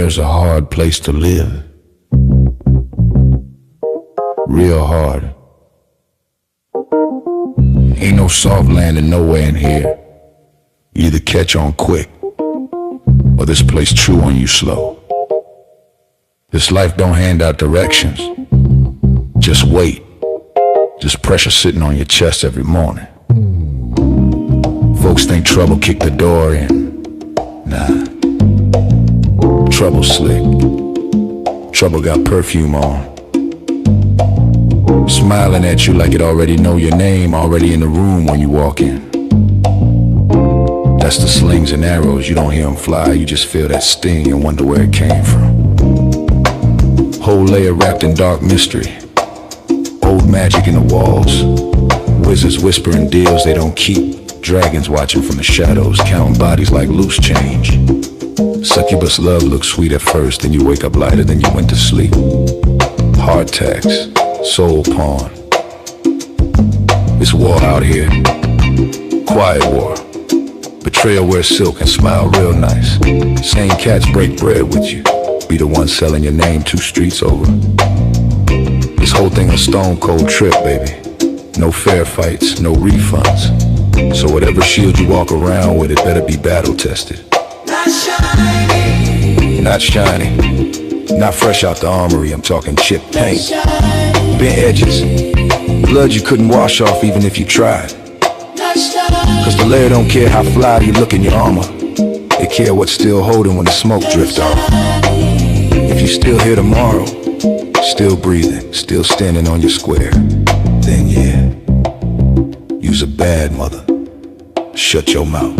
Slayer,'s a hard place to live. Real hard. Ain't no soft landing nowhere in here. You either catch on quick, or this place chew on you slow. This life don't hand out directions. Just wait. Just pressure sitting on your chest every morning. Folks think trouble kicked the door in. Nah. Trouble slick. Trouble got perfume on. Smiling at you like it already know your name, already in the room when you walk in. That's the slings and arrows, you don't hear them fly, you just feel that sting and wonder where it came from. Whole layer wrapped in dark mystery. Old magic in the walls. Wizards whispering deals they don't keep. Dragons watching from the shadows, counting bodies like loose change. Succubus love looks sweet at first, then you wake up lighter than you went to sleep. Hard tax, soul pawn. It's war out here. Quiet war. Betrayal wears silk and smile real nice. Same cats break bread with you. Be the one selling your name 2 streets over. This whole thing a stone cold trip, baby. No fair fights, no refunds. So whatever shield you walk around with, it better be battle tested. Not shiny. Not shiny. Not fresh out the armory, I'm talking chip paint. Bent edges. Blood you couldn't wash off even if you tried. Cause the layer don't care how fly you look in your armor. They care what's still holding when the smoke drift off. If you still here tomorrow, still breathing, still standing on your square, then yeah, you's a bad mother. Shut your mouth.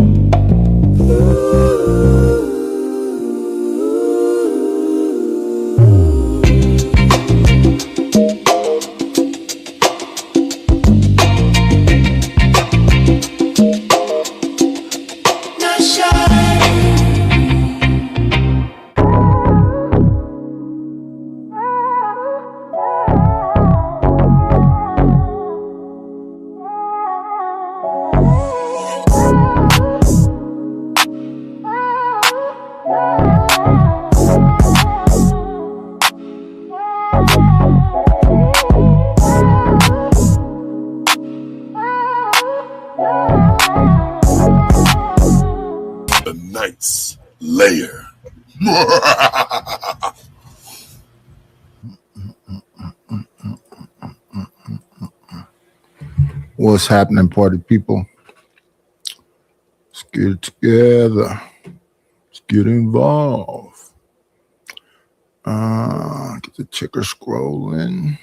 Layer. What's happening, party people? Let's get it together. Let's get involved. Get the ticker scrolling.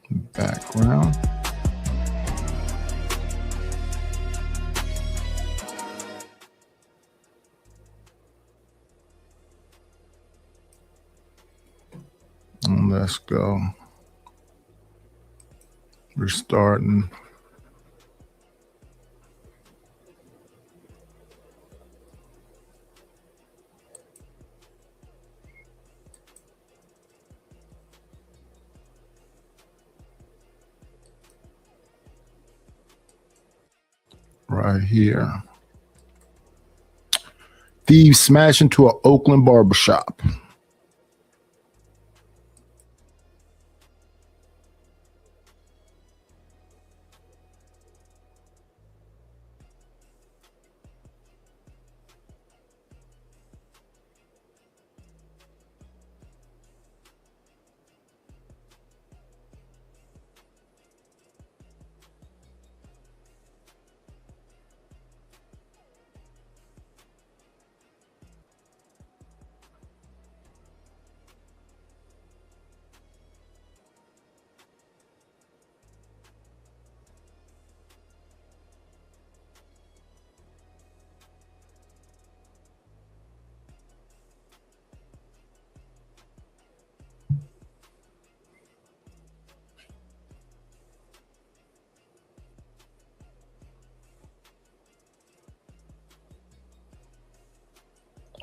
Background. Let's go. We're starting. Right here. Thieves smash into an Oakland barbershop.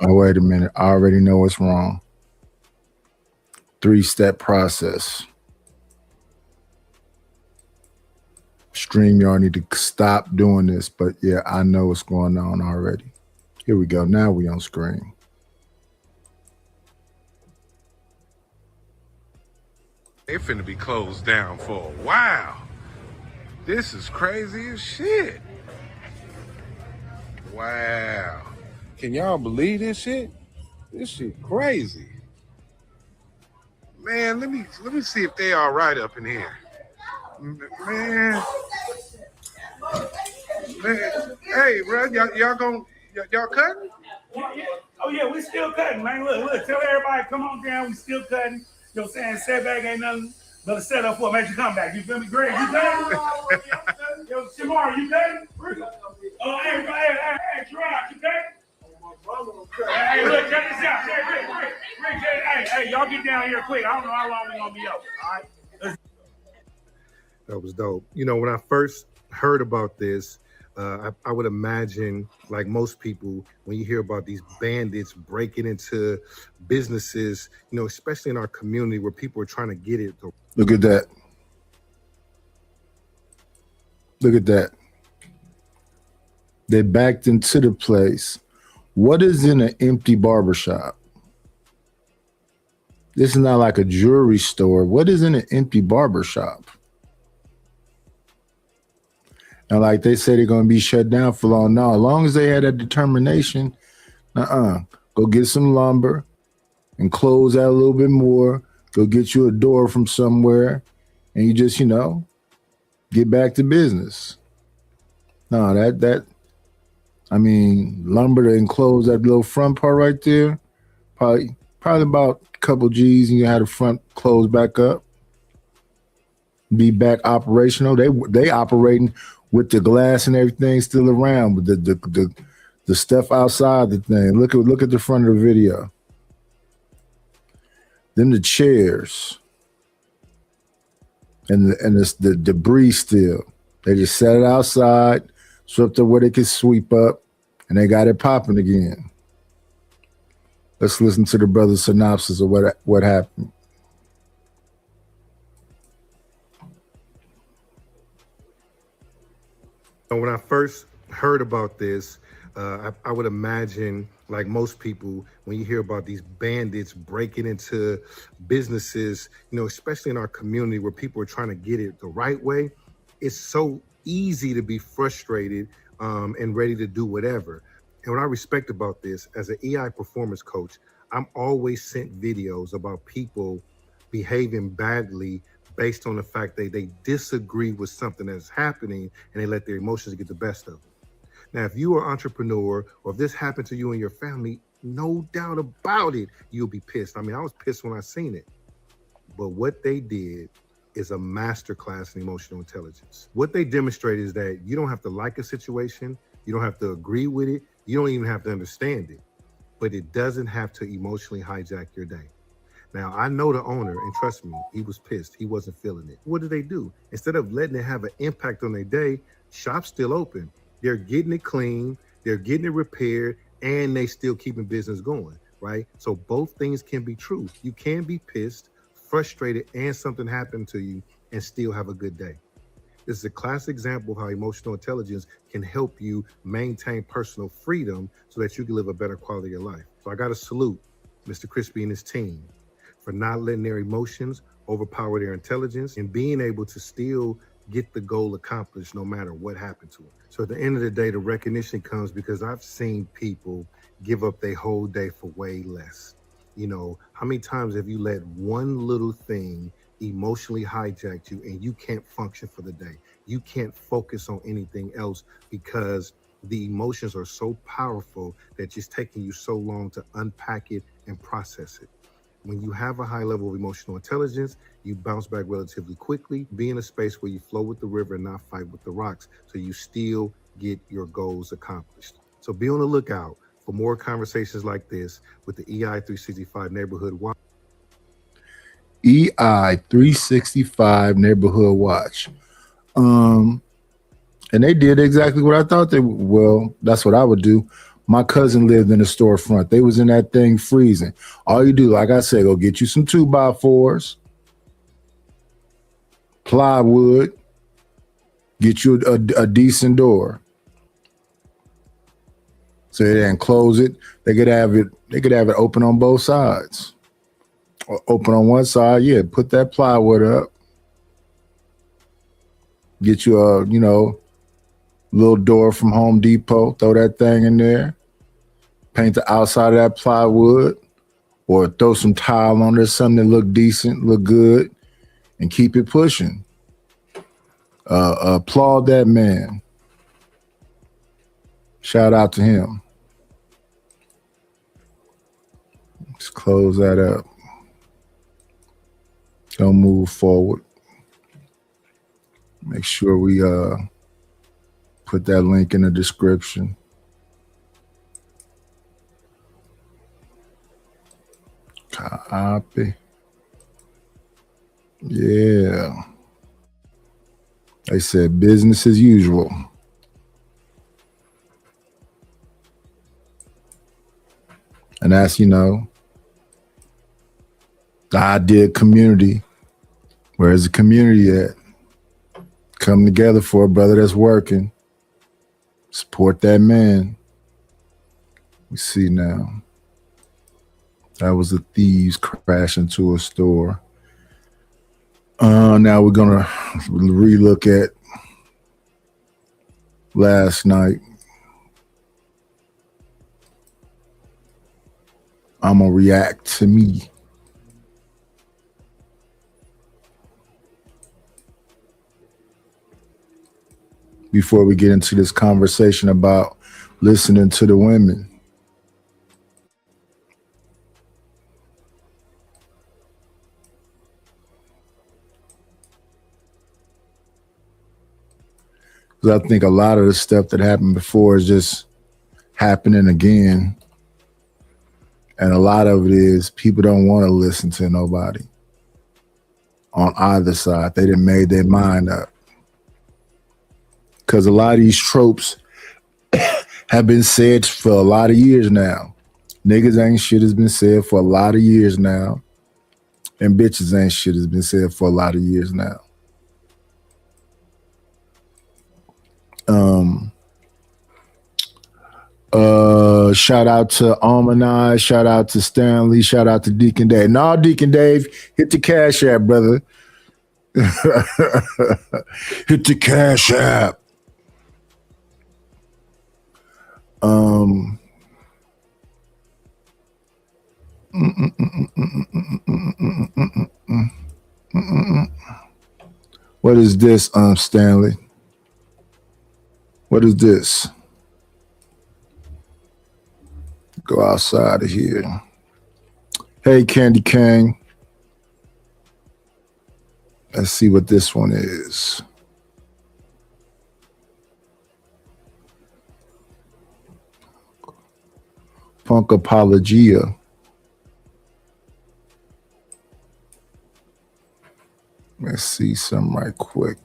Oh, wait a minute. I already know what's wrong. 3-step process. StreamYard need to stop doing this, but yeah, I know what's going on already. Here we go. Now we on screen. They finna be closed down for a while. This is crazy as shit. Wow. Can y'all believe this shit? This shit crazy. Man, let me see if they all right up in here. Man. Hey, bro, y'all cutting? Yeah. Oh yeah, we still cutting, man. Look, tell everybody come on down, we still cutting. You know what I'm saying? Setback ain't nothing but a setup for a major comeback. You feel me? Greg, you cutting? Yo, Shamar, you cutting? Oh, everybody, hey, Gerard, you cutting? Hey, look, check this out. Rick, hey, y'all get down here quick. I don't know how long we gonna be up. All right. That was dope. You know, when I first heard about this, I would imagine, like most people, when you hear about these bandits breaking into businesses, you know, especially in our community where people are trying to get it. Look at that. Look at that. They backed into the place. What is in an empty barbershop? This is not like a jewelry store. What is in an empty barbershop? And like they say, they're going to be shut down for long. Now, as long as they had that determination, go get some lumber and close that a little bit more. Go get you a door from somewhere, and you just, get back to business. No, lumber to enclose that little front part right there, probably about a couple G's, and you had the front closed back up. Be back operational. They operating with the glass and everything still around, with the stuff outside the thing. Look at the front of the video. Then the chairs and the debris still. They just set it outside, swept up where they could sweep up, and they got it popping again. Let's listen to the brother's synopsis of what happened. When I first heard about this, I would imagine, like most people, when you hear about these bandits breaking into businesses, you know, especially in our community where people are trying to get it the right way, it's so easy to be frustrated and ready to do whatever. And what I respect about this, as an EI performance coach, I'm always sent videos about people behaving badly based on the fact that they disagree with something that's happening and they let their emotions get the best of them. Now, if you are an entrepreneur or if this happened to you and your family, no doubt about it, you'll be pissed. I mean, I was pissed when I seen it. But what they did is a masterclass in emotional intelligence. What they demonstrate is that you don't have to like a situation, you don't have to agree with it, you don't even have to understand it, but it doesn't have to emotionally hijack your day. Now, I know the owner, and trust me, he was pissed. He wasn't feeling it. What did they do? Instead of letting it have an impact on their day, shop's still open. They're getting it clean, they're getting it repaired, and they still keeping business going, right? So both things can be true. You can be pissed, frustrated, and something happened to you and still have a good day. This is a classic example of how emotional intelligence can help you maintain personal freedom so that you can live a better quality of life. So I got to salute Mr. Crispy and his team for not letting their emotions overpower their intelligence and being able to still get the goal accomplished no matter what happened to them. So at the end of the day, the recognition comes because I've seen people give up their whole day for way less. You know, how many times have you let one little thing emotionally hijack you and you can't function for the day? You can't focus on anything else because the emotions are so powerful that it's taking you so long to unpack it and process it. When you have a high level of emotional intelligence, you bounce back relatively quickly. Be in a space where you flow with the river and not fight with the rocks, so you still get your goals accomplished. So be on the lookout for more conversations like this with the EI 365 Neighborhood Watch. EI 365 Neighborhood Watch. And they did exactly what I thought they would. Well, that's what I would do. My cousin lived in a storefront. They was in that thing freezing. All you do, like I said, go get you some 2x4s, plywood, Get you a decent door. So they didn't close it. They could have it open on both sides. Or open on one side, yeah. Put that plywood up. Get you a, little door from Home Depot. Throw that thing in there. Paint the outside of that plywood. Or throw some tile on there, something that look decent, look good, and keep it pushing. Applaud that man. Shout out to him. Let's close that up. Don't move forward. Make sure we put that link in the description. Copy. Yeah. They said business as usual. And that's, the idea of community. Where's the community at? Come together for a brother that's working. Support that man. We see now. That was the thieves crash into a store. Now we're going to relook at last night. I'm going to react to me. Before we get into this conversation about listening to the women. Because I think a lot of the stuff that happened before is just happening again. And a lot of it is people don't want to listen to nobody on either side. They done made their mind up. Because a lot of these tropes have been said for a lot of years now. Niggas ain't shit has been said for a lot of years now. And bitches ain't shit has been said for a lot of years now. Shout out to Almanai, shout out to Stanley, shout out to Deacon Dave. No, Deacon Dave, hit the Cash App, brother. Hit the Cash App. What is this, Stanley? What is this? Go outside of here. Hey, Candy King. Let's see what this one is. Punk Apologia. Let's see some right quick.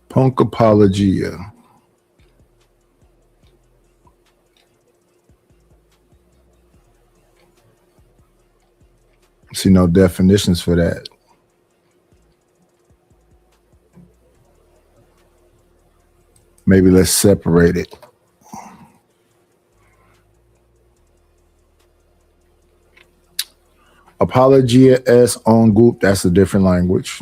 Punk Apologia. See no definitions for that. Maybe let's separate it. Apologia es un group, that's a different language.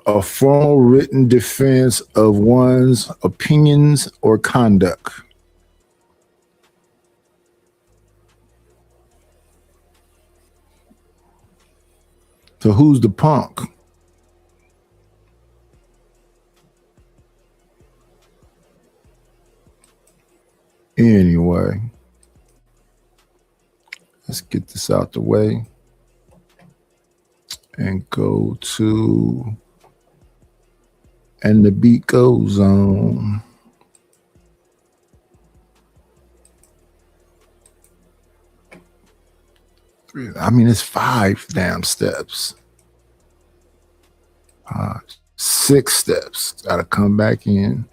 A formal written defense of one's opinions or conduct. So who's the punk? Anyway. Let's get this out the way and go to, and the beat goes on. I mean, it's 5 damn steps. 6 steps. Gotta come back in.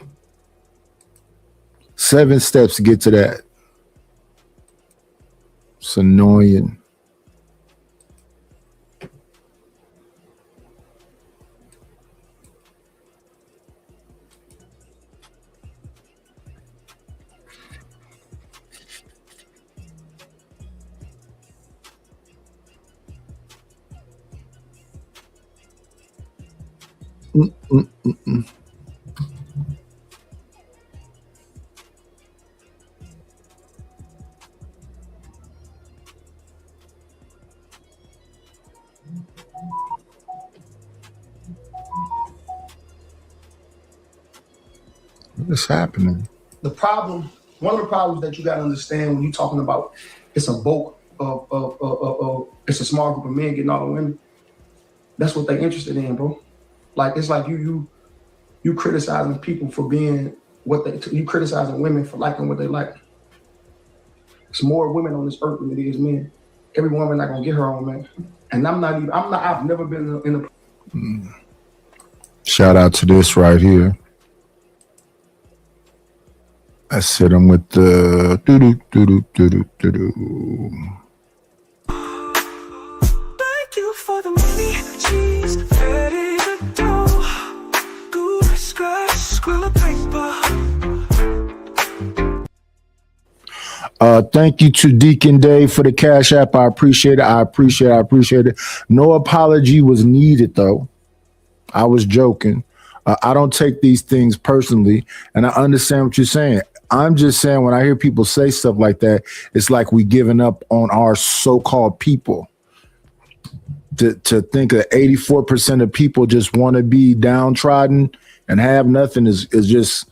7 steps to get to that. It's annoying. What's happening? The problem, one of the problems that you got to understand when you're talking about it's a bulk of it's a small group of men getting all the women. That's what they're interested in, bro. Like it's like you criticizing people for being what you criticizing women for liking what they like. It's more women on this earth than it is men. Every woman not gonna get her own man. And I've never been in a Shout out to this right here. Let's hit him with the doo-doo. Thank you for the money, cheese, ready to do. Good scratch, squill of paper. Thank you to Deacon Dave for the Cash App. I appreciate it. No apology was needed, though. I was joking. I don't take these things personally, and I understand what you're saying. I'm just saying when I hear people say stuff like that, it's like we giving up on our so-called people. To think that 84% of people just want to be downtrodden and have nothing is just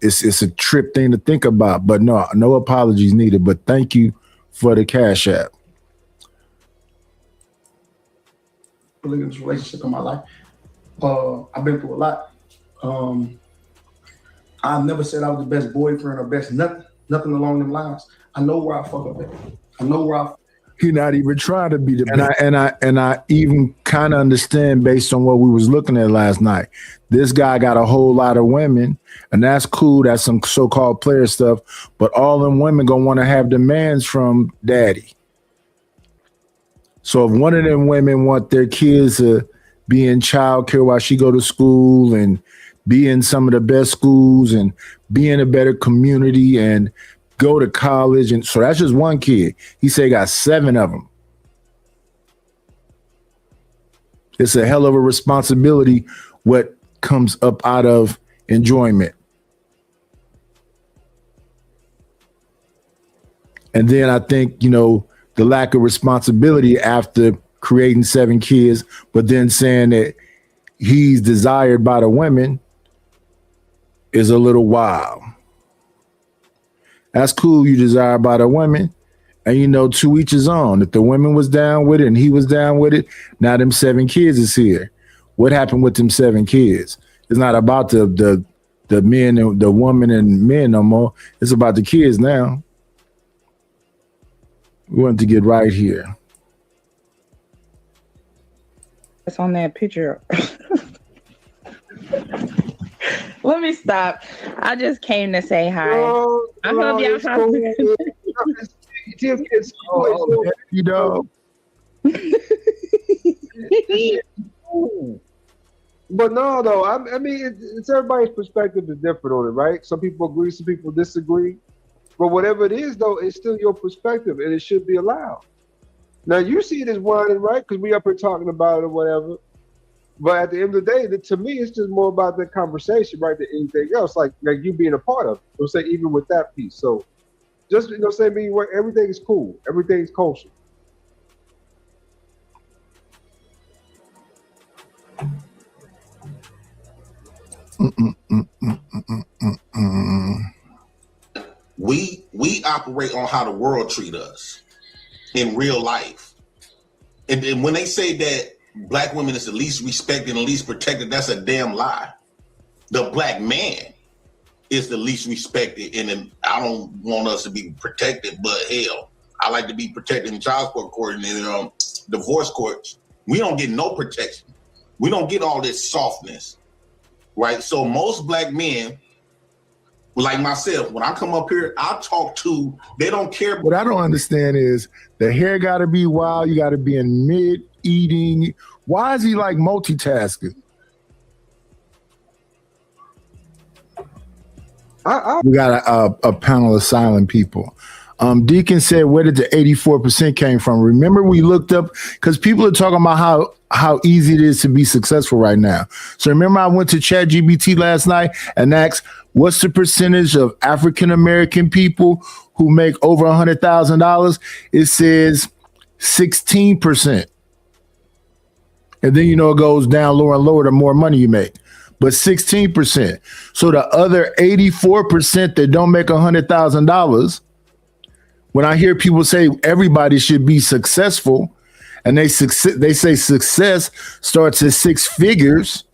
it's a trip thing to think about. But no apologies needed. But thank you for the Cash App. polygamous relationship in my life. I've been through a lot. I've never said I was the best boyfriend or best nothing along them lines. I know where I fuck up at. I know where I. You're not even trying to be the best. And I even kind of understand based on what we was looking at last night. This guy got a whole lot of women, and that's cool. That's some so-called player stuff. But all them women gonna want to have demands from daddy. So if one of them women want their kids to be in childcare while she go to school and be in some of the best schools and be in a better community and go to college, and so that's just one kid. He said he got 7 of them. It's a hell of a responsibility what comes up out of enjoyment. And then I think, the lack of responsibility after creating 7 kids, but then saying that he's desired by the women is a little wild. That's cool, you desire by the women, and to each his own. If the women was down with it and he was down with it, now them 7 kids is here. What happened with them 7 kids? It's not about the men and the woman and men no more. It's about the kids now. We want to get right here. It's on that picture. Let me stop. I just came to say hi. I hope y'all have you know. But no, though. I mean, it's everybody's perspective is different on it, right? Some people agree, some people disagree. But whatever it is, though, it's still your perspective, and it should be allowed. Now, you see it as whining, right? Because we up here talking about it or whatever. But at the end of the day, to me, it's just more about the conversation, right, than anything else. Like you being a part of it. Say even with that piece. So, just saying, everything is cool. Everything's kosher. We operate on how the world treat us. in real life. And then when they say that black women is the least respected and the least protected, that's a damn lie. The black man is the least respected, and then I don't want us to be protected, but hell, I like to be protected in child support court and in divorce courts. We don't get no protection. We don't get all this softness, right? So most black men, like myself, when I come up here, I talk to, they don't care. What I don't understand is the hair got to be wild. You got to be in mid-eating. Why is he like multitasking? We got a panel of silent people. Deacon said, where did the 84% came from? Remember, we looked up, because people are talking about how easy it is to be successful right now. So remember, I went to ChatGPT last night and asked, what's the percentage of African-American people who make over $100,000? It says 16%. And then, it goes down lower and lower the more money you make. But 16%. So the other 84% that don't make $100,000, when I hear people say everybody should be successful, and they say success starts at six figures,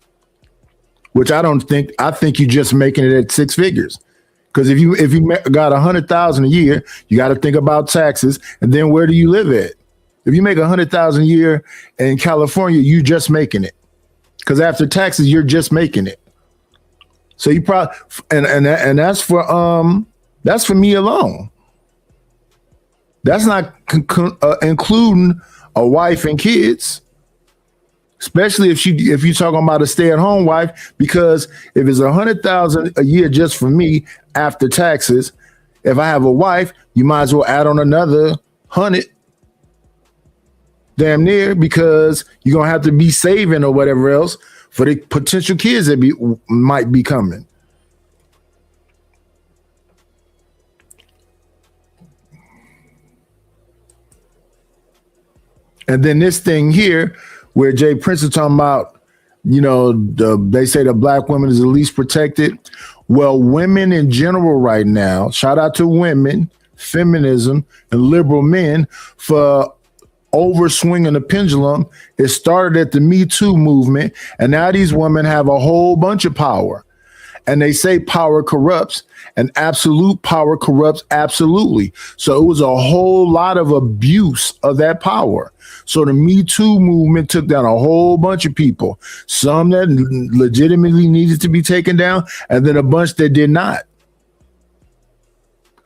which I don't think. I think you're just making it at six figures. Because if you got $100,000 a year, you got to think about taxes, and then where do you live at? If you make $100,000 a year in California, you just making it. Because after taxes, you're just making it. So you probably and that's for me alone. That's not including a wife and kids, especially if you're talking about a stay-at-home wife. Because if it's $100,000 a year just for me after taxes, if I have a wife, you might as well add on another 100. Damn near, because you're gonna have to be saving or whatever else for the potential kids that might be coming. And then this thing here, where Jay Prince is talking about, they say the black woman is the least protected. Well, women in general right now, shout out to women, feminism, and liberal men for overswinging the pendulum. It started at the Me Too movement, and now these women have a whole bunch of power. And they say power corrupts, and absolute power corrupts absolutely. So it was a whole lot of abuse of that power. So the Me Too movement took down a whole bunch of people, some that legitimately needed to be taken down, and then a bunch that did not.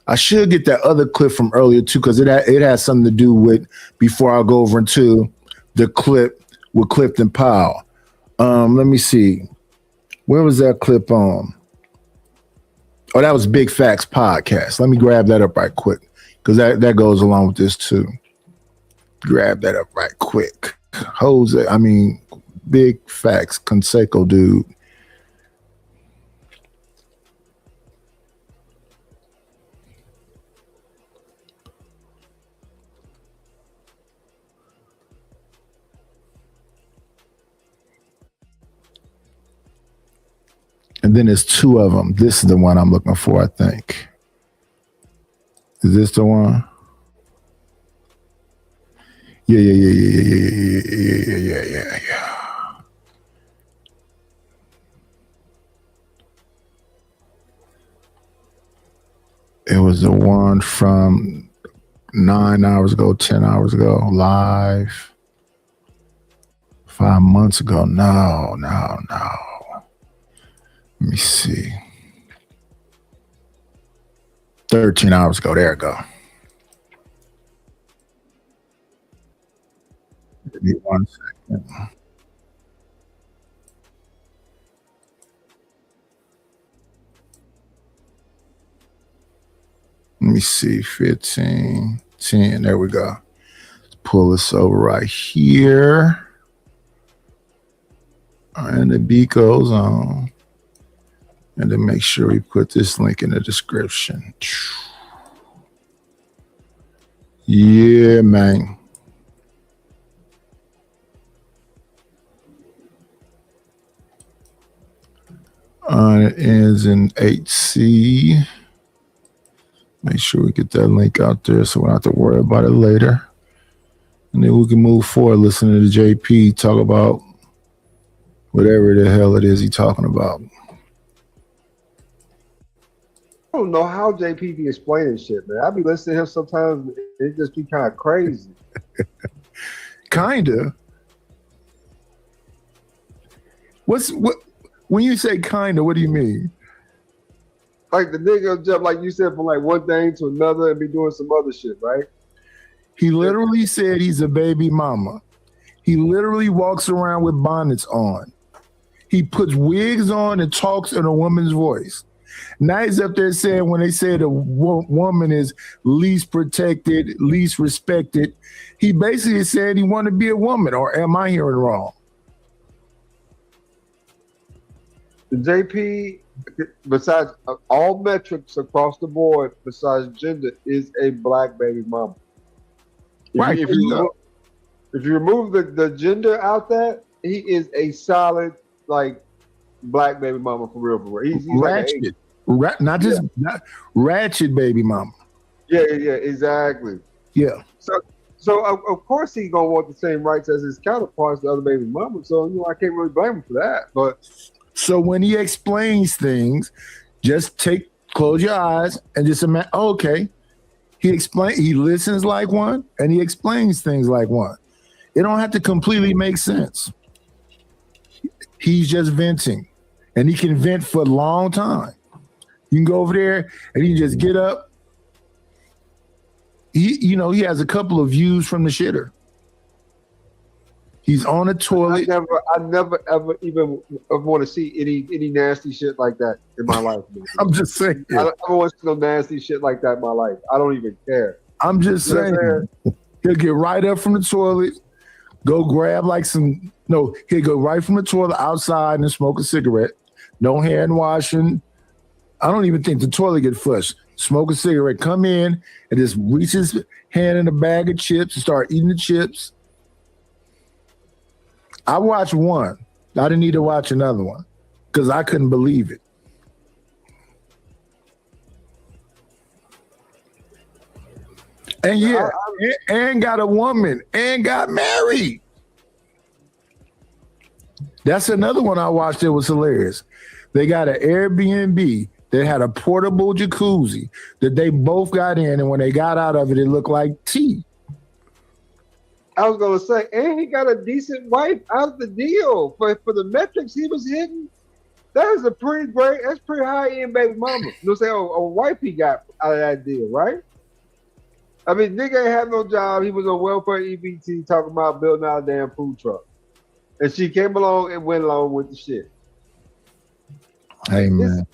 I should get that other clip from earlier too, because it has something to do with, before I go over into the clip with Clifton Powell. Let me see. Where was that clip on? Oh, that was Big Facts Podcast. Let me grab that up right quick, because that goes along with this too. Grab that up right quick. Big Facts Conseco, dude. And then there's two of them. This is the one I'm looking for, I think. Is this the one? Yeah. It was the one from 9 hours ago, 10 hours ago, live. 5 months ago. No. Let me see. 13 hours ago. There we go. Give me 1 second. Let me see. 15, 10. There we go. Let's pull this over right here. And the beat goes on. And then make sure we put this link in the description. Yeah, man. It ends in 8C. Make sure we get that link out there so we don't have to worry about it later. And then we can move forward listening to JP talk about whatever the hell it is he talking about. I don't know how JP be explaining shit, man. I be listening to him sometimes. It just be kind of crazy. Kinda. What when you say kinda, what do you mean? Like the nigga jump, like you said, from like one thing to another and be doing some other shit, right? He literally said he's a baby mama. He literally walks around with bonnets on. He puts wigs on and talks in a woman's voice. Now he's up there saying when they say the woman is least protected, least respected, he basically said he wanted to be a woman, or am I hearing wrong? The JP, besides all metrics across the board, besides gender, is a black baby mama. Right. If you remove the gender out there, he is a solid like black baby mama for real. He's ratchet, like not just not ratchet baby mama. Yeah, exactly. Yeah. So of course he's gonna want the same rights as his counterparts, the other baby mama. So I can't really blame him for that. But so when he explains things, just close your eyes and just imagine. Okay, he listens like one and he explains things like one. It don't have to completely make sense. He's just venting, and he can vent for a long time. You can go over there and he can just get up. He has a couple of views from the shitter. He's on a toilet. I never ever even want to see any nasty shit like that in my life. Man. I'm just saying. I don't want to see no nasty shit like that in my life. I don't even care. I'm just saying. He'll get right up from the toilet, go grab he'll go right from the toilet outside and smoke a cigarette. No hand washing. I don't even think the toilet get flushed. Smoke a cigarette, come in and just reach his hand in a bag of chips and start eating the chips. I watched one. I didn't need to watch another one because I couldn't believe it. And and got a woman and got married. That's another one I watched that was hilarious. They got an Airbnb that had a portable jacuzzi that they both got in, and when they got out of it, it looked like tea. I was gonna say, and he got a decent wife out of the deal for the metrics he was hitting. That is a pretty great. That's pretty high end baby mama. You know, say a wife he got out of that deal, right? I mean, nigga ain't have no job. He was on welfare EBT talking about building out a damn food truck, and she came along and went along with the shit. Hey man,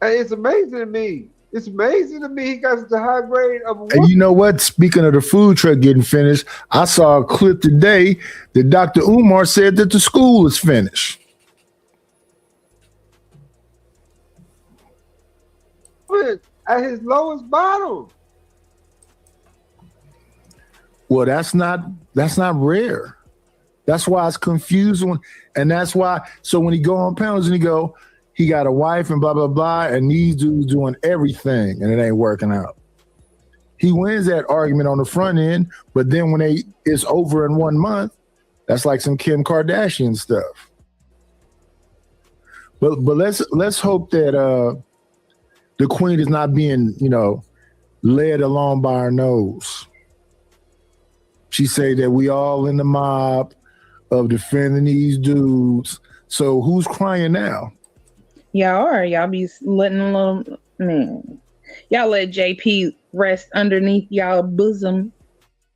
it's amazing to me. It's amazing to me he got such a high grade of a woman. And you know what? Speaking of the food truck getting finished, I saw a clip today that Dr. Umar said that the school is finished. At his lowest bottom. Well, that's not rare. That's why it's confusing, and that's why. So when he go on panels and he got a wife and blah blah blah, and these dudes doing everything, and it ain't working out. He wins that argument on the front end, but then when it's over in 1 month, that's like some Kim Kardashian stuff. But let's hope that the queen is not being led along by her nose. She say that we all in the mob of defending these dudes. So who's crying now? Y'all are. Y'all be letting a little man. Y'all let JP rest underneath y'all bosom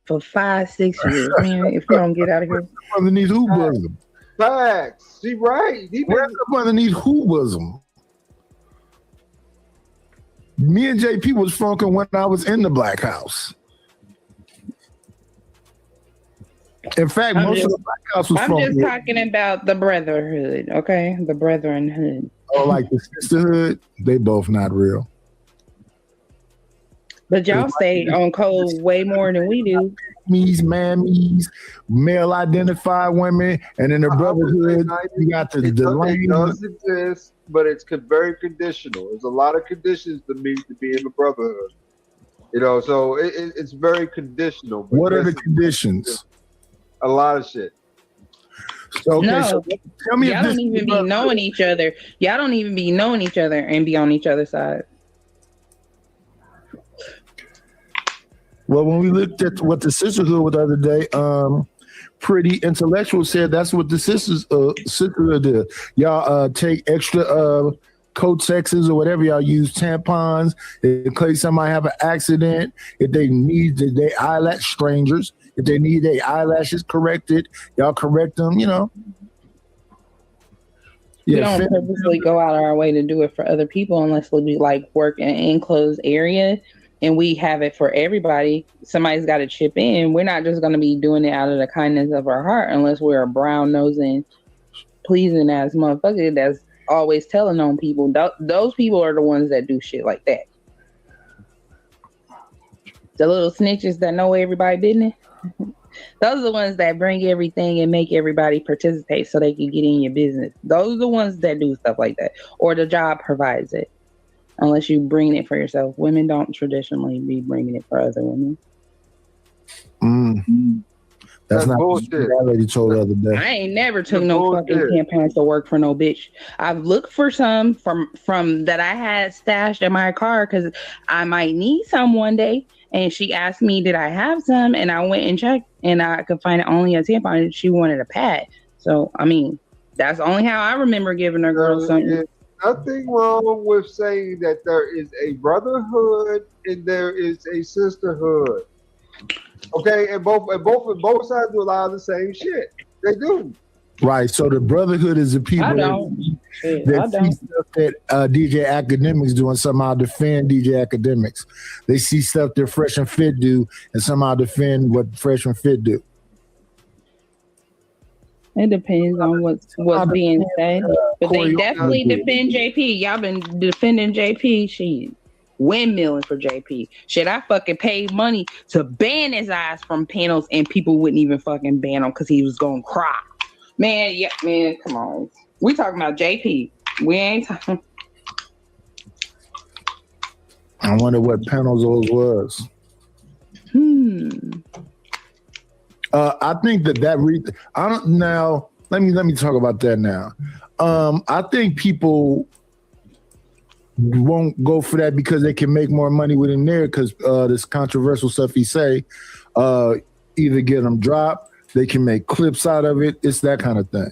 for 5-6 years, man. If you don't get out of here. Underneath who bosom? Facts. She right. Where's underneath who bosom? Me and JP was funking when I was in the Black House. In fact, most of the Black House was funking. I'm just talking about the brotherhood, okay? The brethrenhood. Oh, like the sisterhood? They both not real. But y'all stay on code way more than we do. Mammies, male identified women, and in the brotherhood, you got the lane. It does exist, but it's very conditional. There's a lot of conditions to meet to be in the brotherhood. You know, so it's very conditional. But What are yes, the it's conditions? a lot of shit. So, okay, No. so tell me if Y'all this don't even be knowing each other. Y'all don't even be knowing each other and be on each other's side. Well, when we looked at what the sisterhood was the other day, Pretty Intellectual said that's what the sisterhood did. Y'all take extra Cotexes or whatever y'all use, tampons, in case somebody have an accident, if they need their eyelash, strangers, if they need their eyelashes corrected, y'all correct them, you know. We Yeah, don't purposely go out our way to do it for other people unless we like work in an enclosed area and we have it for everybody. Somebody's got to chip in. We're not just going to be doing it out of the kindness of our heart unless we're a brown nosing, pleasing ass motherfucker that's always telling on people. Those people are the ones that do shit like that. The little snitches that know everybody business. Those are the ones that bring everything and make everybody participate so they can get in your business. Those are the ones that do stuff like that. Or the job provides it. Unless you bring it for yourself. Women don't traditionally be bringing it for other women. That's not bullshit. what that lady told the other day. I ain't never took no fucking tampons to work for no bitch. I've looked for some from that I had stashed in my car because I might need some one day. And she asked me, did I have some? And I went and checked and I could find it only a tampon and she wanted a pad. So, I mean, that's only how I remember giving her girl something. There's nothing wrong with saying that there is a brotherhood and there is a sisterhood. Okay, and both sides do a lot of the same shit. They do. Right. So the brotherhood is the people I don't. that see stuff that DJ Academics do and somehow defend DJ Academics. They see stuff that Fresh and Fit do and somehow defend what Fresh and Fit do. It depends on what's being said. But they definitely defend JP. Y'all been defending JP. Shit. Windmilling for JP. Shit, I fucking paid money to ban his ass from panels and people wouldn't even fucking ban him because he was gonna cry. Man, yeah, man, come on. We talking about JP. We ain't talking. I wonder what panels those was. I think that I don't now. Let me talk about that now. I think people won't go for that because they can make more money within there because this controversial stuff he say either get them dropped, they can make clips out of it. It's that kind of thing.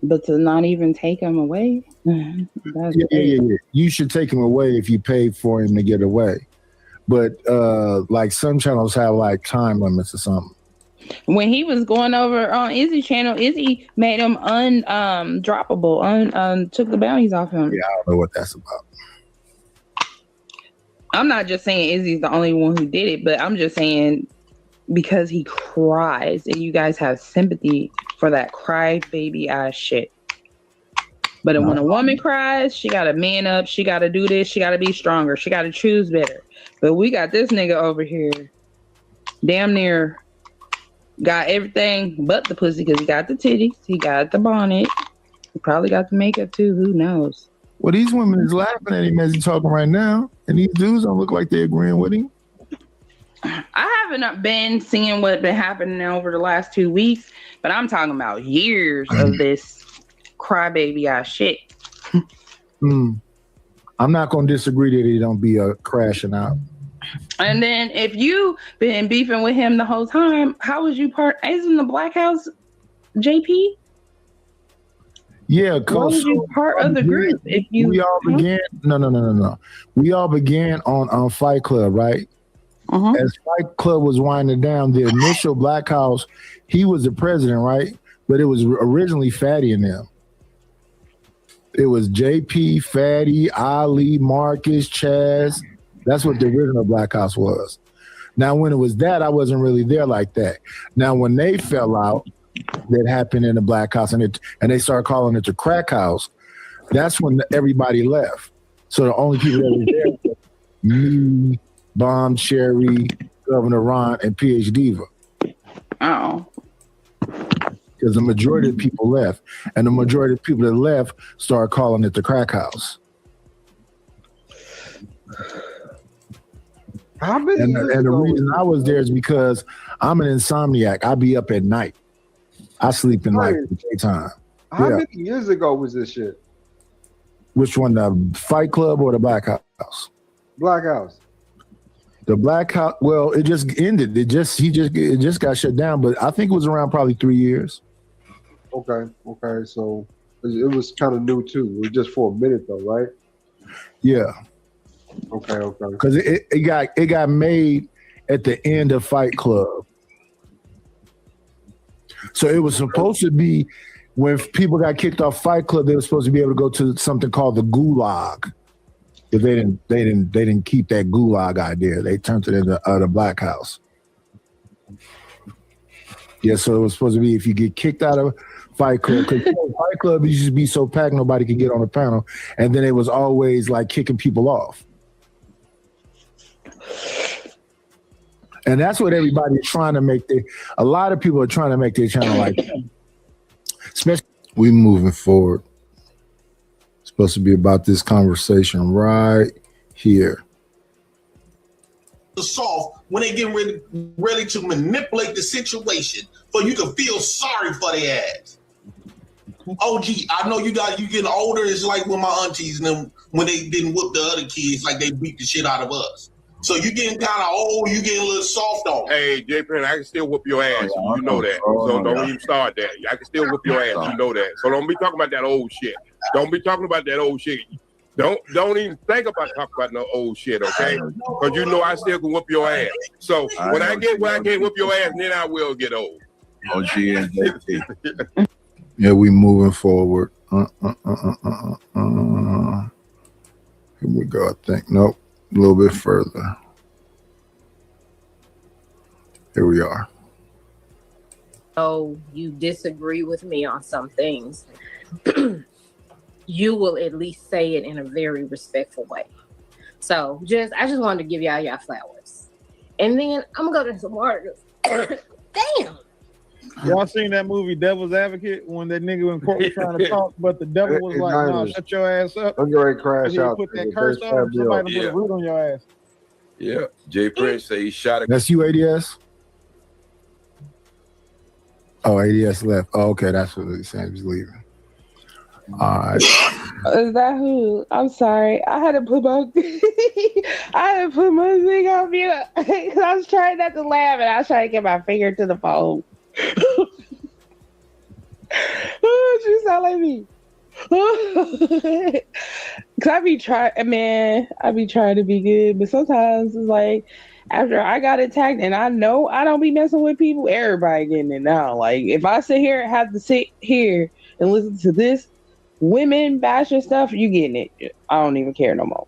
But to not even take him away, that's yeah. You should take him away if you paid for him to get away. But like some channels have like time limits or something. When he was going over on Izzy channel, Izzy made him droppable, took the bounties off him. Yeah, I don't know what that's about. I'm not just saying Izzy's the only one who did it, but I'm just saying because he cries and you guys have sympathy for that cry baby ass shit. But when a woman cries, she gotta man up, she gotta do this, she gotta be stronger, she gotta choose better. But we got this nigga over here damn near got everything but the pussy because he got the titties, he got the bonnet, he probably got the makeup too, who knows. Well, these women is laughing at him as he's talking right now, and these dudes don't look like they're agreeing with him. I haven't been seeing what's been happening over the last 2 weeks, but I'm talking about years of this crybaby ass shit. I'm not going to disagree that he don't be crashing out. And then if you been beefing with him the whole time, how was you isn't the Black House JP? Yeah, why was you part of the group? If you we all began no. We all began on Fight Club, right? As Fight Club was winding down, the initial Black House, he was the president, right? But it was originally Fatty and them. It was JP, Fatty, Ali, Marcus, Chaz. That's what the original Black House was. Now, when it was that, I wasn't really there like that. Now, when they fell out, that happened in the Black House, and they started calling it the Crack House. That's when everybody left. So the only people that were there were me, Bomb Cherry, Governor Ron, and PH Diva. Oh. Because the majority of people left, and the majority of people that left started calling it the Crack House. How many And, years and the ago reason I was there is because I'm an insomniac. I be up at night. I sleep in like the daytime. How Yeah. many years ago was this shit? Which one, the Fight Club or the Black House? Black House. The Black House. Well, it just ended. It just got shut down. But I think it was around probably 3 years. Okay. So it was kind of new too. It was just for a minute though, right? Yeah. Okay. Because it got made at the end of Fight Club. So it was supposed to be when people got kicked off Fight Club, they were supposed to be able to go to something called the Gulag. But they didn't keep that Gulag idea. They turned it into the Black House. Yeah, so it was supposed to be if you get kicked out of Fight Club, because Fight Club used to be so packed nobody could get on the panel, and then it was always like kicking people off. And that's what everybody is trying to make. A lot of people are trying to make their channel like that. Especially we moving forward. It's supposed to be about this conversation right here. Soft when they get ready to manipulate the situation for you to feel sorry for their ass. OG, I know you getting older. It's like with my aunties and them when they didn't whoop the other kids like they beat the shit out of us. So you getting kind of old, you getting a little soft on. Hey, J. Penn, I can still whoop your ass. You know that. So don't even start that. I can still whoop your ass. You know that. So don't be talking about that old shit. Don't be talking about that old shit. Don't even think about talking about no old shit, okay? Because you know I still can whoop your ass. So when I can't whoop your ass, then I will get old. OG and JT. Yeah, we moving forward. Here we go, I think. Nope. A little bit further. Here we are. Oh, you disagree with me on some things. You will at least say it in a very respectful way. So I just wanted to give y'all flowers. And then I'm gonna go to some more. Damn. Y'all seen that movie Devil's Advocate when that nigga in court was trying to talk, but the devil was like, "No, shut your ass up." I'm going to crash He out. put that curse on somebody to put a root on your ass. Yeah, Jay Prince say he shot a. That's you, ADS? Oh, ADS left. Oh, okay, that's what he's saying. He's leaving. All right. Is that who? I'm sorry. I had to put my thing on mute because I was trying not to laugh and I was trying to get my finger to the phone. Oh, she sound like me. Cause I be trying to be good, but sometimes it's like after I got attacked and I know I don't be messing with people, everybody getting it now. Like if I sit here and have to sit here and listen to this women bashing stuff, you getting it. I don't even care no more.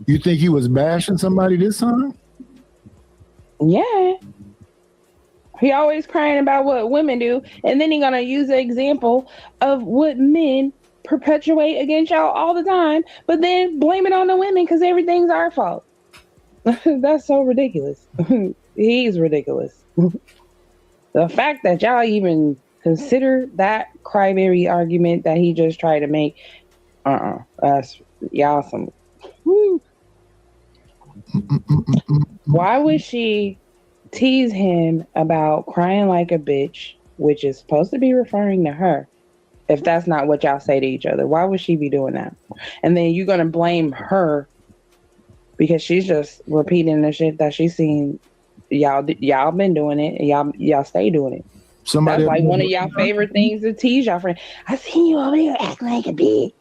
You think he was bashing somebody this time? Yeah. He always crying about what women do, and then he gonna use the example of what men perpetuate against y'all all the time, but then blame it on the women because everything's our fault. That's so ridiculous. He's ridiculous. The fact that y'all even consider that crybaby argument that he just tried to make, that's y'all some. Woo. Why would she tease him about crying like a bitch, which is supposed to be referring to her, if that's not what y'all say to each other? Why would she be doing that? And then you're gonna blame her because she's just repeating the shit that she's seen y'all been doing it, and y'all stay doing it. That's like one of y'all favorite things to tease y'all friend. I seen you over here acting like a bitch.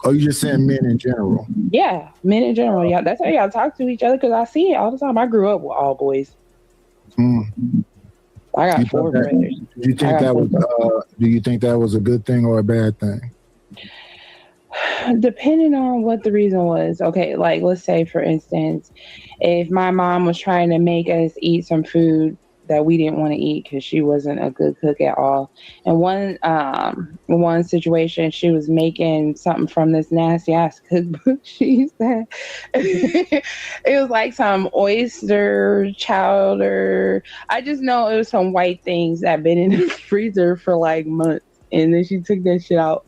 Oh, you just saying men in general? Yeah, men in general. Yeah, that's how y'all talk to each other because I see it all the time. I grew up with all boys. Mm. I got four brothers. Do you think that was? Do you think that was a good thing or a bad thing? Depending on what the reason was. Okay, like let's say for instance, if my mom was trying to make us eat some food that we didn't want to eat because she wasn't a good cook at all. And one situation, she was making something from this nasty ass cookbook she said. It was like some oyster chowder. I just know it was some white things that been in the freezer for like months. And then she took that shit out.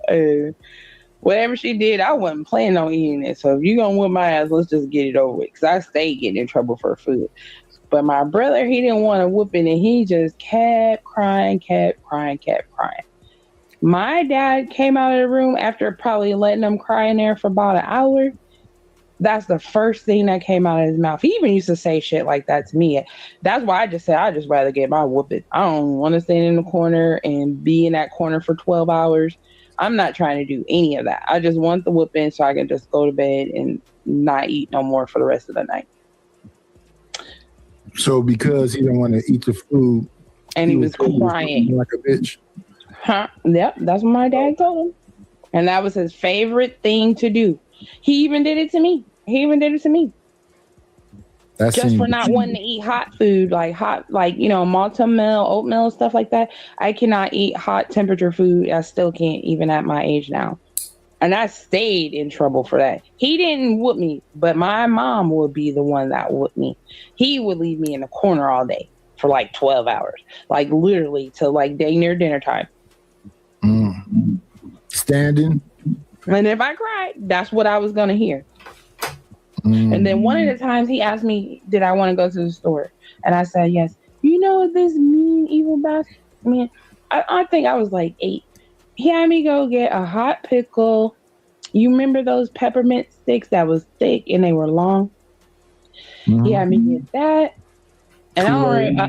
Whatever she did, I wasn't planning on eating it. So if you gonna whip my ass, let's just get it over with. Because I stayed getting in trouble for food. But my brother, he didn't want to whoop it, and he just kept crying. My dad came out of the room after probably letting them cry in there for about an hour. That's the first thing that came out of his mouth. He even used to say shit like that to me. That's why I just said I'd just rather get my whooping. I don't want to stand in the corner and be in that corner for 12 hours. I'm not trying to do any of that. I just want the whooping so I can just go to bed and not eat no more for the rest of the night. So because he didn't want to eat the food, and he was crying like a bitch. Huh? Yep, that's what my dad told him, and that was his favorite thing to do. He even did it to me. That Just for not wanting to eat hot food, like malted meal, oatmeal, stuff like that. I cannot eat hot temperature food. I still can't, even at my age now. And I stayed in trouble for that. He didn't whoop me, but my mom would be the one that whooped me. He would leave me in the corner all day for like 12 hours, like literally till like day near dinner time. Standing. And if I cried, that's what I was going to hear. And then one of the times he asked me, did I want to go to the store? And I said, yes. You know this mean, evil bastard? I mean, I think I was like 8. He had me go get a hot pickle. You remember those peppermint sticks that was thick and they were long? He had me get that. And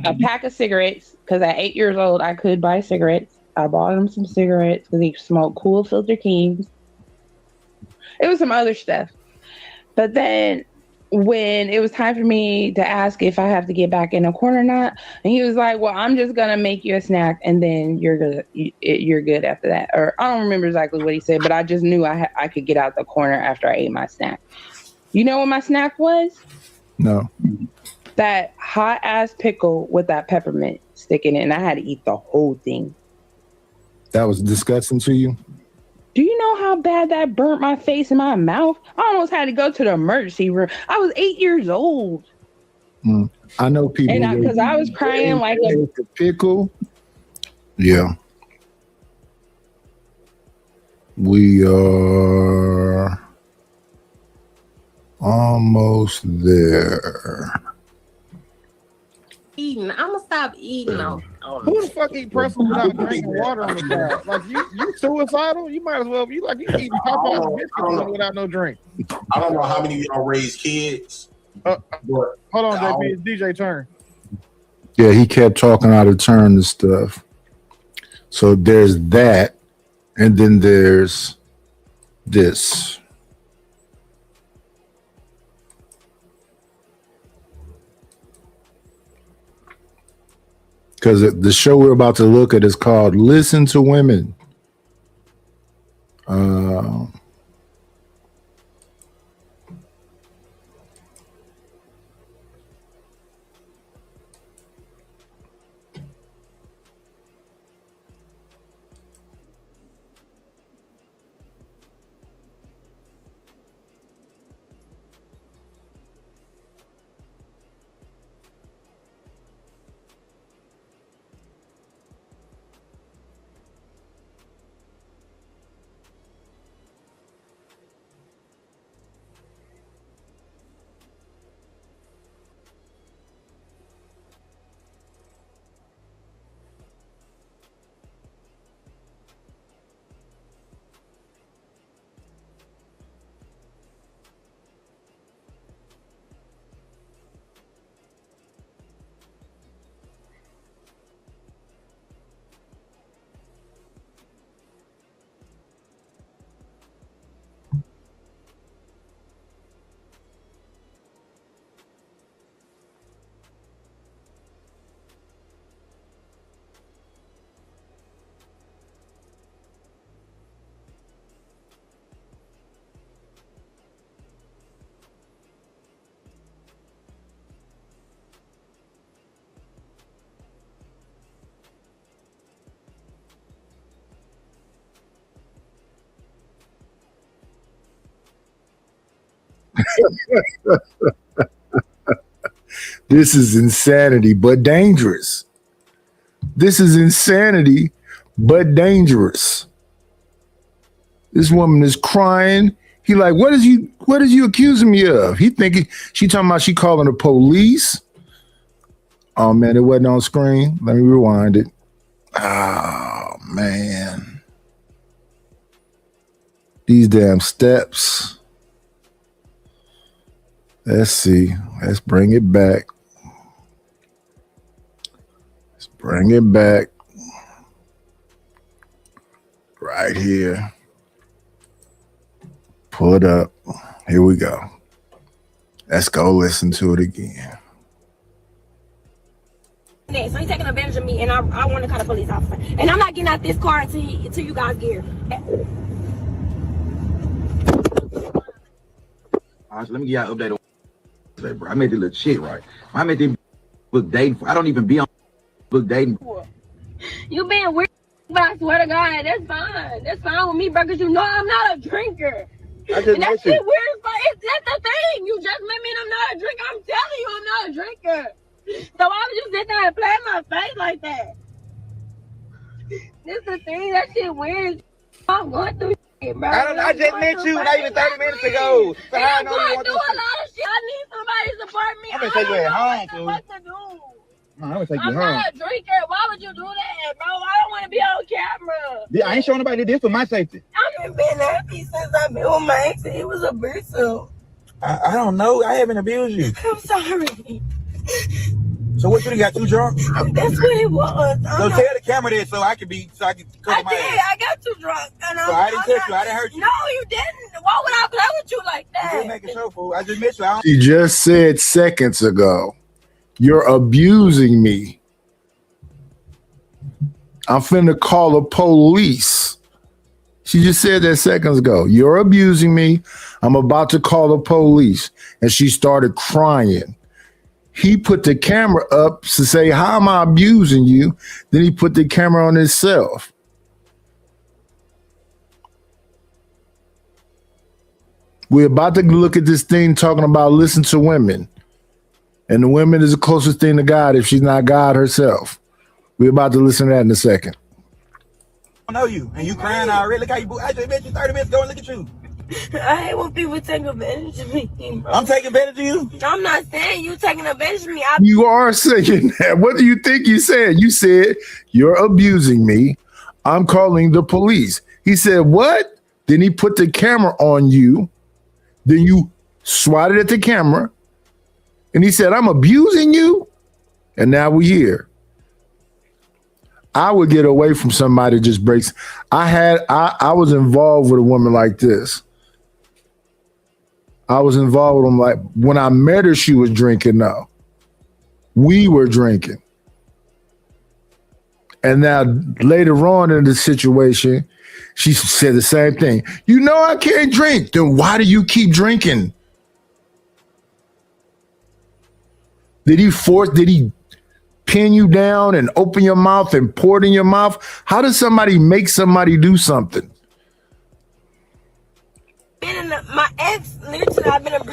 a pack of cigarettes, because at 8 years old, I could buy cigarettes. I bought him some cigarettes because he smoked Cool Filter Kings. It was some other stuff. But then when it was time for me to ask if I have to get back in the corner or not, and he was like, well, I'm just going to make you a snack and then you're good. You're good after that. Or I don't remember exactly what he said, but I just knew I could get out the corner after I ate my snack. You know what my snack was? No. That hot ass pickle with that peppermint stick in it. And I had to eat the whole thing. That was disgusting to you? Do you know how bad that burnt my face and my mouth? I almost had to go to the emergency room. I was 8 years old. I know people. And because I was crying like a pickle. Yeah. We are almost there. Eating. I'm gonna stop eating. Who the fuck eat pretzels without drinking water on the side? Like you suicidal? You might as well be like you eating Popeyes biscuits without no drink. I don't know how many of y'all raise kids. Hold on, JP. It's DJ turn. Yeah, he kept talking out of turn and stuff. So there's that, and then there's this. Because the show we're about to look at is called Listen to Women. This is insanity, but dangerous. This is insanity, but dangerous. This woman is crying. He like, what is you accusing me of? He thinking she talking about she calling the police. Oh man, it wasn't on screen. Let me rewind it. Oh man. These damn steps. Let's see. Let's bring it back. Let's bring it back. Right here. Pull it up. Here we go. Let's go listen to it again. So he's taking advantage of me, and I want to call the police officer. And I'm not getting out this car until you guys get here. All right, so let me give y'all an update on today, bro. I made this little shit right. I made this book dating. I don't even be on book dating. You being weird, but I swear to God, that's fine. That's fine with me, bro, because you know I'm not a drinker. And that shit weird, but that's the thing. You just met me and I'm not a drinker. I'm telling you I'm not a drinker. So why would you sit there and play in my face like that? This is the thing. That shit weird. I'm going through shit, bro. I just met you not even 30 minutes ago. So how I know you want to do a lot of shit. I need somebody to support me. I'm gonna take you at home, fool. What to do? I'm gonna take you I'm home. not a drinker. Why would you do that, bro? I don't want to be on camera. Yeah, I ain't showing nobody this for my safety. I've been happy since I've been with my ex. It was abusive. I don't know. I haven't abused you. I'm sorry. So what, you done got too drunk? That's what it was. So tell the camera that so I can cover my ass. I got too drunk. And So I didn't touch you. I didn't hurt you. No, you didn't. Why would I play with you like that? You making show, fool. I just met you. She just said seconds ago, you're abusing me. I'm finna call the police. She just said that seconds ago. You're abusing me. I'm about to call the police. And she started crying. He put the camera up to say, how am I abusing you? Then he put the camera on himself. We're about to look at this thing talking about listen to women. And the women is the closest thing to God if she's not God herself. We're about to listen to that in a second. I know you, and you crying already. Look how you. I just met you 30 minutes ago, and look at you. I hate when people take advantage of me, bro. I'm taking advantage of you. I'm not saying you taking advantage of me. You are saying that. What do you think you said? You said, you're abusing me. I'm calling the police. He said, what? Then he put the camera on you. Then you swatted at the camera. And he said, I'm abusing you. And now we're here. I would get away from somebody that just breaks. I was involved with a woman like this. I was involved with them like when I met her, she was drinking now. We were drinking. And now later on in the situation, she said the same thing. You know I can't drink. Then why do you keep drinking? Did he pin you down and open your mouth and pour it in your mouth? How does somebody make somebody do something? My ex, literally, I've been I've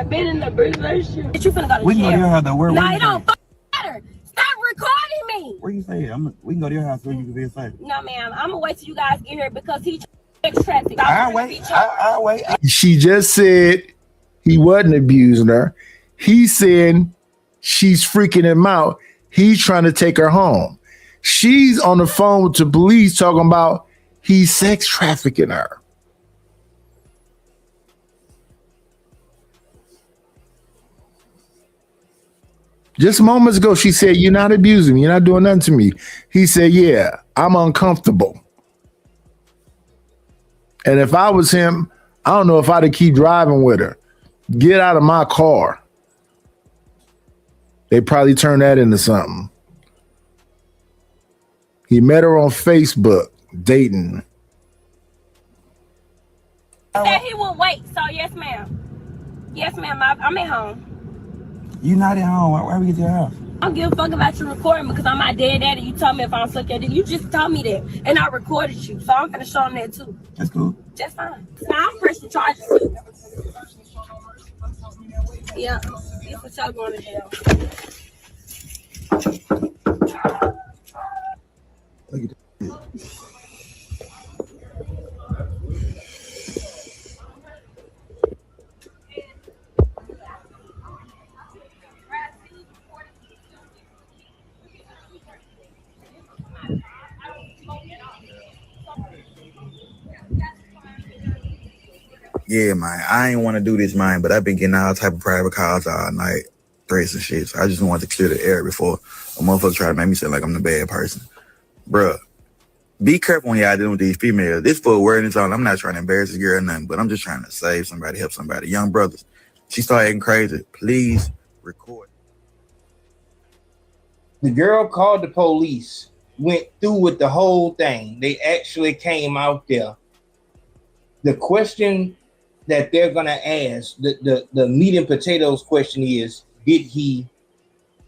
been in a relationship. You finna go to We can go to your house though. Where No, you it don't matter. Stop recording me. Where you say? We can go to your house so you can be safe. No, ma'am. I'm gonna wait till you guys get here because he traffic. I'll wait. I'll wait. She just said he wasn't abusing her. He's saying she's freaking him out. He's trying to take her home. She's on the phone with the police talking about he's sex trafficking her. Just moments ago, she said, you're not abusing me. You're not doing nothing to me. He said, yeah, I'm uncomfortable. And if I was him, I don't know if I'd keep driving with her. Get out of my car. They probably turned that into something. He met her on Facebook, dating. He said he would wait. So yes, ma'am. Yes, ma'am. I'm at home. You not at home. Why we get to your house? I don't give a fuck about you recording because I'm my dead daddy. You told me if I'm suck your dick. You just told me that. And I recorded you. So I'm gonna show them that too. That's cool. Just fine. Now I'm pressing charges too. Yeah. This is y'all going to jail. Look at that. Yeah, man, I ain't want to do this, man, but I've been getting all type of private calls all night, threats and shit. So I just wanted to clear the air before a motherfucker try to make me sound like I'm the bad person. Bruh, be careful when y'all dealing with these females. This for awareness on. I'm not trying to embarrass this girl or nothing, but I'm just trying to save somebody, help somebody. Young brothers, she started acting crazy. Please record. The girl called the police, went through with the whole thing. They actually came out there. The question that they're gonna ask, the meat and potatoes question is, did he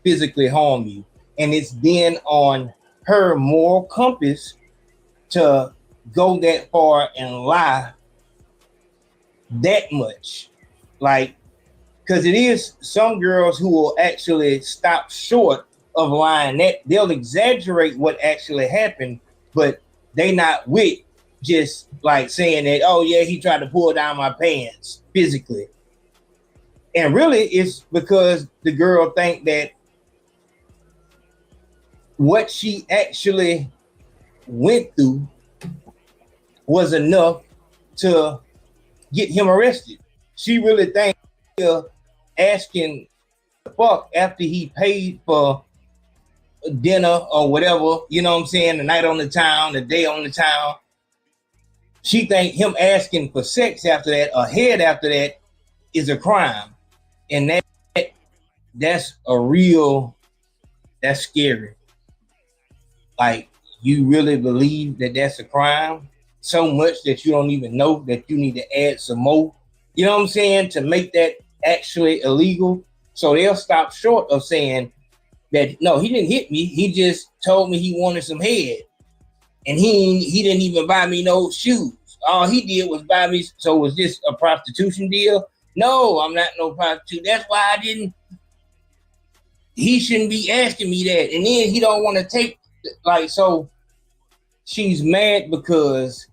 physically harm you? And it's then on her moral compass to go that far and lie that much. Like, because it is some girls who will actually stop short of lying. That they'll exaggerate what actually happened, but they not with just like saying that, oh yeah, he tried to pull down my pants physically. And really it's because the girl think that what she actually went through was enough to get him arrested. She really think asking the fuck after he paid for dinner or whatever, you know what I'm saying, the night on the town, the day on the town. She think him asking for sex after that or head after that is a crime. And that's scary. Like, you really believe that that's a crime so much that you don't even know that you need to add some more, you know what I'm saying, to make that actually illegal. So they'll stop short of saying that, no, he didn't hit me. He just told me he wanted some head. And he didn't even buy me no shoes. All he did was buy me. So was this a prostitution deal? No, I'm not no prostitute. That's why he shouldn't be asking me that. And then he don't want to take, like, so she's mad because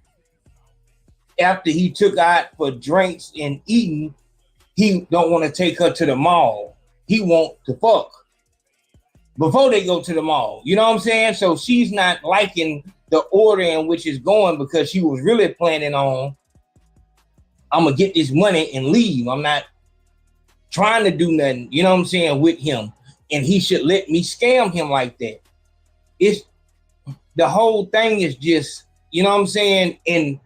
after he took out for drinks and eating, he don't want to take her to the mall. He want to fuck before they go to the mall. You know what I'm saying? So she's not liking the order in which it's going because she was really planning on, I'm going to get this money and leave. I'm not trying to do nothing, you know what I'm saying, with him. And he should let me scam him like that. It's the whole thing is just, you know what I'm saying? And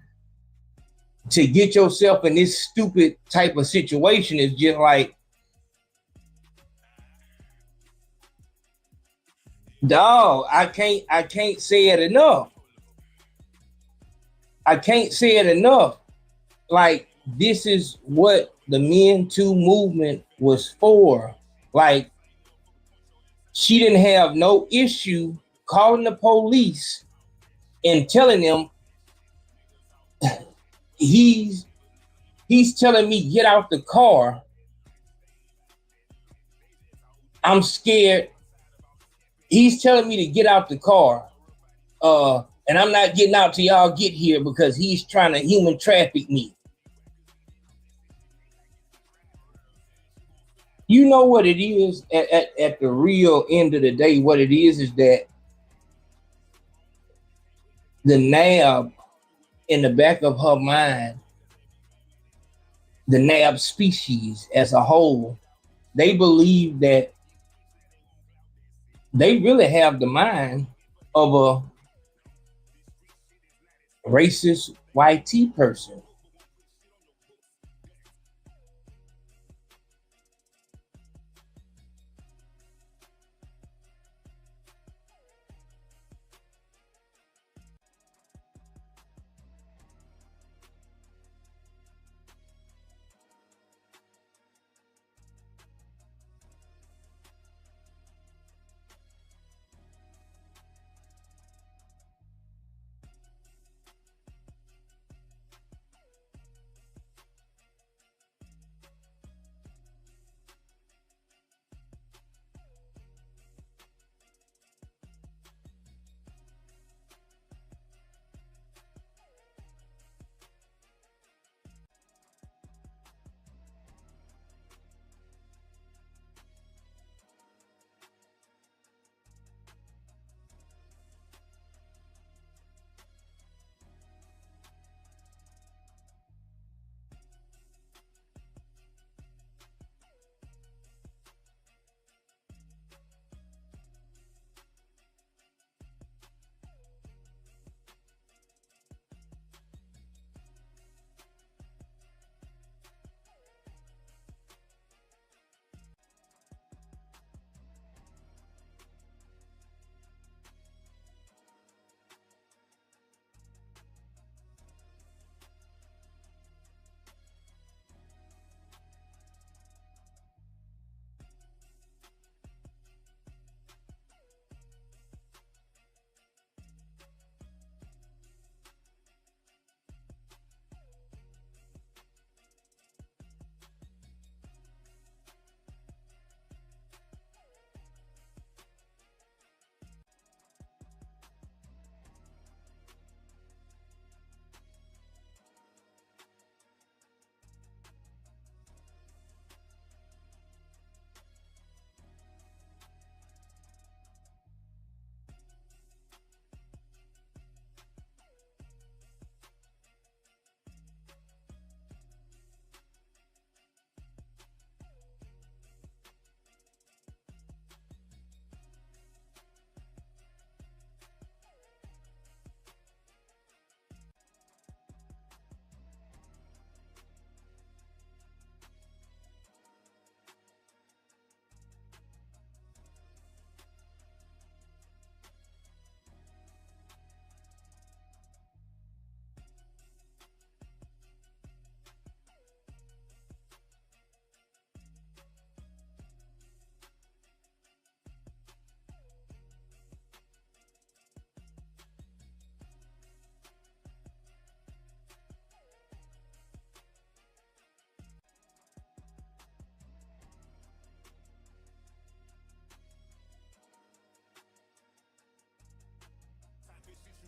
to get yourself in this stupid type of situation is just like, dog, I can't say it enough. I can't say it enough. Like, this is what the Men Too movement was for. Like, she didn't have no issue calling the police and telling them he's telling me get out the car. I'm scared. He's telling me to get out the car. And I'm not getting out till y'all get here because he's trying to human traffic me. You know what it is at the real end of the day, what it is that the nab in the back of her mind, the nab species as a whole, they believe that they really have the mind of a racist YT person.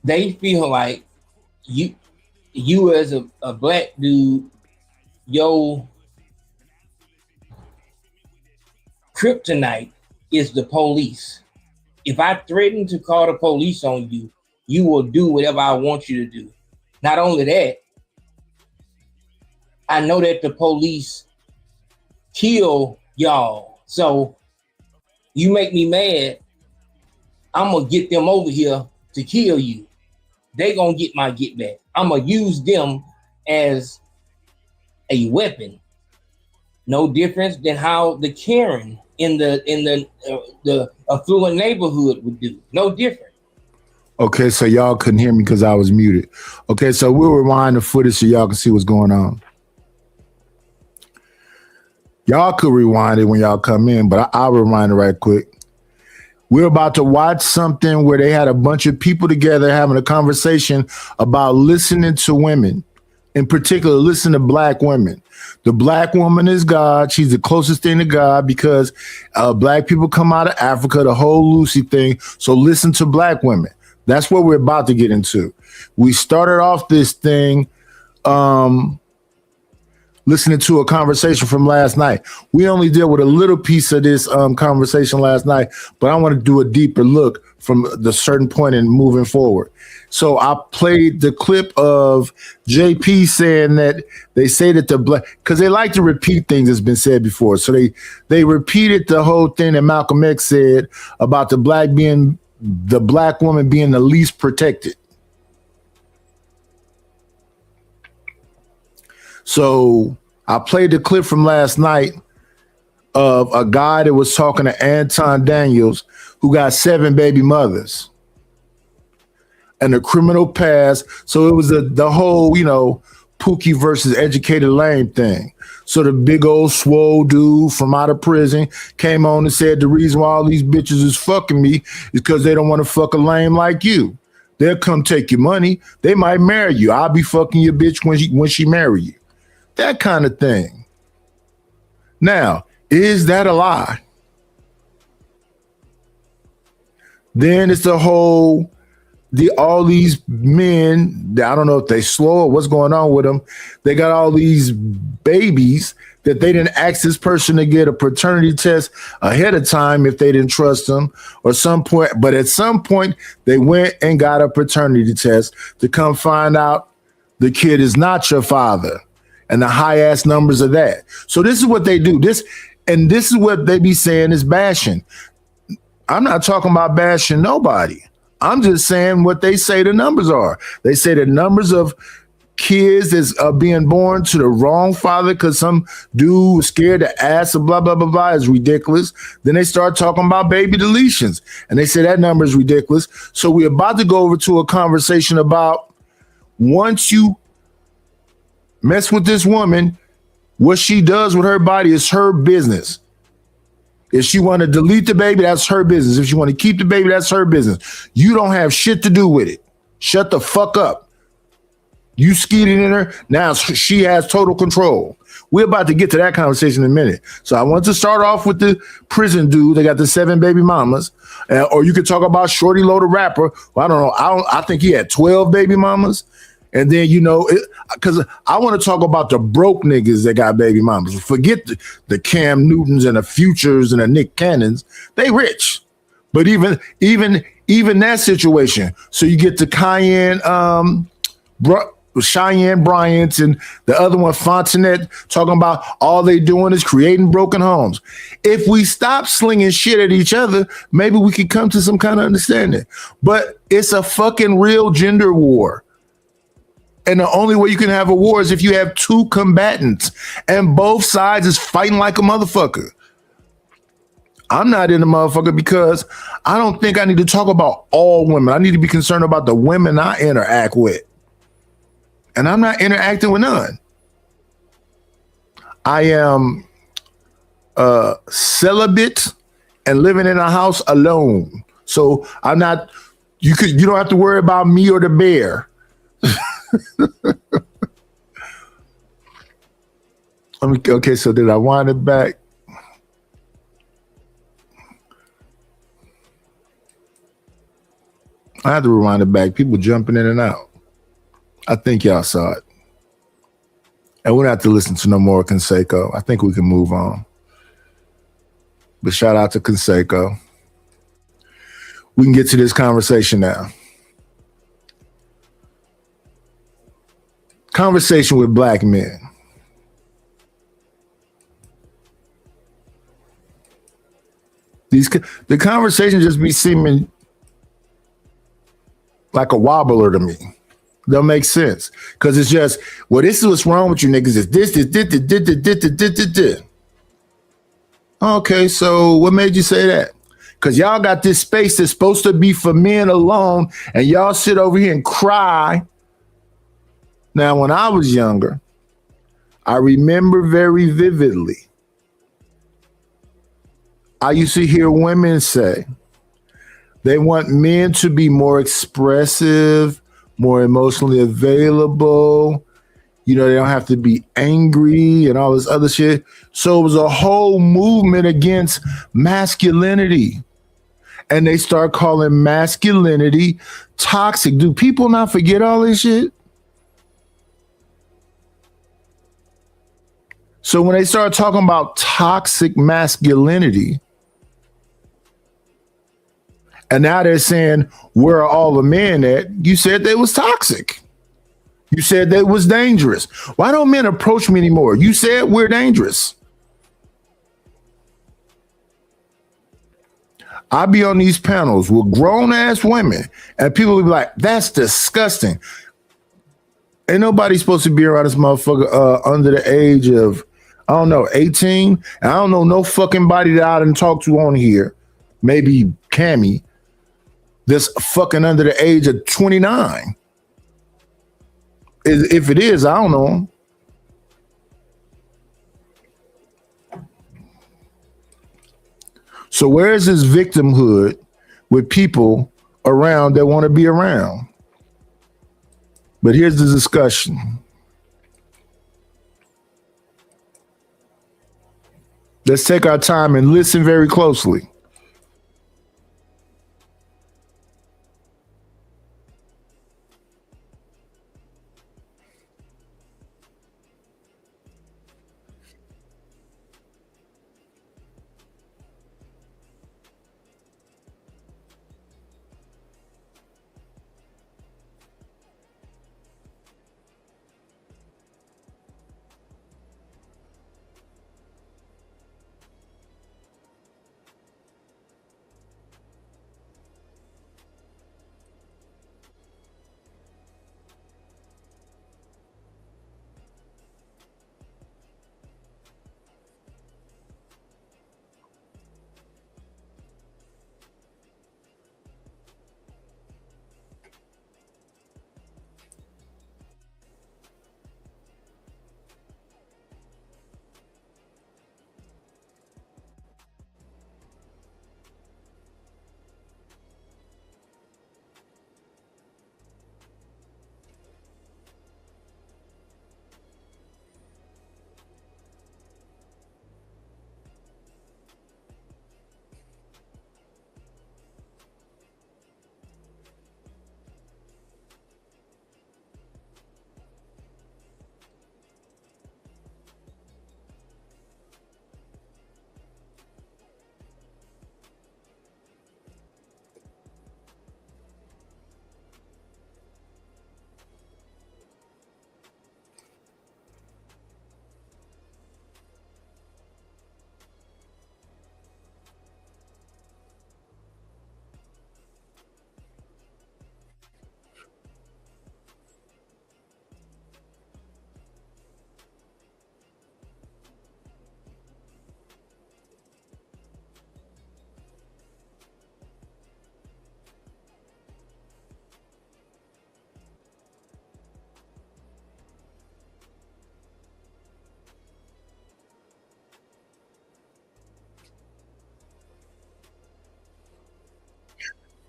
they feel like you as a black dude, your kryptonite is the police. If I threaten to call the police on you, you will do whatever I want you to do. Not only that, I know that the police kill y'all. So you make me mad, I'm gonna get them over here to kill you. They gonna get my get back. I'm gonna use them as a weapon. No difference than how the Karen in the affluent neighborhood would do. No different. Okay, so y'all couldn't hear me because I was muted. Okay, so we'll rewind the footage so y'all can see what's going on. Y'all could rewind it when y'all come in, but I'll rewind it right quick. We're about to watch something where they had a bunch of people together having a conversation about listening to women. In particular, listen to black women. The black woman is God. She's the closest thing to God because black people come out of Africa, the whole Lucy thing. So listen to black women. That's what we're about to get into. We started off this thing listening to a conversation from last night. We only dealt with a little piece of this conversation last night, but I want to do a deeper look from the certain point and moving forward. So I played the clip of JP saying that they say that the black, because they like to repeat things that's been said before. So they repeated the whole thing that Malcolm X said about the black woman being the least protected. So I played the clip from last night of a guy that was talking to Anton Daniels, who got 7 baby mothers and a criminal past. So it was the whole, Pookie versus Educated Lame thing. So the big old swole dude from out of prison came on and said the reason why all these bitches is fucking me is because they don't want to fuck a lame like you. They'll come take your money. They might marry you. I'll be fucking your bitch when she marry you. That kind of thing. Now, is that a lie? Then it's the whole, all these men, I don't know if they slow or what's going on with them. They got all these babies that they didn't ask this person to get a paternity test ahead of time if they didn't trust them or some point. But at some point, they went and got a paternity test to come find out the kid is not your father. And the high ass numbers of that. So this is what they do. This is what they be saying is bashing. I'm not talking about bashing nobody. I'm just saying what they say the numbers are. They say the numbers of kids is being born to the wrong father because some dude was scared to ask and blah, blah, blah, blah is ridiculous. Then they start talking about baby deletions. And they say that number is ridiculous. So we're about to go over to a conversation about once you mess with this woman, what she does with her body is her business. If she want to delete the baby, that's her business. If she want to keep the baby, that's her business. You don't have shit to do with it. Shut the fuck up. You skeeted in her. Now she has total control. We're about to get to that conversation in a minute. So I want to start off with the prison dude. They got the 7 baby mamas. Or you could talk about Shorty Low the rapper. Well, I don't know. I think he had 12 baby mamas. And then, because I want to talk about the broke niggas that got baby mamas. Forget the Cam Newtons and the Futures and the Nick Cannons. They rich. But even that situation. So you get the Cheyenne Bryant and the other one, Fontenette, talking about all they doing is creating broken homes. If we stop slinging shit at each other, maybe we could come to some kind of understanding. But it's a fucking real gender war. And the only way you can have a war is if you have 2 combatants and both sides is fighting like a motherfucker. I'm not in the motherfucker because I don't think I need to talk about all women. I need to be concerned about the women I interact with. And I'm not interacting with none. I am celibate and living in a house alone. So I'm not, you don't have to worry about me or the bear. Okay, so did I wind it back? I have to rewind it back. People jumping in and out. I think y'all saw it. And we don't have to listen to no more Canseco. I think we can move on. But shout out to Canseco. We can get to this conversation now. Conversation with black men. The conversation just be seeming like a wobbler to me. Don't make sense. Because it's just, well, this is what's wrong with you niggas. Is this. Okay, so what made you say that? Because y'all got this space that's supposed to be for men alone, and y'all sit over here and cry. Now, when I was younger, I remember very vividly, I used to hear women say they want men to be more expressive, more emotionally available. You know, they don't have to be angry and all this other shit. So it was a whole movement against masculinity. And they start calling masculinity toxic. Do people not forget all this shit? So when they start talking about toxic masculinity, and now they're saying, where are all the men at? You said they was toxic. You said they was dangerous. Why don't men approach me anymore? You said we're dangerous. I be on these panels with grown ass women, and people will be like, that's disgusting. Ain't nobody supposed to be around this motherfucker under the age of, I don't know, 18. And I don't know no fucking body that I didn't talk to on here. Maybe Cammy. That's fucking under the age of 29. If it is, I don't know. So where is this victimhood with people around that want to be around? But here's the discussion. Let's take our time and listen very closely.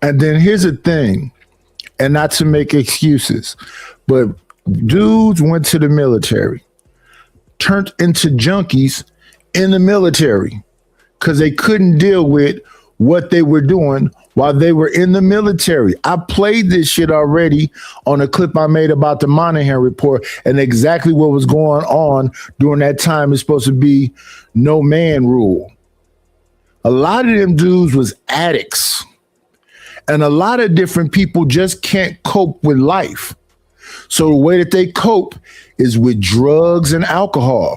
And then here's the thing, and not to make excuses, but dudes went to the military, turned into junkies in the military because they couldn't deal with what they were doing while they were in the military. I played this shit already on a clip I made about the Monahan report and exactly what was going on during that time. It's supposed to be no man rule. A lot of them dudes was addicts. And a lot of different people just can't cope with life. So the way that they cope is with drugs and alcohol.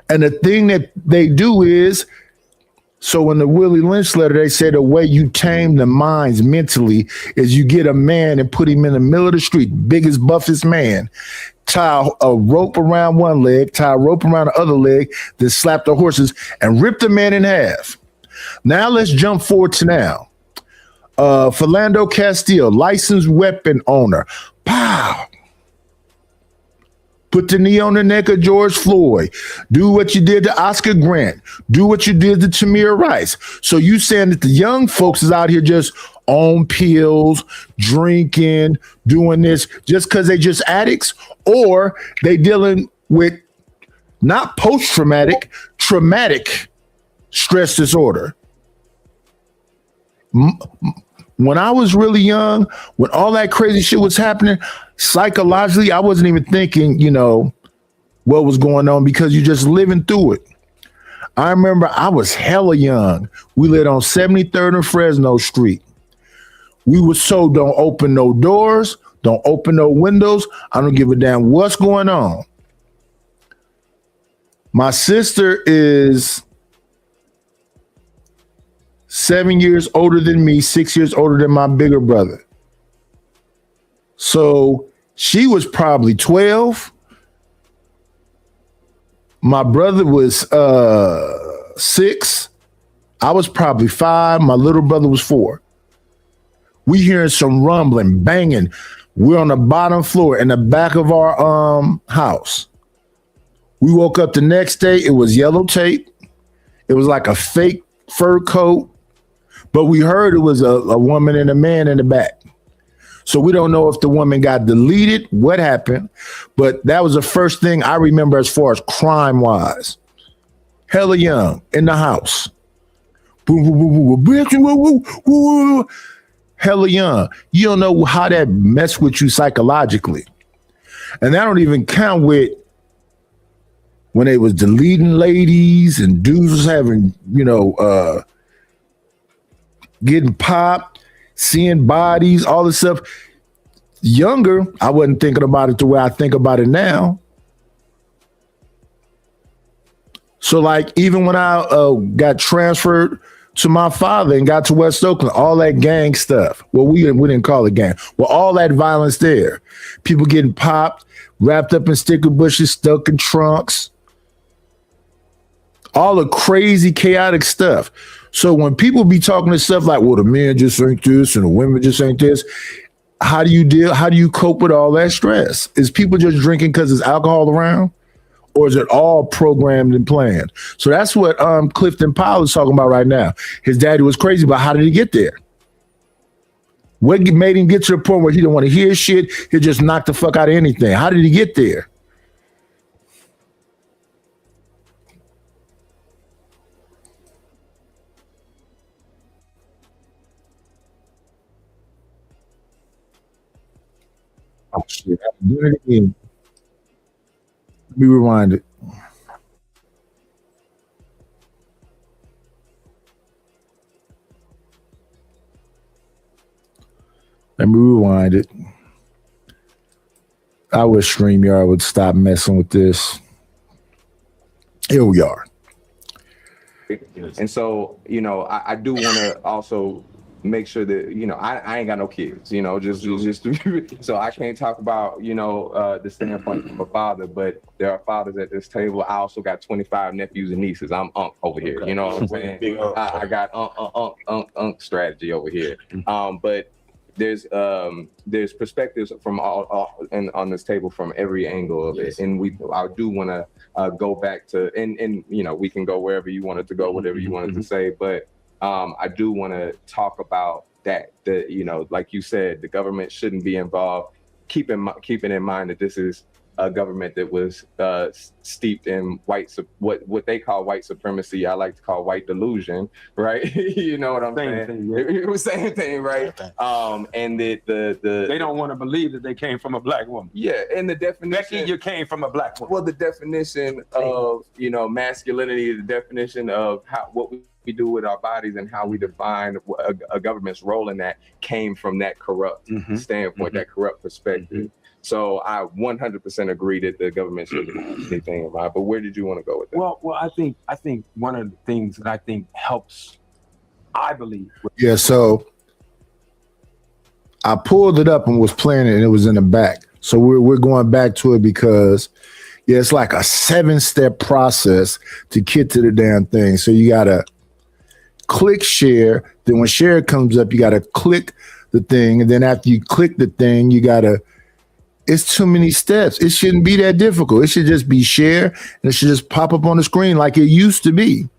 And the thing that they do is, so in the Willie Lynch letter, they say the way you tame the minds mentally is you get a man and put him in the middle of the street, biggest, buffest man, tie a rope around one leg, tie a rope around the other leg, then slap the horses and rip the man in half. Now let's jump forward to now. Philando Castile, licensed weapon owner. Pow. Put the knee on the neck of George Floyd. Do what you did to Oscar Grant. Do what you did to Tamir Rice. So you saying that the young folks is out here just on pills, drinking, doing this just because they just addicts, or they dealing with not post-traumatic, traumatic stress disorder. When I was really young, when all that crazy shit was happening, psychologically, I wasn't even thinking, what was going on because you're just living through it. I remember I was hella young. We lived on 73rd and Fresno Street. We were so don't open no doors, don't open no windows. I don't give a damn what's going on. My sister is 7 years older than me, 6 years older than my bigger brother. So she was probably 12. My brother was 6. I was probably 5. My little brother was 4. We hearing some rumbling, banging. We're on the bottom floor in the back of our house. We woke up the next day. It was yellow tape. It was like a fake fur coat. But we heard it was a woman and a man in the back. So we don't know if the woman got deleted, what happened. But that was the first thing I remember as far as crime-wise. Hella young, in the house. Hella young. You don't know how that messed with you psychologically. And that don't even count with when they was deleting ladies and dudes was having, getting popped, seeing bodies, all this stuff. Younger, I wasn't thinking about it the way I think about it now. So like even when I got transferred to my father and got to West Oakland, all that gang stuff. Well, we didn't call it gang. Well, all that violence there. People getting popped, wrapped up in sticker bushes, stuck in trunks. All the crazy, chaotic stuff. So when people be talking to stuff like, well, the men just ain't this and the women just ain't this, how do you cope with all that stress? Is people just drinking because there's alcohol around? Or is it all programmed and planned? So that's what Clifton Powell is talking about right now. His daddy was crazy, but how did he get there? What made him get to the point where he didn't want to hear shit? He just knocked the fuck out of anything. How did he get there? Oh shit, I'm doing it again. Let me rewind it. Let me rewind it. I wish StreamYard would stop messing with this. Here we are. And so, I do want to also make sure that, I ain't got no kids, just so I can't talk about, the standpoint of a father, but there are fathers at this table. I also got 25 nephews and nieces. I'm Unc over here. You know what I'm saying? I got Unc strategy over here. But there's perspectives from all on this table from every angle of it. And I do want to go back to, and we can go wherever you wanted to go, whatever you wanted to say, but I do want to talk about that, like you said, the government shouldn't be involved. Keeping in mind that this is a government that was steeped in what they call white supremacy. I like to call white delusion, right? You know what I'm saying? It was same thing, right? And they don't want to believe that they came from a black woman. Yeah, and the definition. Becky, you came from a black woman. Well, the definition of masculinity, the definition of what we do with our bodies and how we define a government's role in that came from that corrupt standpoint, that corrupt perspective. So I 100% agree that the government should do anything about it. But where did you want to go with that? Well, I think one of the things that I think helps, I believe. Yeah, so I pulled it up and was playing it, and it was in the back. So we're going back to it because it's like a 7-step process to get to the damn thing. So you gotta click share. Then when share comes up, you gotta click the thing, and then after you click the thing, you gotta. It's too many steps. It shouldn't be that difficult. It should just be share, and it should just pop up on the screen like it used to be.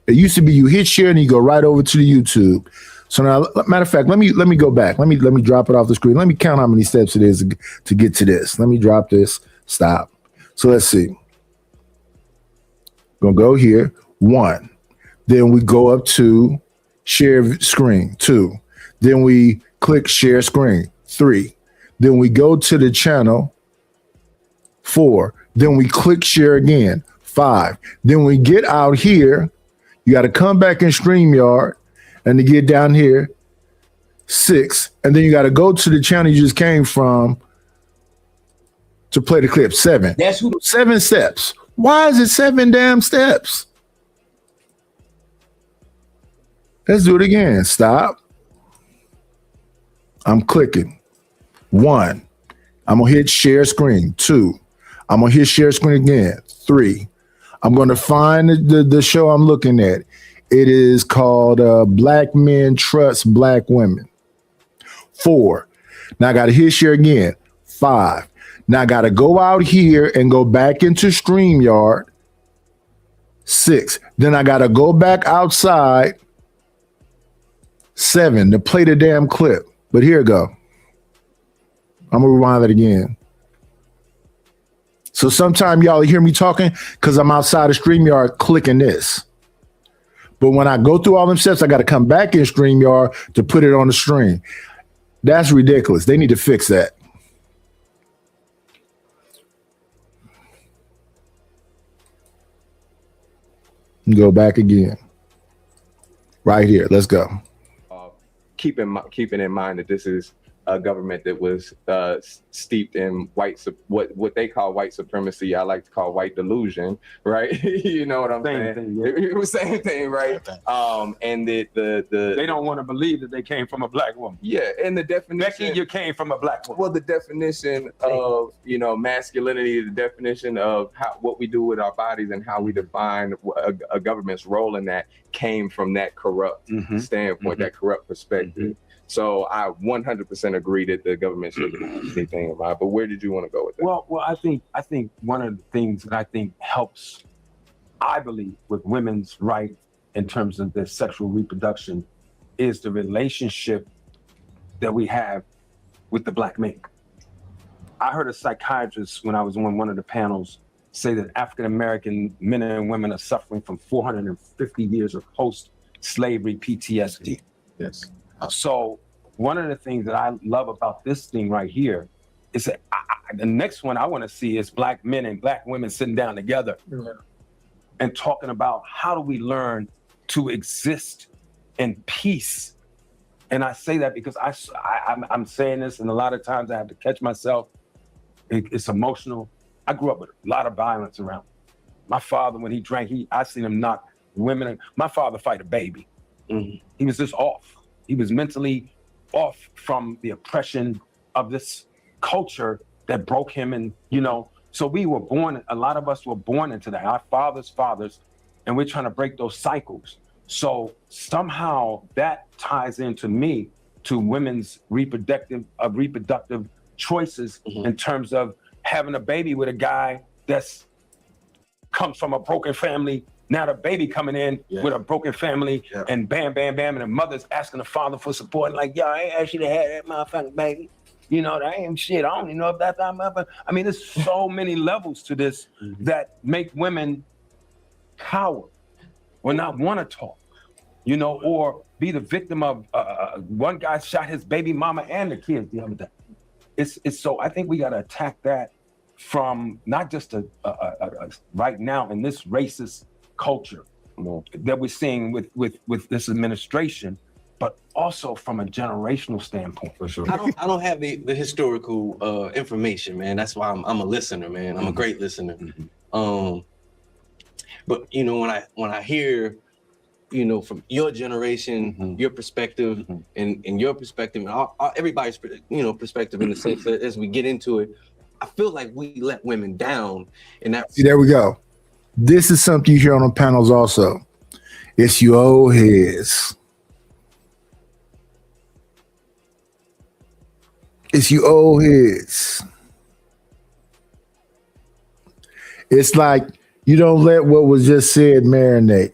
It used to be you hit share and you go right over to the YouTube. So now, matter of fact, let me go back. Let me drop it off the screen. Let me count how many steps it is to get to this. Let me drop this. Stop. So let's see. Gonna go here. 1. Then we go up to share screen. 2. Then we click share screen. 3. Then we go to the channel. 4. Then we click share again. 5. Then we get out here. You got to come back in StreamYard and to get down here. 6. And then you got to go to the channel you just came from to play the clip. 7. 7 steps. Why is it 7 damn steps? Let's do it again. Stop. I'm clicking. 1, I'm gonna hit share screen. 2, I'm gonna hit share screen again. 3, I'm gonna find the show I'm looking at. It is called Black Men Trust Black Women. 4, now I gotta hit share again. 5, now I gotta go out here and go back into StreamYard. 6, then I gotta go back outside. 7, to play the damn clip. But here we go. I'm gonna rewind that again. So sometime y'all hear me talking because I'm outside of StreamYard clicking this. But when I go through all them steps, I got to come back in StreamYard to put it on the stream. That's ridiculous. They need to fix that. Go back again. Right here. Let's go. Keeping in mind that this is a government that was steeped in what they call white supremacy. I like to call white delusion, right? You know what I'm saying? It was same thing, right? And they don't want to believe that they came from a black woman. Yeah, and the definition. Becky, you came from a black woman. Well, the definition of masculinity, the definition of what we do with our bodies and how we define a government's role in that came from that corrupt standpoint, that corrupt perspective. So I 100% agree that the government should do anything about it. But where did you want to go with that? Well, I think one of the things that I think helps, I believe, with women's right in terms of their sexual reproduction is the relationship that we have with the black man. I heard a psychiatrist when I was on one of the panels say that African-American men and women are suffering from 450 years of post-slavery PTSD. Yes. So one of the things that I love about this thing right here is that the next one I want to see is black men and black women sitting down together and talking about how do we learn to exist in peace. And I say that because I'm saying this, and a lot of times I have to catch myself. It's emotional. I grew up with a lot of violence around me. My father, when he drank, I seen him knock women. My father fight a baby. He was just off. He was mentally off from the oppression of this culture that broke him. And, so we were born, a lot of us were born into that, our fathers, and we're trying to break those cycles. So somehow that ties into me to women's reproductive choices in terms of having a baby with a guy that's comes from a broken family. Now the baby coming in with a broken family and bam, bam, bam, and the mother's asking the father for support and like, yo, I ain't asked you to have that motherfucking baby. You know, that ain't shit. I don't even know if that's that. I mean, there's so many levels to this that make women cower or not want to talk, you know, or be the victim of one guy shot his baby mama and the kids the other day. It's so I think we got to attack that from not just right now in this racist culture that we're seeing with this administration, but also from a generational standpoint. For sure. I don't have the historical information, man. That's why I'm a listener, man. I'm a great listener. But you know, when I hear, you know, from your generation, your perspective, and your perspective, and everybody's, you know, perspective, in the sense that as we get into it, I feel like we let women down. And that. See, there we go. This is something you hear on the panels also. It's you old heads. It's you old heads. It's like you don't let what was just said marinate.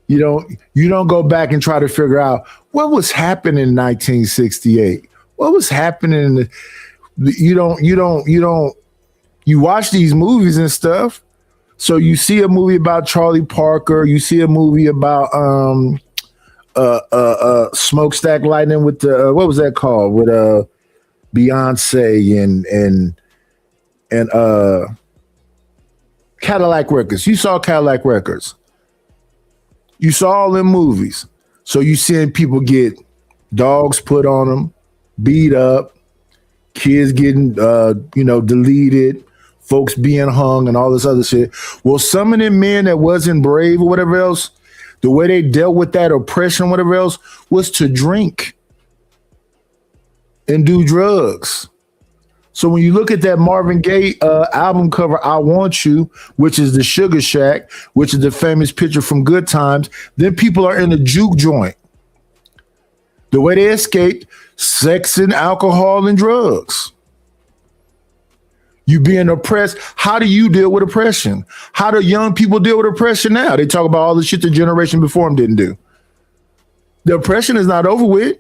You don't go back and try to figure out what was happening in 1968. What was happening you watch these movies and stuff. So you see a movie about Charlie Parker, you see a movie about Smokestack Lightning with the what was that called? With Beyonce and Cadillac Records. You saw Cadillac Records. You saw all them movies. So you seeing people get dogs put on them, beat up, kids getting deleted, folks being hung and all this other shit. Well, some of them men that wasn't brave or whatever else, the way they dealt with that oppression, whatever else, was to drink and do drugs. So when you look at that Marvin Gaye album cover, I Want You, which is the Sugar Shack, which is the famous picture from Good Times, then people are in a juke joint. The way they escaped, sex and alcohol and drugs. You being oppressed. How do you deal with oppression? How do young people deal with oppression now? They talk about all the shit the generation before them didn't do. The oppression is not over with.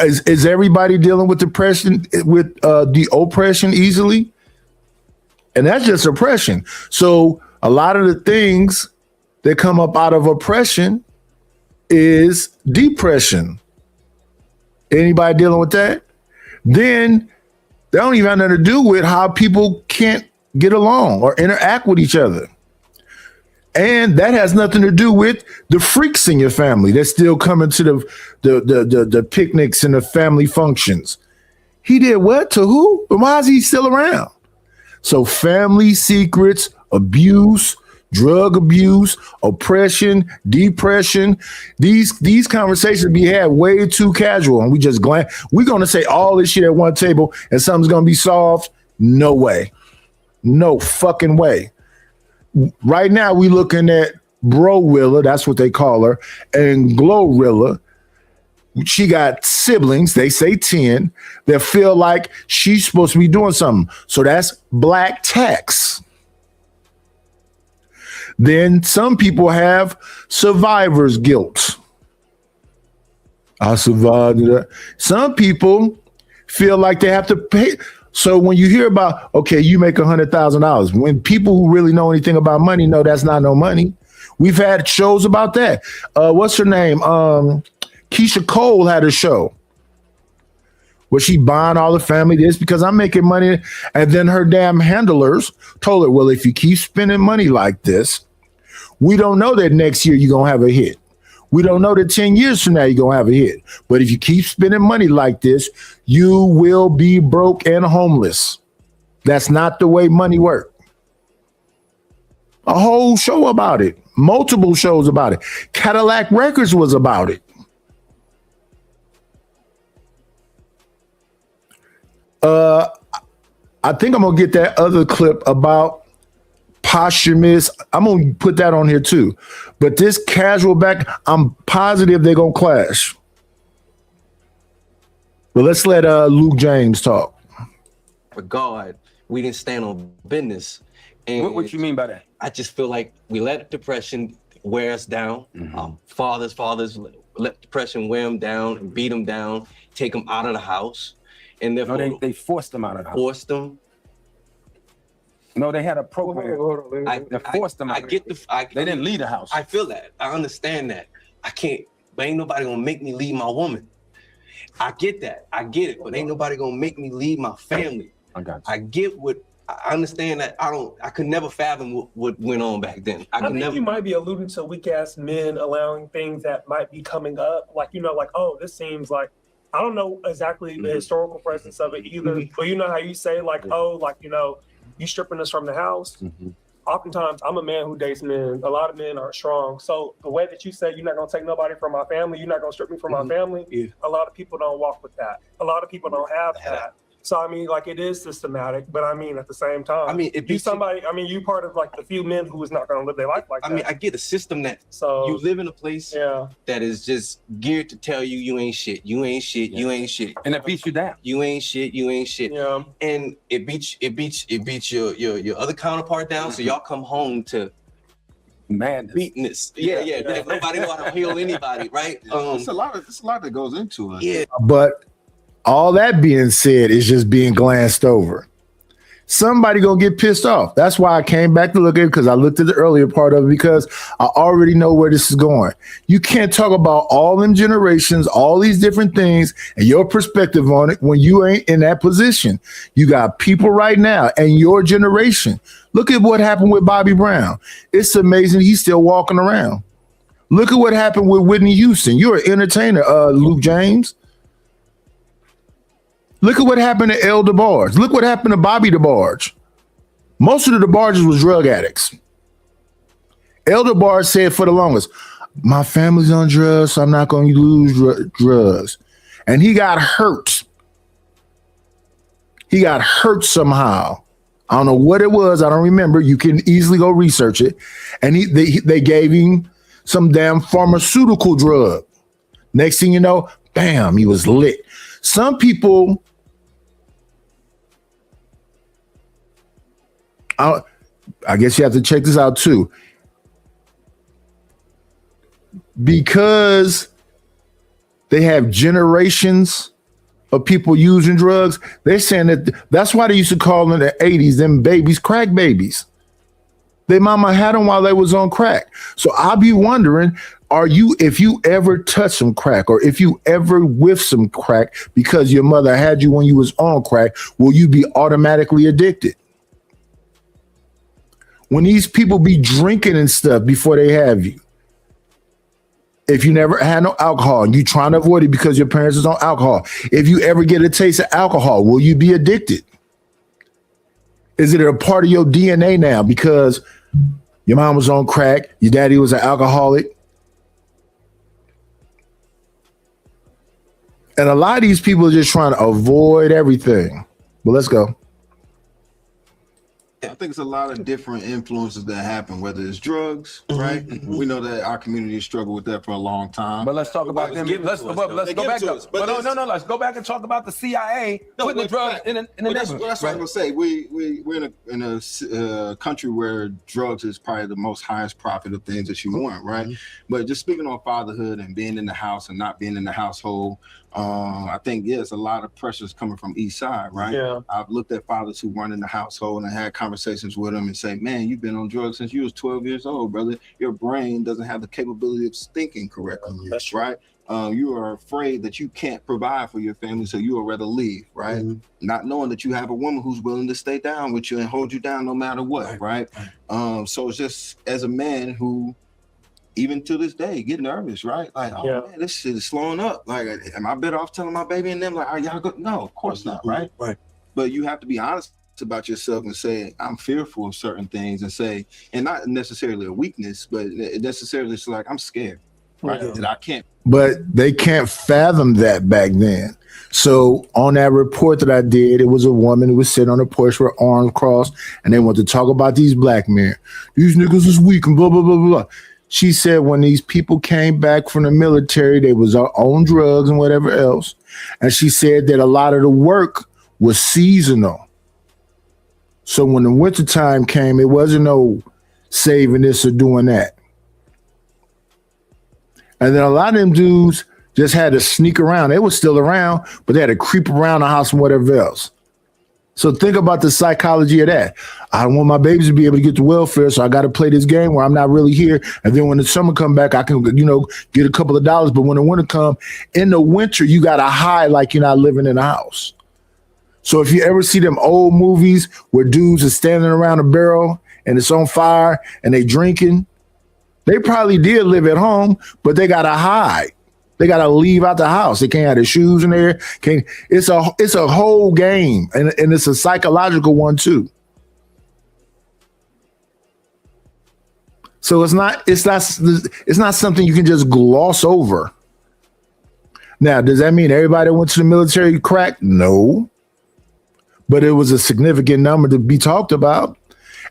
Is everybody dealing with depression, with the oppression easily? And that's just oppression. So a lot of the things that come up out of oppression is depression. Anybody dealing with that? Then they don't even have nothing to do with how people can't get along or interact with each other. And that has nothing to do with the freaks in your family that's still coming to the picnics and the family functions. He did what to who? But why is he still around? So family secrets, abuse, drug abuse, oppression, depression, these conversations be had way too casual. And we just we're going to say all this shit at one table and something's going to be solved. No way. No fucking way. Right now, we looking at Bro-Willa, that's what they call her, and Glorilla. She got siblings, they say 10, that feel like she's supposed to be doing something. So that's black tax. Then some people have survivor's guilt. I survived that. Some people feel like they have to pay. So when you hear about, okay, you make $100,000, when people who really know anything about money know that's not no money. We've had shows about that. What's her name? Keisha Cole had a show where she buying all the family this because I'm making money. And then her damn handlers told her, well, if you keep spending money like this, we don't know that next year you're going to have a hit. We don't know that 10 years from now you're going to have a hit. But if you keep spending money like this, you will be broke and homeless. That's not the way money works. A whole show about it. Multiple shows about it. Cadillac Records was about it. I think I'm going to get that other clip about posthumous. I'm going to put that on here too. But this casual back, I'm positive they're going to clash. But let's let Luke James talk. Regard, we didn't stand on business. And what you mean by that? I just feel like we let depression wear us down. Fathers let depression wear them down and beat them down, take them out of the house. and No, they forced them out of the house. Forced them. No, they had a program. They forced them out. They didn't leave the house. I feel that. I understand that. I can't, but ain't nobody gonna make me leave my woman. I get that. I get it, but ain't nobody gonna make me leave my family. I got you. I get what I understand that I could never fathom what went on back then. I think you might be alluding to weak ass men allowing things that might be coming up. Like, like, oh, this seems like, I don't know exactly the historical presence of it either, but you know how you say like, oh, like, you stripping us from the house. Oftentimes, I'm a man who dates men. A lot of men are strong. So the way that you say you're not going to take nobody from my family, you're not going to strip me from my family, a lot of people don't walk with that. A lot of people don't have that. So, I mean, like, it is systematic, but I mean, at the same time, I mean, you part of like the few men who is not going to live their life like that. I mean, I get a system that you live in a place that is just geared to tell you you ain't shit, you ain't shit, you ain't shit, and it beats you down. You ain't shit, you ain't shit, and it beats your other counterpart down. So y'all come home to madness, beatness. Yeah. Nobody know how to heal anybody, right? It's a lot that goes into it. Yeah, But all that being said is just being glanced over. Somebody gonna get pissed off. That's why I came back to look at it, because I looked at the earlier part of it, because I already know where this is going. You can't talk about all them generations, all these different things, and your perspective on it when you ain't in that position. You got people right now and your generation. Look at what happened with Bobby Brown. It's amazing he's still walking around. Look at what happened with Whitney Houston. You're an entertainer, Luke James. Look at what happened to El DeBarge. Look what happened to Bobby DeBarge. Most of the DeBarges was drug addicts. El DeBarge said for the longest, my family's on drugs, so I'm not going to lose drugs. And he got hurt. He got hurt somehow. I don't know what it was. I don't remember. You can easily go research it. And they gave him some damn pharmaceutical drug. Next thing you know, bam, he was lit. Some people... I guess you have to check this out too. Because they have generations of people using drugs, they're saying that's why they used to call in the 80s them babies crack babies. Their mama had them while they was on crack. So I'll be wondering, if you ever touch some crack, or if you ever whiff some crack because your mother had you when you was on crack, will you be automatically addicted? When these people be drinking and stuff before they have you, if you never had no alcohol and you trying to avoid it because your parents is on alcohol, if you ever get a taste of alcohol, will you be addicted? Is it a part of your DNA now because your mom was on crack, your daddy was an alcoholic? And a lot of these people are just trying to avoid everything. But let's go. I think it's a lot of different influences that happen, whether it's drugs, right? We know that our community struggled with that for a long time. But let's talk about them. Let's go back up. But no. Let's go back and talk about the CIA putting the drugs in the neighborhood. That's what I'm gonna say. We're in a country where drugs is probably the most highest profit of things that you want, right? But just speaking on fatherhood and being in the house and not being in the household, I think a lot of pressures coming from East Side, right? Yeah. I've looked at fathers who weren't in the household and had conversations with them and say, man, you've been on drugs since you was 12 years old, brother. Your brain doesn't have the capability of thinking correctly. That's right. You are afraid that you can't provide for your family, so you would rather leave, right? Not knowing that you have a woman who's willing to stay down with you and hold you down no matter what, right? So it's just, as a man who, even to this day, get nervous, right? Like, man, this shit is slowing up. Like, am I better off telling my baby and them, like, are y'all good? No, of course not, right? Right. But you have to be honest about yourself and say, I'm fearful of certain things, and say, and not necessarily a weakness, but necessarily it's like, I'm scared, right? That I can't. But they can't fathom that back then. So on that report that I did, it was a woman who was sitting on a porch with arms crossed, and they wanted to talk about these black men. These niggas is weak and blah, blah, blah, blah. She said when these people came back from the military, they was on drugs and whatever else. And she said that a lot of the work was seasonal. So when the wintertime came, it wasn't no saving this or doing that. And then a lot of them dudes just had to sneak around. They were still around, but they had to creep around the house and whatever else. So think about the psychology of that. I don't want my babies to be able to get to welfare, so I got to play this game where I'm not really here. And then when the summer come back, I can, get a couple of dollars. But when the winter come, in the winter, you got to hide like you're not living in a house. So if you ever see them old movies where dudes are standing around a barrel and it's on fire and they drinking, they probably did live at home, but they got to hide. They got to leave out the house. They can't have their shoes in there. It's a whole game, and it's a psychological one too. So it's not something you can just gloss over. Now, does that mean everybody that went to the military cracked? No, but it was a significant number to be talked about.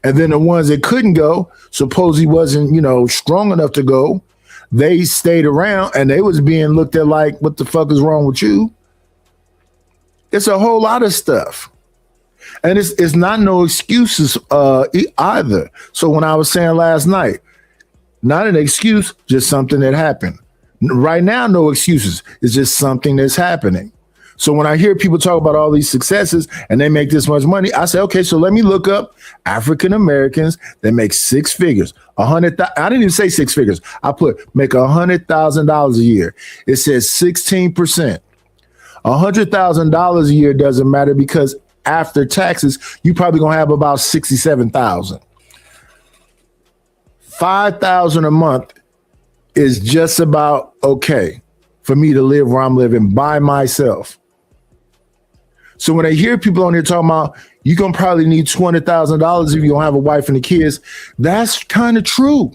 And then the ones that couldn't go, suppose he wasn't, strong enough to go, they stayed around and they was being looked at like, what the fuck is wrong with you? It's a whole lot of stuff. And it's not no excuses either. So when I was saying last night, not an excuse, just something that happened. Right now, no excuses. It's just something that's happening. So when I hear people talk about all these successes and they make this much money, I say, okay, so let me look up African Americans that make six figures. I didn't even say six figures. I make $100,000 a year. It says 16%. $100,000 a year doesn't matter because after taxes, you probably gonna have about 67,000. 5,000 a month is just about okay for me to live where I'm living by myself. So when I hear people on here talking about you're gonna probably need $200,000 if you don't have a wife and the kids, that's kind of true.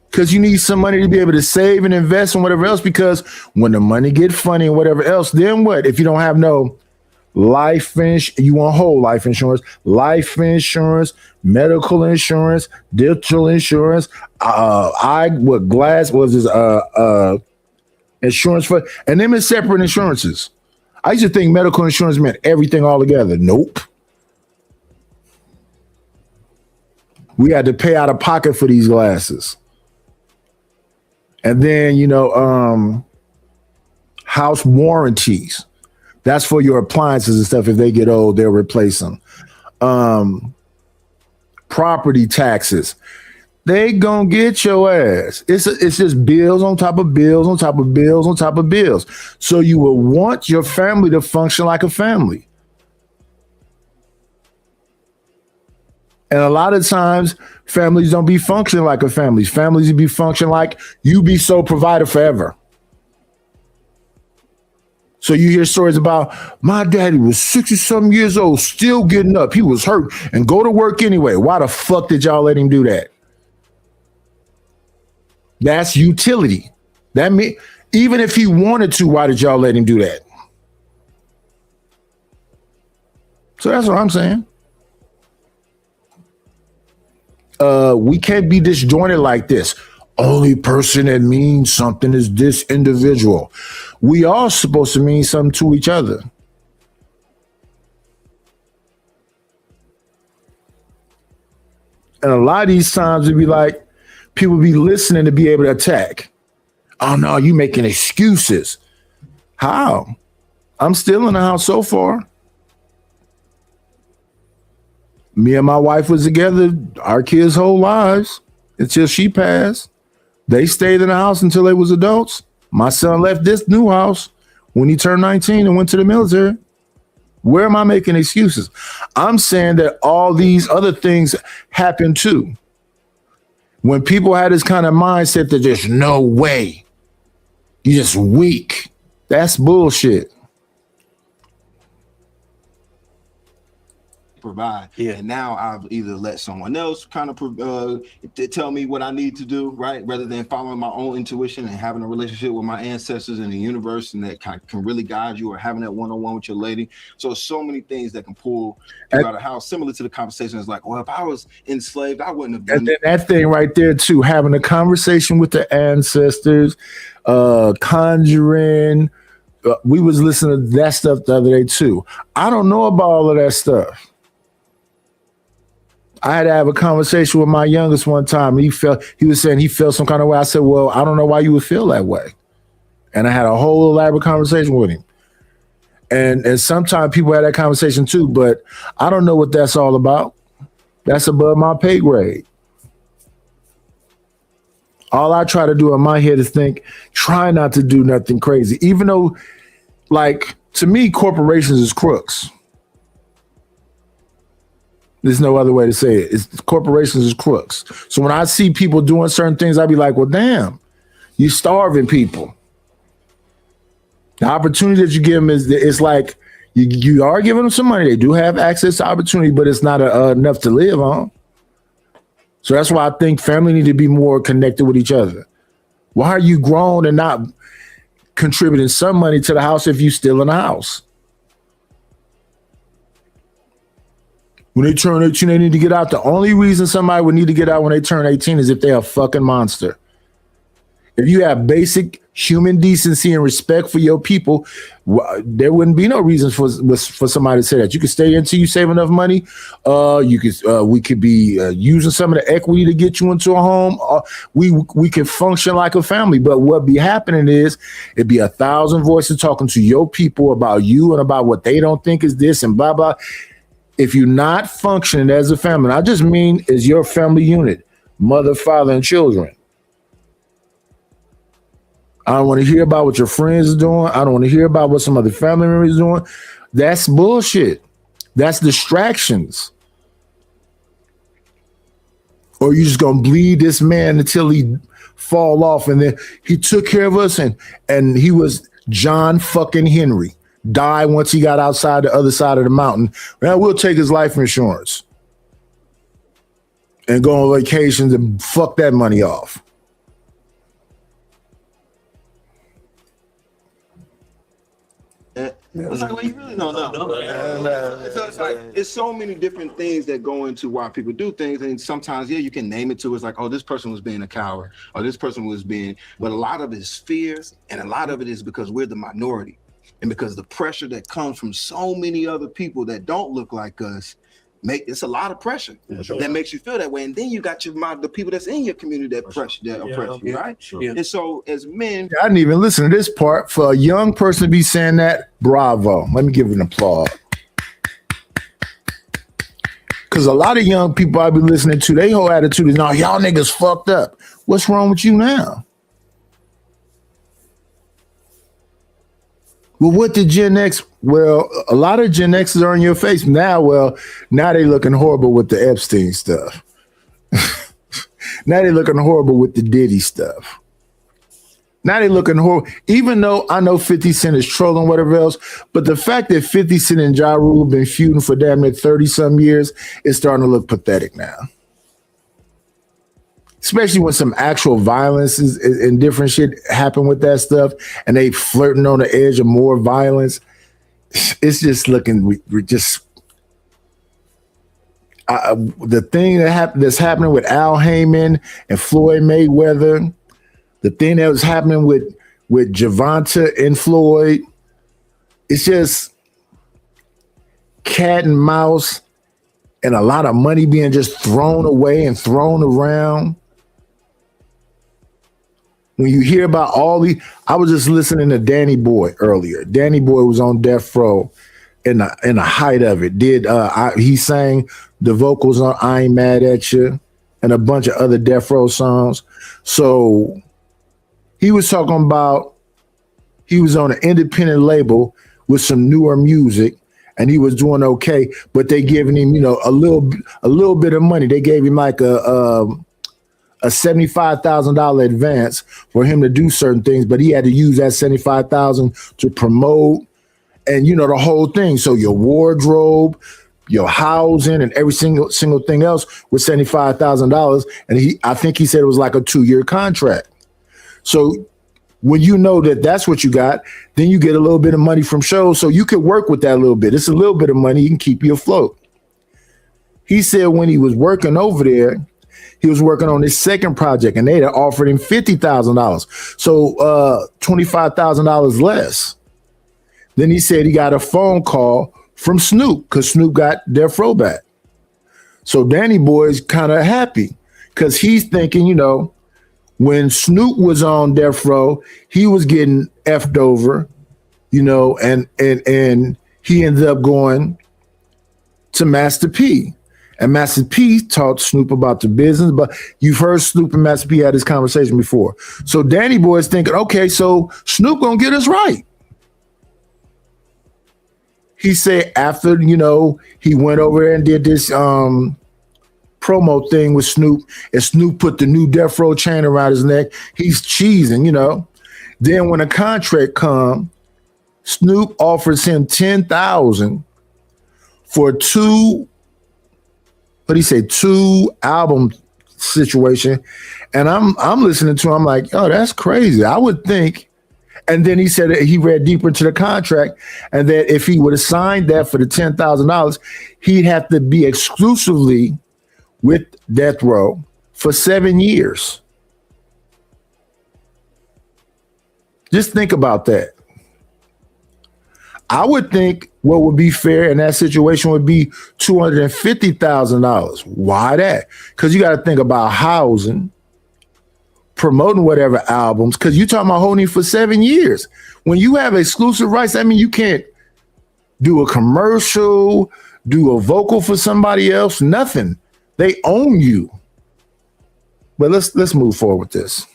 Because you need some money to be able to save and invest and whatever else, because when the money get funny and whatever else, then what? If you don't have no life insurance, you want whole life insurance, medical insurance, dental insurance, insurance for, and them is separate insurances. I used to think medical insurance meant everything all together. Nope. We had to pay out of pocket for these glasses. And then, house warranties. That's for your appliances and stuff. If they get old, they'll replace them. Property taxes. They gonna get your ass. It's just bills on top of bills on top of bills on top of bills. So you will want your family to function like a family. And a lot of times, families don't be functioning like a family. Families be functioning like you be sole provider forever. So you hear stories about my daddy was 60-something years old, still getting up. He was hurt and go to work anyway. Why the fuck did y'all let him do that? That's utility. That mean, even if he wanted to, why did y'all let him do that? So that's what I'm saying. We can't be disjointed like this. Only person that means something is this individual. We all supposed to mean something to each other. And a lot of these times it'd be like, people be listening to be able to attack. Oh no, you making excuses. How? I'm still in the house so far. Me and my wife was together our kids' whole lives until she passed. They stayed in the house until they was adults. My son left this new house when he turned 19 and went to the military. Where am I making excuses? I'm saying that all these other things happen too. When people had this kind of mindset that there's no way, you're just weak. That's bullshit. Provide. Yeah. And now I've either let someone else kind of tell me what I need to do, right? Rather than following my own intuition and having a relationship with my ancestors in the universe, and that can really guide you, or having that one-on-one with your lady. So many things that can pull you out of the house, similar to the conversation is like, well, if I was enslaved, I wouldn't have done that thing right there too, having a conversation with the ancestors, conjuring. We was listening to that stuff the other day too. I don't know about all of that stuff. I had to have a conversation with my youngest one time. He was saying he felt some kind of way. I said, well, I don't know why you would feel that way. And I had a whole elaborate conversation with him. And sometimes people have that conversation too, but I don't know what that's all about. That's above my pay grade. All I try to do in my head is try not to do nothing crazy. Even though, like, to me, corporations is crooks. There's no other way to say it. Corporations is crooks. So when I see people doing certain things, I be like, well, damn, you starving people. The opportunity that you give them it's like you are giving them some money. They do have access to opportunity, but it's not enough to live on. So that's why I think family need to be more connected with each other. Why are you grown and not contributing some money to the house if you still in the house? When they turn 18, they need to get out. The only reason somebody would need to get out when they turn 18 is if they're a fucking monster. If you have basic human decency and respect for your people, there wouldn't be no reason for somebody to say that. You could stay until you save enough money. We could be using some of the equity to get you into a home. We could function like a family. But what be happening is it'd be 1,000 voices talking to your people about you and about what they don't think is this and blah, blah. If you're not functioning as a family, I just mean as your family unit, mother, father, and children. I don't want to hear about what your friends are doing. I don't want to hear about what some other family members are doing. That's bullshit. That's distractions. Or you just gonna bleed this man until he fall off, and then he took care of us, and he was John fucking Henry. Die once he got outside the other side of the mountain. Now we'll take his life insurance and go on vacations and fuck that money off. It's like, well, you really don't know. So it's like, it's so many different things that go into why people do things, and sometimes, yeah, you can name it to. It's like, oh, this person was being a coward, or this person was being. But a lot of it is fears, and a lot of it is because we're the minority, and because the pressure that comes from so many other people that don't look like us. It's a lot of pressure that makes you feel that way, and then you got the people that's in your community that oppress you, right? And so, as men, I didn't even listen to this part. For a young person to be saying that, bravo! Let me give an applause. Because a lot of young people I be listening to, their whole attitude is, "No, y'all niggas fucked up." What's wrong with you now? Well, what did Gen X? Well, a lot of Gen X's are in your face now. Well, now they looking horrible with the Epstein stuff. Now they looking horrible with the Diddy stuff. Now they looking horrible. Even though I know 50 Cent is trolling, whatever else, but the fact that 50 Cent and Ja Rule have been feuding for damn near 30-some years is starting to look pathetic now. Especially when some actual violence and different shit happen with that stuff, and they flirting on the edge of more violence. It's just looking the thing that's happening with Al Heyman and Floyd Mayweather, the thing that was happening with Javonta and Floyd. It's just cat and mouse, and a lot of money being just thrown away and thrown around. When you hear about I was just listening to Danny Boy earlier. Danny Boy was on Death Row in the height of it. He sang the vocals on I Ain't Mad at You and a bunch of other Death Row songs. So he was talking about he was on an independent label with some newer music, and he was doing okay, but they giving him, a little bit of money. They gave him like a $75,000 advance for him to do certain things, but he had to use that $75,000 to promote and the whole thing. So your wardrobe, your housing, and every single thing else was $75,000. And I think he said it was like a 2-year contract. So when you know that that's what you got, then you get a little bit of money from shows. So you can work with that a little bit. It's a little bit of money. You can keep you afloat. He said when he was working over there, he was working on his second project, and they had offered him $50,000. So $25,000 less. Then he said he got a phone call from Snoop, because Snoop got Death Row back. So Danny Boy's kind of happy because he's thinking, you know, when Snoop was on death row, he was getting effed over, you know, and he ended up going to Master P. And Master P taught Snoop about the business, but you've heard Snoop and Master P had this conversation before. So Danny Boy is thinking, okay, so Snoop gonna get us right. He said after, you know, he went over there and did this promo thing with Snoop, and Snoop put the new Death Row chain around his neck. He's cheesing, you know. Then when a contract come, Snoop offers him $10,000 for two album situation. And I'm listening to him, I'm like, oh, that's crazy. I would think. And then he said that he read deeper into the contract, and that if he would have signed that for the $10,000, he'd have to be exclusively with Death Row for 7 years. Just think about that. I would think what would be fair in that situation would be $250,000. Why that? Because you got to think about housing, promoting whatever albums, because you're talking about holding for 7 years. When you have exclusive rights, I mean, you can't do a commercial, do a vocal for somebody else, nothing. They own you. But let's move forward with this.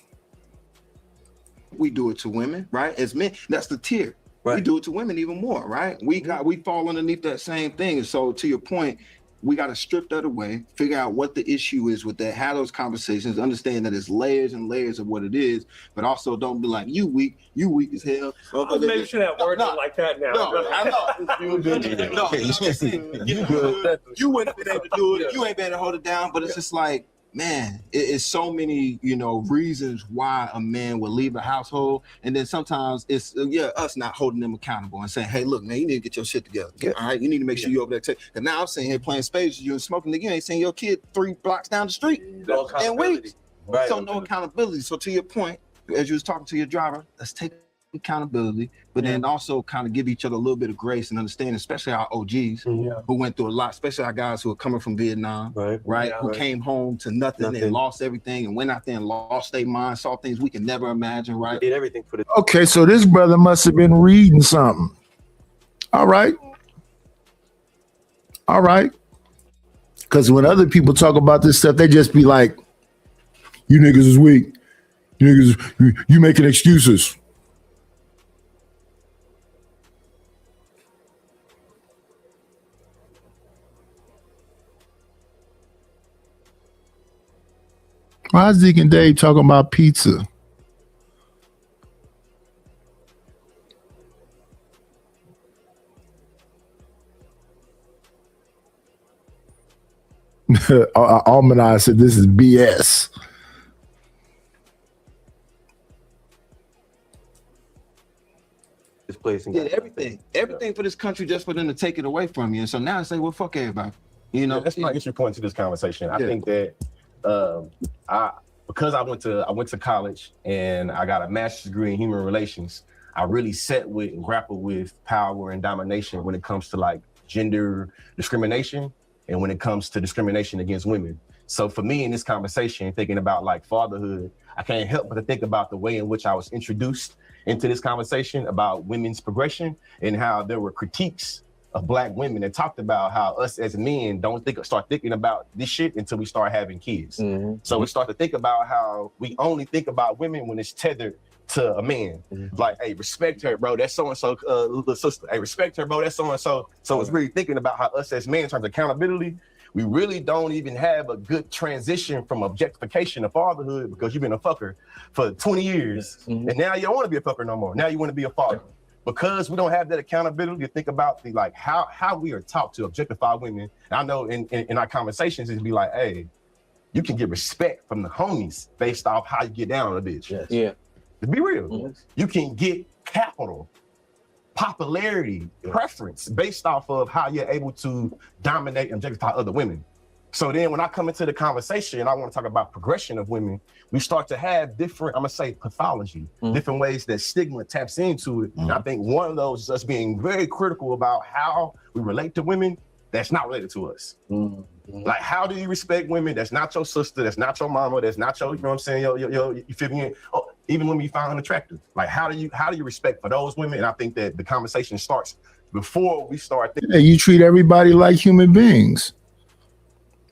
We do it to women, right? As men, that's the tier. Right. We do it to women even more, right? We fall underneath that same thing. And so to your point, we got to strip that away, figure out what the issue is with that, have those conversations, understand that it's layers and layers of what it is, but also don't be like, you weak as hell. I'll make sure that word ain't like that now. You wouldn't been able to do it. You ain't been able to hold it down, but it's just like, man, it's so many, you know, reasons why a man will leave a household, and then sometimes it's us not holding them accountable and saying, hey, look, man, you need to get your shit together. All right, you need to make sure you over there. Because now I'm sitting here playing spades with you and smoking. You ain't seeing your kid 3 blocks down the street in weeks. Right. So no accountability. So to your point, as you was talking to your driver, let's take accountability, but then also kind of give each other a little bit of grace and understanding, especially our OGs who went through a lot, especially our guys who are coming from Vietnam, who came home to nothing and lost everything and went out there and lost their mind, saw things we can never imagine, right? Did everything for the Okay, so this brother must have been reading something. All right. Because when other people talk about this stuff, they just be like, you niggas is weak. You niggas, you making excuses. Why is Zeke and Dave talking about pizza? Almanai said this is BS. this place and did everything for this country just for them to take it away from you. And so now I say, well, fuck everybody. You know, that's my entry point to this conversation. I think that because I went to college and I got a master's degree in human relations, I really sat with and grappled with power and domination when it comes to like gender discrimination and when it comes to discrimination against women. So for me in this conversation, thinking about like fatherhood, I can't help but to think about the way in which I was introduced into this conversation about women's progression and how there were critiques of Black women that talked about how us as men don't start thinking about this shit until we start having kids. Mm-hmm. So we start to think about how we only think about women when it's tethered to a man. Mm-hmm. Like, hey, respect her, bro. That's so-and-so little sister. Hey, respect her, bro. That's so-and-so. So it's really thinking about how us as men in terms of accountability, we really don't even have a good transition from objectification to fatherhood because you've been a fucker for 20 years. Mm-hmm. And now you don't want to be a fucker no more. Now you want to be a father. Because we don't have that accountability to think about the like how we are taught to objectify women. And I know in our conversations it'd be like, hey, you can get respect from the homies based off how you get down on a bitch. Yes. Yeah. To be real, mm-hmm. You can get capital, popularity, preference based off of how you're able to dominate and objectify other women. So then when I come into the conversation and I want to talk about progression of women, we start to have different, I'm gonna say pathology, different ways that stigma taps into it. And I think one of those is us being very critical about how we relate to women that's not related to us. Like, how do you respect women that's not your sister, that's not your mama, that's not your, you know what I'm saying, you feel me? Oh, even when you find them attractive. Like, how do you respect for those women? And I think that the conversation starts before we start thinking. Yeah, you treat everybody like human beings.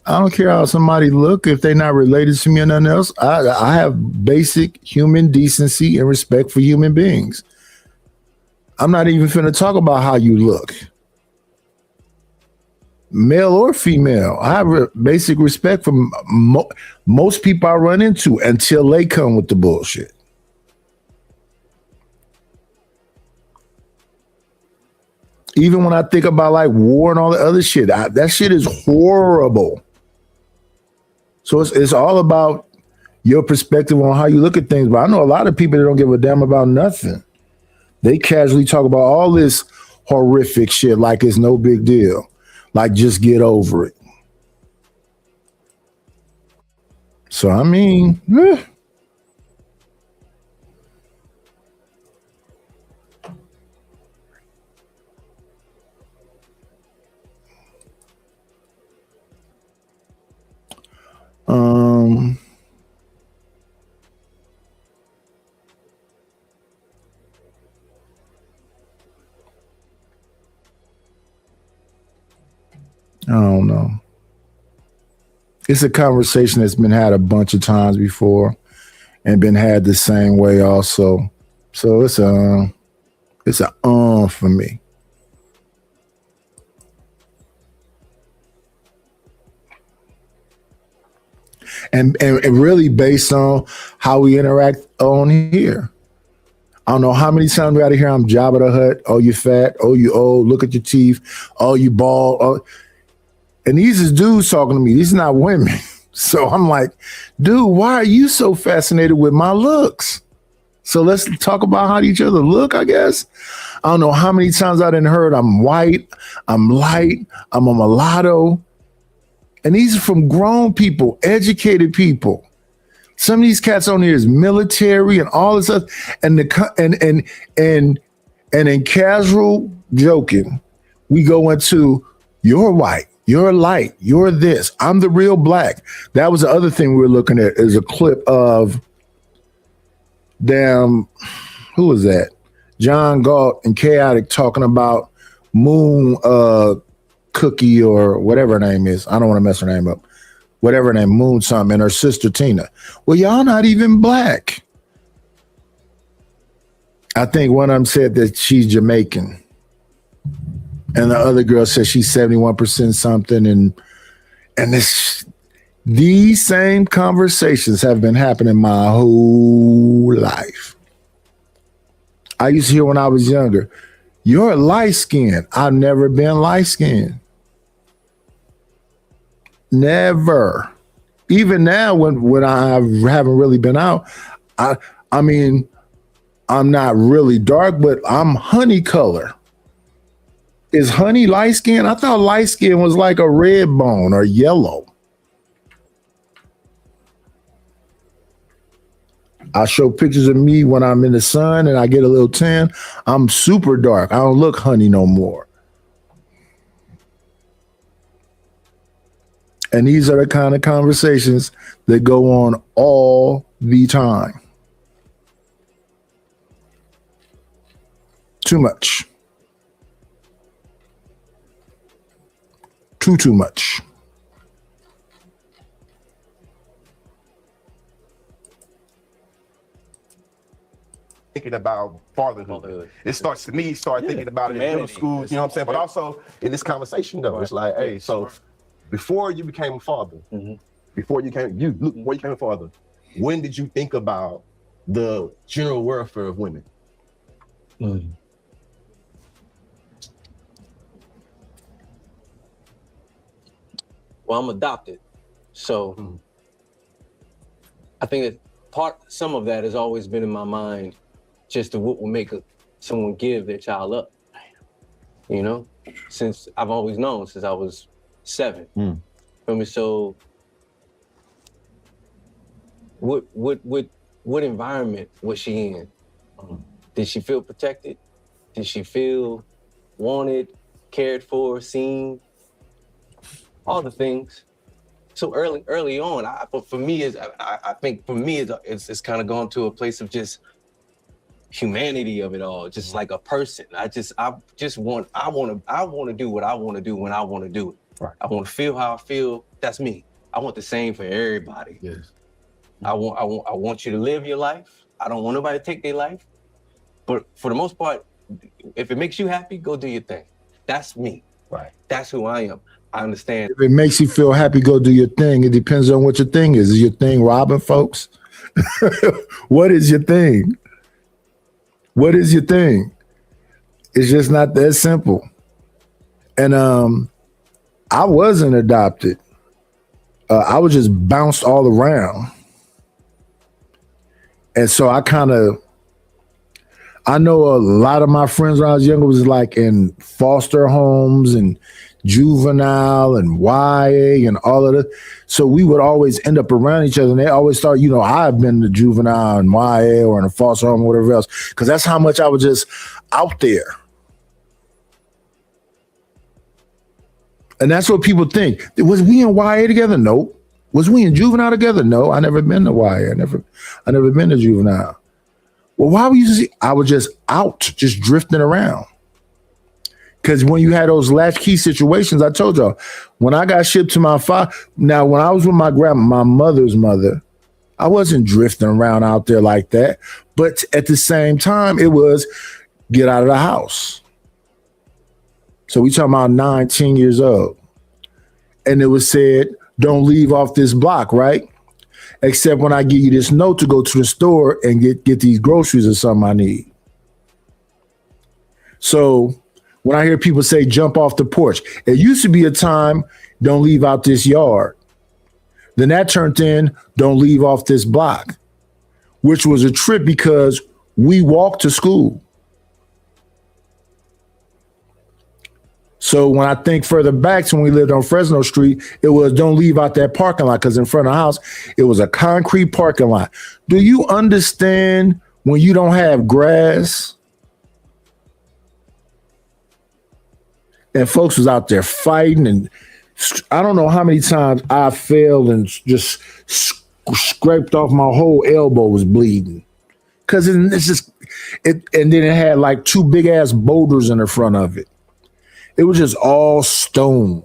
I don't care how somebody look if they're not related to me or nothing else. I have basic human decency and respect for human beings. I'm not even finna talk about how you look, male or female. I have basic respect for most people I run into until they come with the bullshit. Even when I think about like war and all the other shit, that shit is horrible. So it's all about your perspective on how you look at things. But I know a lot of people that don't give a damn about nothing. They casually talk about all this horrific shit like it's no big deal. Like, just get over it. So, I mean, I don't know. It's a conversation that's been had a bunch of times before and been had the same way also. So it's a for me. And really based on how we interact on here. I don't know how many times we got to hear I'm Jabba the Hutt. Oh, you fat. Oh, you old. Look at your teeth. Oh, you bald. Oh. And these is dudes talking to me. These are not women. So I'm like, dude, why are you so fascinated with my looks? So let's talk about how each other look, I guess. I don't know how many times I done heard I'm white, I'm light, I'm a mulatto. And these are from grown people, educated people. Some of these cats on here is military and all this stuff. And in casual joking, we go into you're white, you're light, you're this. I'm the real black. That was the other thing we were looking at is a clip of who was that? John Galt and Chaotic talking about Moon Cookie or whatever her name is. I don't want to mess her name up. Whatever her name, Moon something, and her sister Tina. Well, y'all not even black. I think one of them said that she's Jamaican. And the other girl said she's 71% something. And these same conversations have been happening my whole life. I used to hear when I was younger, you're light skinned. I've never been light skinned. Never. Even now when I haven't really been out, I mean, I'm not really dark, but I'm honey color. Is honey light skin? I thought light skin was like a red bone or yellow. I show pictures of me when I'm in the sun and I get a little tan. I'm super dark. I don't look honey no more. And these are the kind of conversations that go on all the time. Too much. Too much. Thinking about fatherhood. It starts to me, thinking about it in middle school, you know what I'm saying? But also in this conversation though, it's like, hey, so before you became a father, before you became a father, when did you think about the general welfare of women? Well, I'm adopted, so I think that some of that has always been in my mind, just to what will make someone give their child up. You know, since I've always known since I was 7. Feel me? So, what environment was she in? Did she feel protected? Did she feel wanted, cared for, seen? all the things. So early on, but for me I think for me it's kind of gone to a place of just humanity of it all, just like a person. I want to do what I want to do when I want to do it. Right. I want to feel how I feel. That's me. I want the same for everybody. Yes. I want you to live your life. I don't want nobody to take their life. But for the most part, if it makes you happy, go do your thing. That's me. Right. That's who I am. I understand. If it makes you feel happy, go do your thing. It depends on what your thing is. Is your thing robbing folks? What is your thing? What is your thing? It's just not that simple. And I wasn't adopted. I was just bounced all around. And so I know a lot of my friends when I was younger was like in foster homes and juvenile and YA and all of that. So we would always end up around each other, and they always thought, I've been to juvenile and YA or in a foster home or whatever else, because that's how much I was just out there. And that's what people think. Was we in YA together? No. Was we in juvenile together? No. I never been to YA. I never been to juvenile. Well, why were you? I was just out, just drifting around. Because when you had those latchkey situations, I told y'all, when I got shipped to my father, now when I was with my mother's mother, I wasn't drifting around out there like that. But at the same time, it was get out of the house. So we talking about 19 years old. And it was said, don't leave off this block, right? Except when I give you this note to go to the store and get these groceries or something I need. So when I hear people say jump off the porch, it used to be a time, don't leave out this yard. Then that turned in, don't leave off this block, which was a trip because we walked to school. So when I think further back to when we lived on Fresno Street, it was don't leave out that parking lot, because in front of the house, it was a concrete parking lot. Do you understand when you don't have grass? And folks was out there fighting, and I don't know how many times I failed and just scraped off my whole elbow was bleeding. Because it's just, and then it had like two big ass boulders in the front of it. It was just all stone.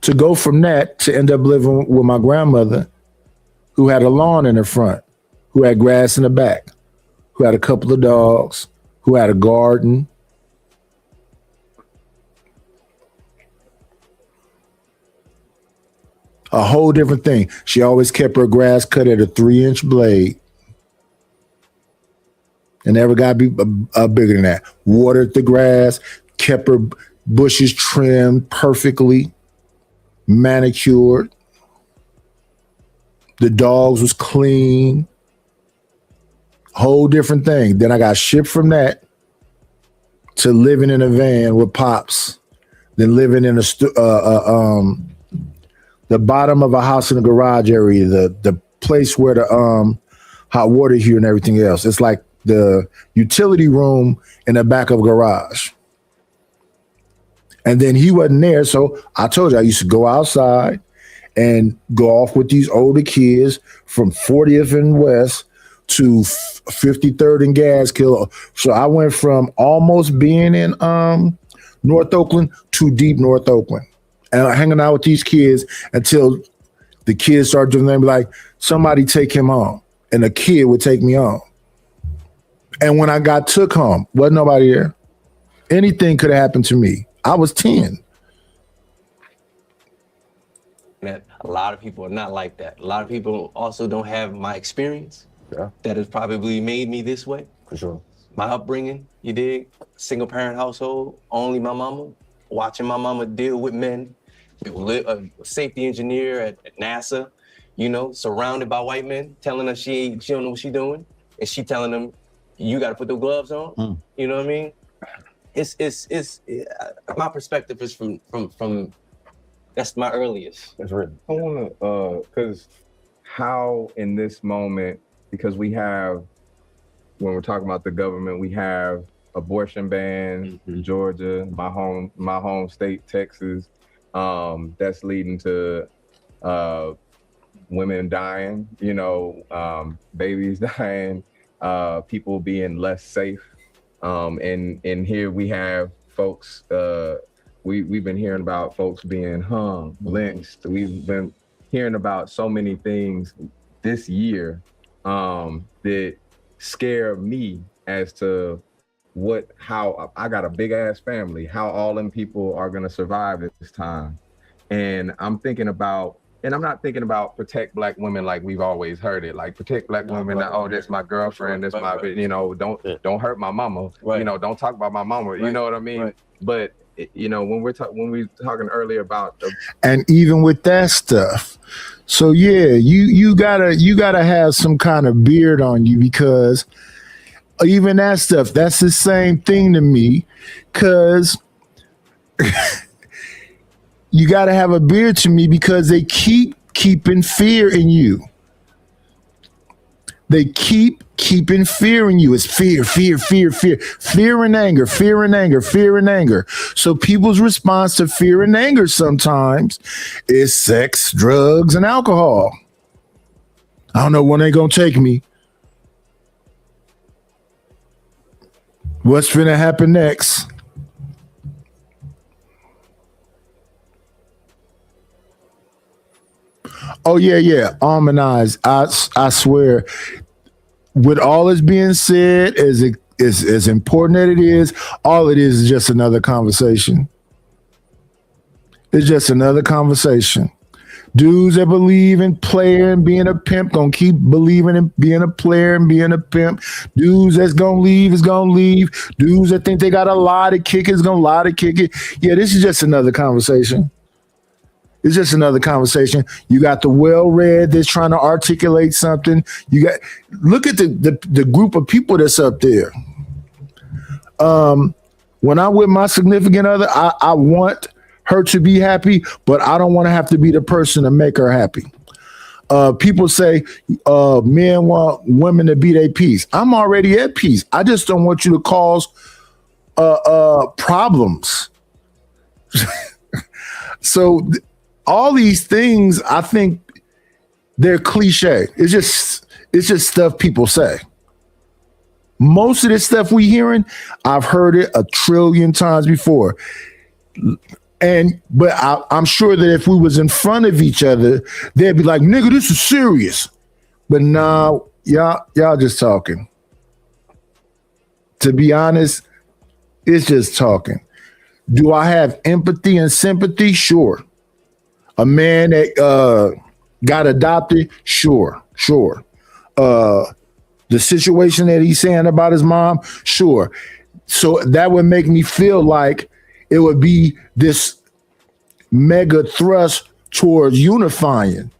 To go from that to end up living with my grandmother, who had a lawn in the front, who had grass in the back, who had a couple of dogs, who had a garden. A whole different thing. She always kept her grass cut at a 3-inch blade. And never got to be bigger than that. Watered the grass, kept her bushes trimmed perfectly, manicured. The dogs was clean. Whole different thing. Then I got shipped from that to living in a van with Pops, then living in the bottom of a house in the garage area, the place where the hot water heater and everything else. It's like the utility room in the back of a garage. And then he wasn't there. So I told you I used to go outside and go off with these older kids from 40th and West to 53rd and Gaskill. So I went from almost being in North Oakland to deep North Oakland. And hanging out with these kids until the kids started doing them, like, somebody take him home. And a kid would take me home. And when I got took home, wasn't nobody there. Anything could have happened to me. I was 10. That a lot of people are not like that. A lot of people also don't have my experience. Yeah. That has probably made me this way. For sure. My upbringing, you dig? Single parent household, only my mama. Watching my mama deal with men. A safety engineer at NASA, surrounded by white men, telling her she don't know what she's doing. And she telling them, you got to put the gloves on. You know what I mean? It's my perspective is from that's my earliest. That's right. I want to, because how in this moment, because we have, when we're talking about the government, we have abortion ban in Georgia, my home state, Texas. That's leading to women dying, babies dying, people being less safe. And here we have folks, we've been hearing about folks being hung, lynched. We've been hearing about so many things this year that scare me as to how I got a big ass family, how all them people are gonna survive at this time. And I'm thinking about, and I'm not thinking about protect Black women like we've always heard it, like protect Black women. Oh, that's my girlfriend. That's my, don't hurt my mama. Don't talk about my mama. You know what I mean? But when we talking earlier about and even with that stuff, so yeah, you gotta have some kind of beard on you, because even that stuff, that's the same thing to me, because you got to have a beard to me, because they keep keeping fear in you. They keep keeping fear in you. It's fear, fear, fear, fear, fear and anger, fear and anger, fear and anger. So people's response to fear and anger sometimes is sex, drugs, and alcohol. I don't know when they're going to take me. What's going to happen next? Oh, yeah. Harmonize. I swear, with all that's being said, as important that it is, all it is just another conversation. It's just another conversation. Dudes that believe in player and being a pimp gonna keep believing in being a player and being a pimp. Dudes that's gonna leave is gonna leave. Dudes that think they got a lie to kick it is gonna lie to kick it. Yeah, this is just another conversation. It's just another conversation. You got the well-read that's trying to articulate something. Look at the group of people that's up there. When I'm with my significant other, I want her to be happy, but I don't want to have to be the person to make her happy. People say men want women to be their peace. I'm already at peace. I just don't want you to cause problems. So all these things, I think they're cliche. It's just stuff people say. Most of this stuff we hearing, I've heard it 1 trillion times before. But I'm sure that if we was in front of each other, they'd be like, nigga, this is serious. But now, y'all just talking. To be honest, it's just talking. Do I have empathy and sympathy? Sure. A man that got adopted? Sure. The situation that he's saying about his mom? Sure. So that would make me feel like it would be this mega thrust towards unifying.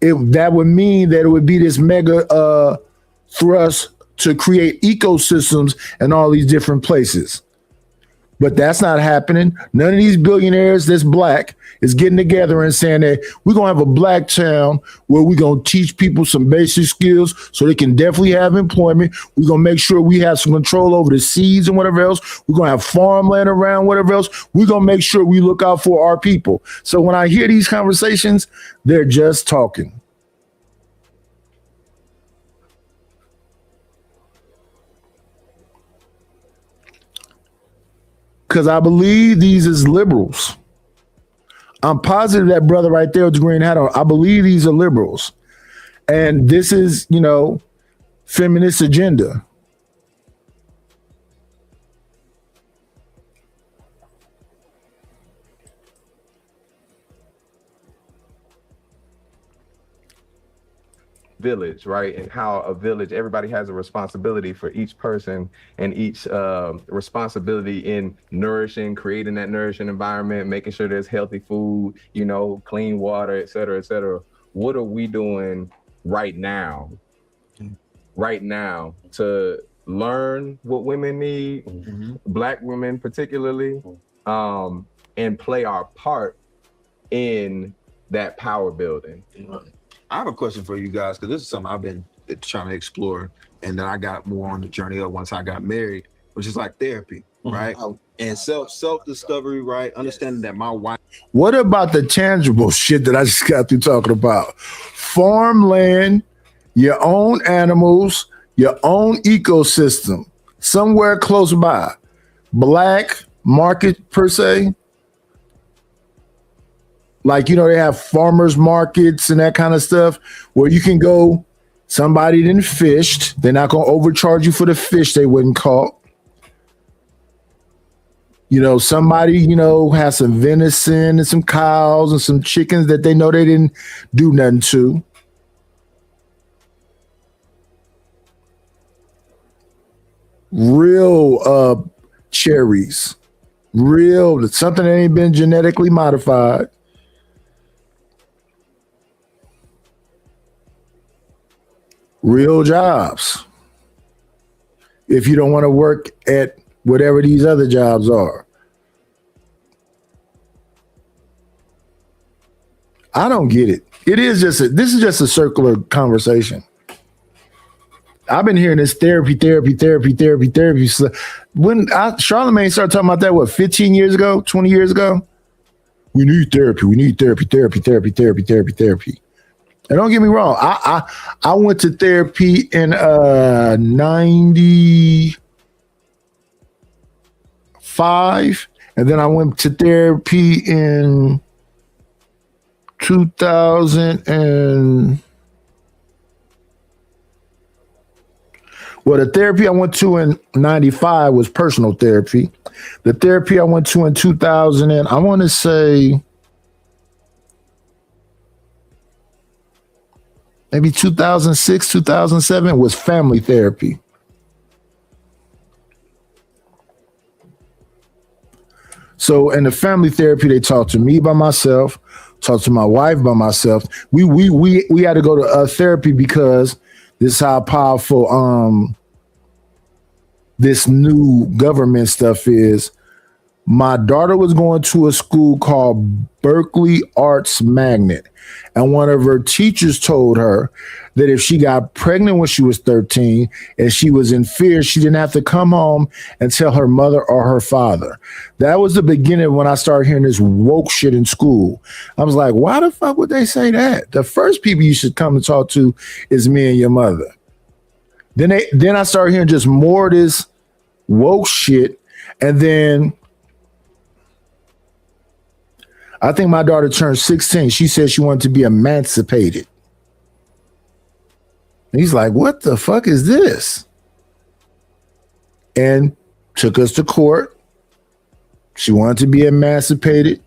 That would mean that it would be this mega thrust to create ecosystems in all these different places. But that's not happening. None of these billionaires that's Black is getting together and saying that we're going to have a Black town where we're going to teach people some basic skills so they can definitely have employment. We're going to make sure we have some control over the seeds and whatever else. We're going to have farmland around, whatever else. We're going to make sure we look out for our people. So when I hear these conversations, they're just talking. Because I believe these is liberals. I'm positive that brother right there with the green hat on, I believe these are liberals. And this is, feminist agenda. village, right? And how a village, everybody has a responsibility for each person and each responsibility in nourishing, creating that nourishing environment, making sure there's healthy food, clean water, et cetera, et cetera. What are we doing right now to learn what women need, Black women particularly, and play our part in that power building? I have a question for you guys, because this is something I've been trying to explore, and then I got more on the journey of once I got married. which is like therapy, right? And self-discovery, right? Understanding that my wife. What about the tangible shit that I just got through talking about? Farmland, your own animals, your own ecosystem, somewhere close by. Black market per se. Like, you know, they have farmers markets and that kind of stuff where you can go, somebody didn't fished. They're not going to overcharge you for the fish they wouldn't caught. You know, somebody, you know, has some venison and some cows and some chickens that they know they didn't do nothing to. Real cherries. Real, something that ain't been genetically modified. Real jobs. If you don't want to work at whatever these other jobs are. I don't get it. This is just a circular conversation. I've been hearing this therapy. When Charlemagne started talking about that, 15 years ago, 20 years ago? We need therapy. And don't get me wrong, I went to therapy in 95, and then I went to therapy in 2000 and the therapy I went to in 95 was personal therapy. The therapy I went to in 2000 and I want to say maybe 2006, 2007 was family therapy. So in the family therapy, they talked to me by myself, talked to my wife by myself. We had to go to therapy because this is how powerful this new government stuff is. My daughter was going to a school called Berkeley Arts Magnet. And one of her teachers told her that if she got pregnant when she was 13 and she was in fear, she didn't have to come home and tell her mother or her father. That was the beginning when I started hearing this woke shit in school. I was like, why the fuck would they say that? The first people you should come and talk to is me and your mother. Then I started hearing just more of this woke shit. And then I think my daughter turned 16. She said she wanted to be emancipated. And he's like, what the fuck is this? And took us to court. She wanted to be emancipated.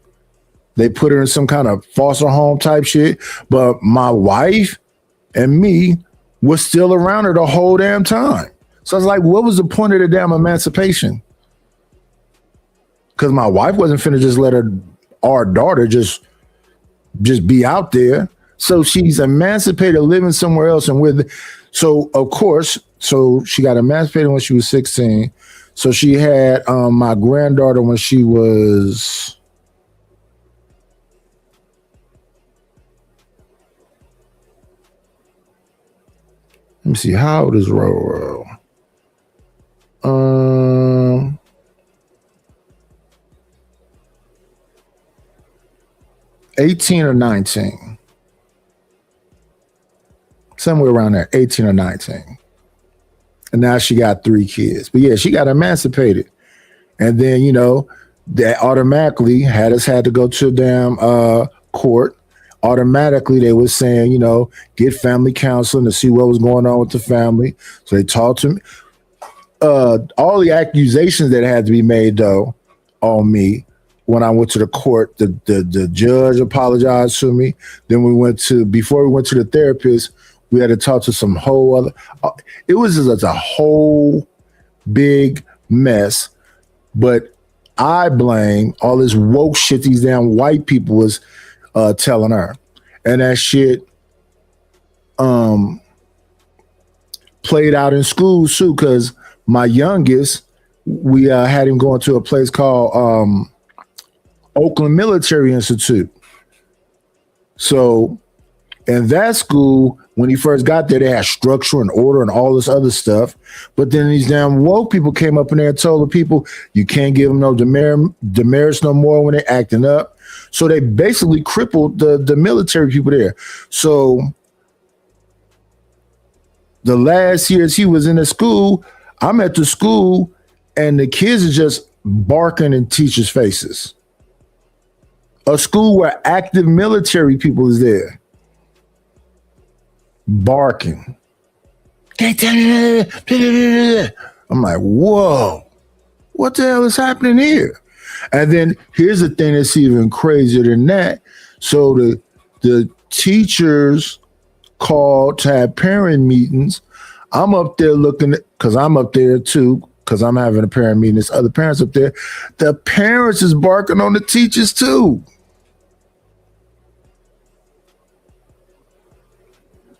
They put her in some kind of foster home type shit. But my wife and me was still around her the whole damn time. So I was like, what was the point of the damn emancipation? Because my wife wasn't finna just let our daughter just be out there. So she's emancipated, living somewhere else. And so of course, she got emancipated when she was 16. So she had my granddaughter when she was let me see, how old is Roro? 18 or 19. Somewhere around there, 18 or 19. And now she got 3 kids. But yeah, she got emancipated. And then, you know, that automatically had to go to damn court. Automatically, they were saying, you know, get family counseling to see what was going on with the family. So they talked to me. All the accusations that had to be made, though, on me, when I went to the court, the judge apologized to me. Then before we went to the therapist, we had to talk to some whole other. It was just a whole big mess. But I blame all this woke shit these damn white people was telling her. And that shit played out in school too, because my youngest, we had him going to a place called Oakland Military Institute. So in that school, When he first got there, they had structure and order and all this other stuff. But then these damn woke people came up in there and told the people, you can't give them no demerits no more when they're acting up. So they basically crippled the military people there. So the last years he was in the school, I'm at the school and the kids are just barking in teachers' faces. A school where active military people is there. Barking. I'm like, whoa, what the hell is happening here? And then here's the thing that's even crazier than that. So the teachers called to have parent meetings. I'm up there looking at, because I'm up there too, because I'm having a parent meeting. There's other parents up there. The parents is barking on the teachers too.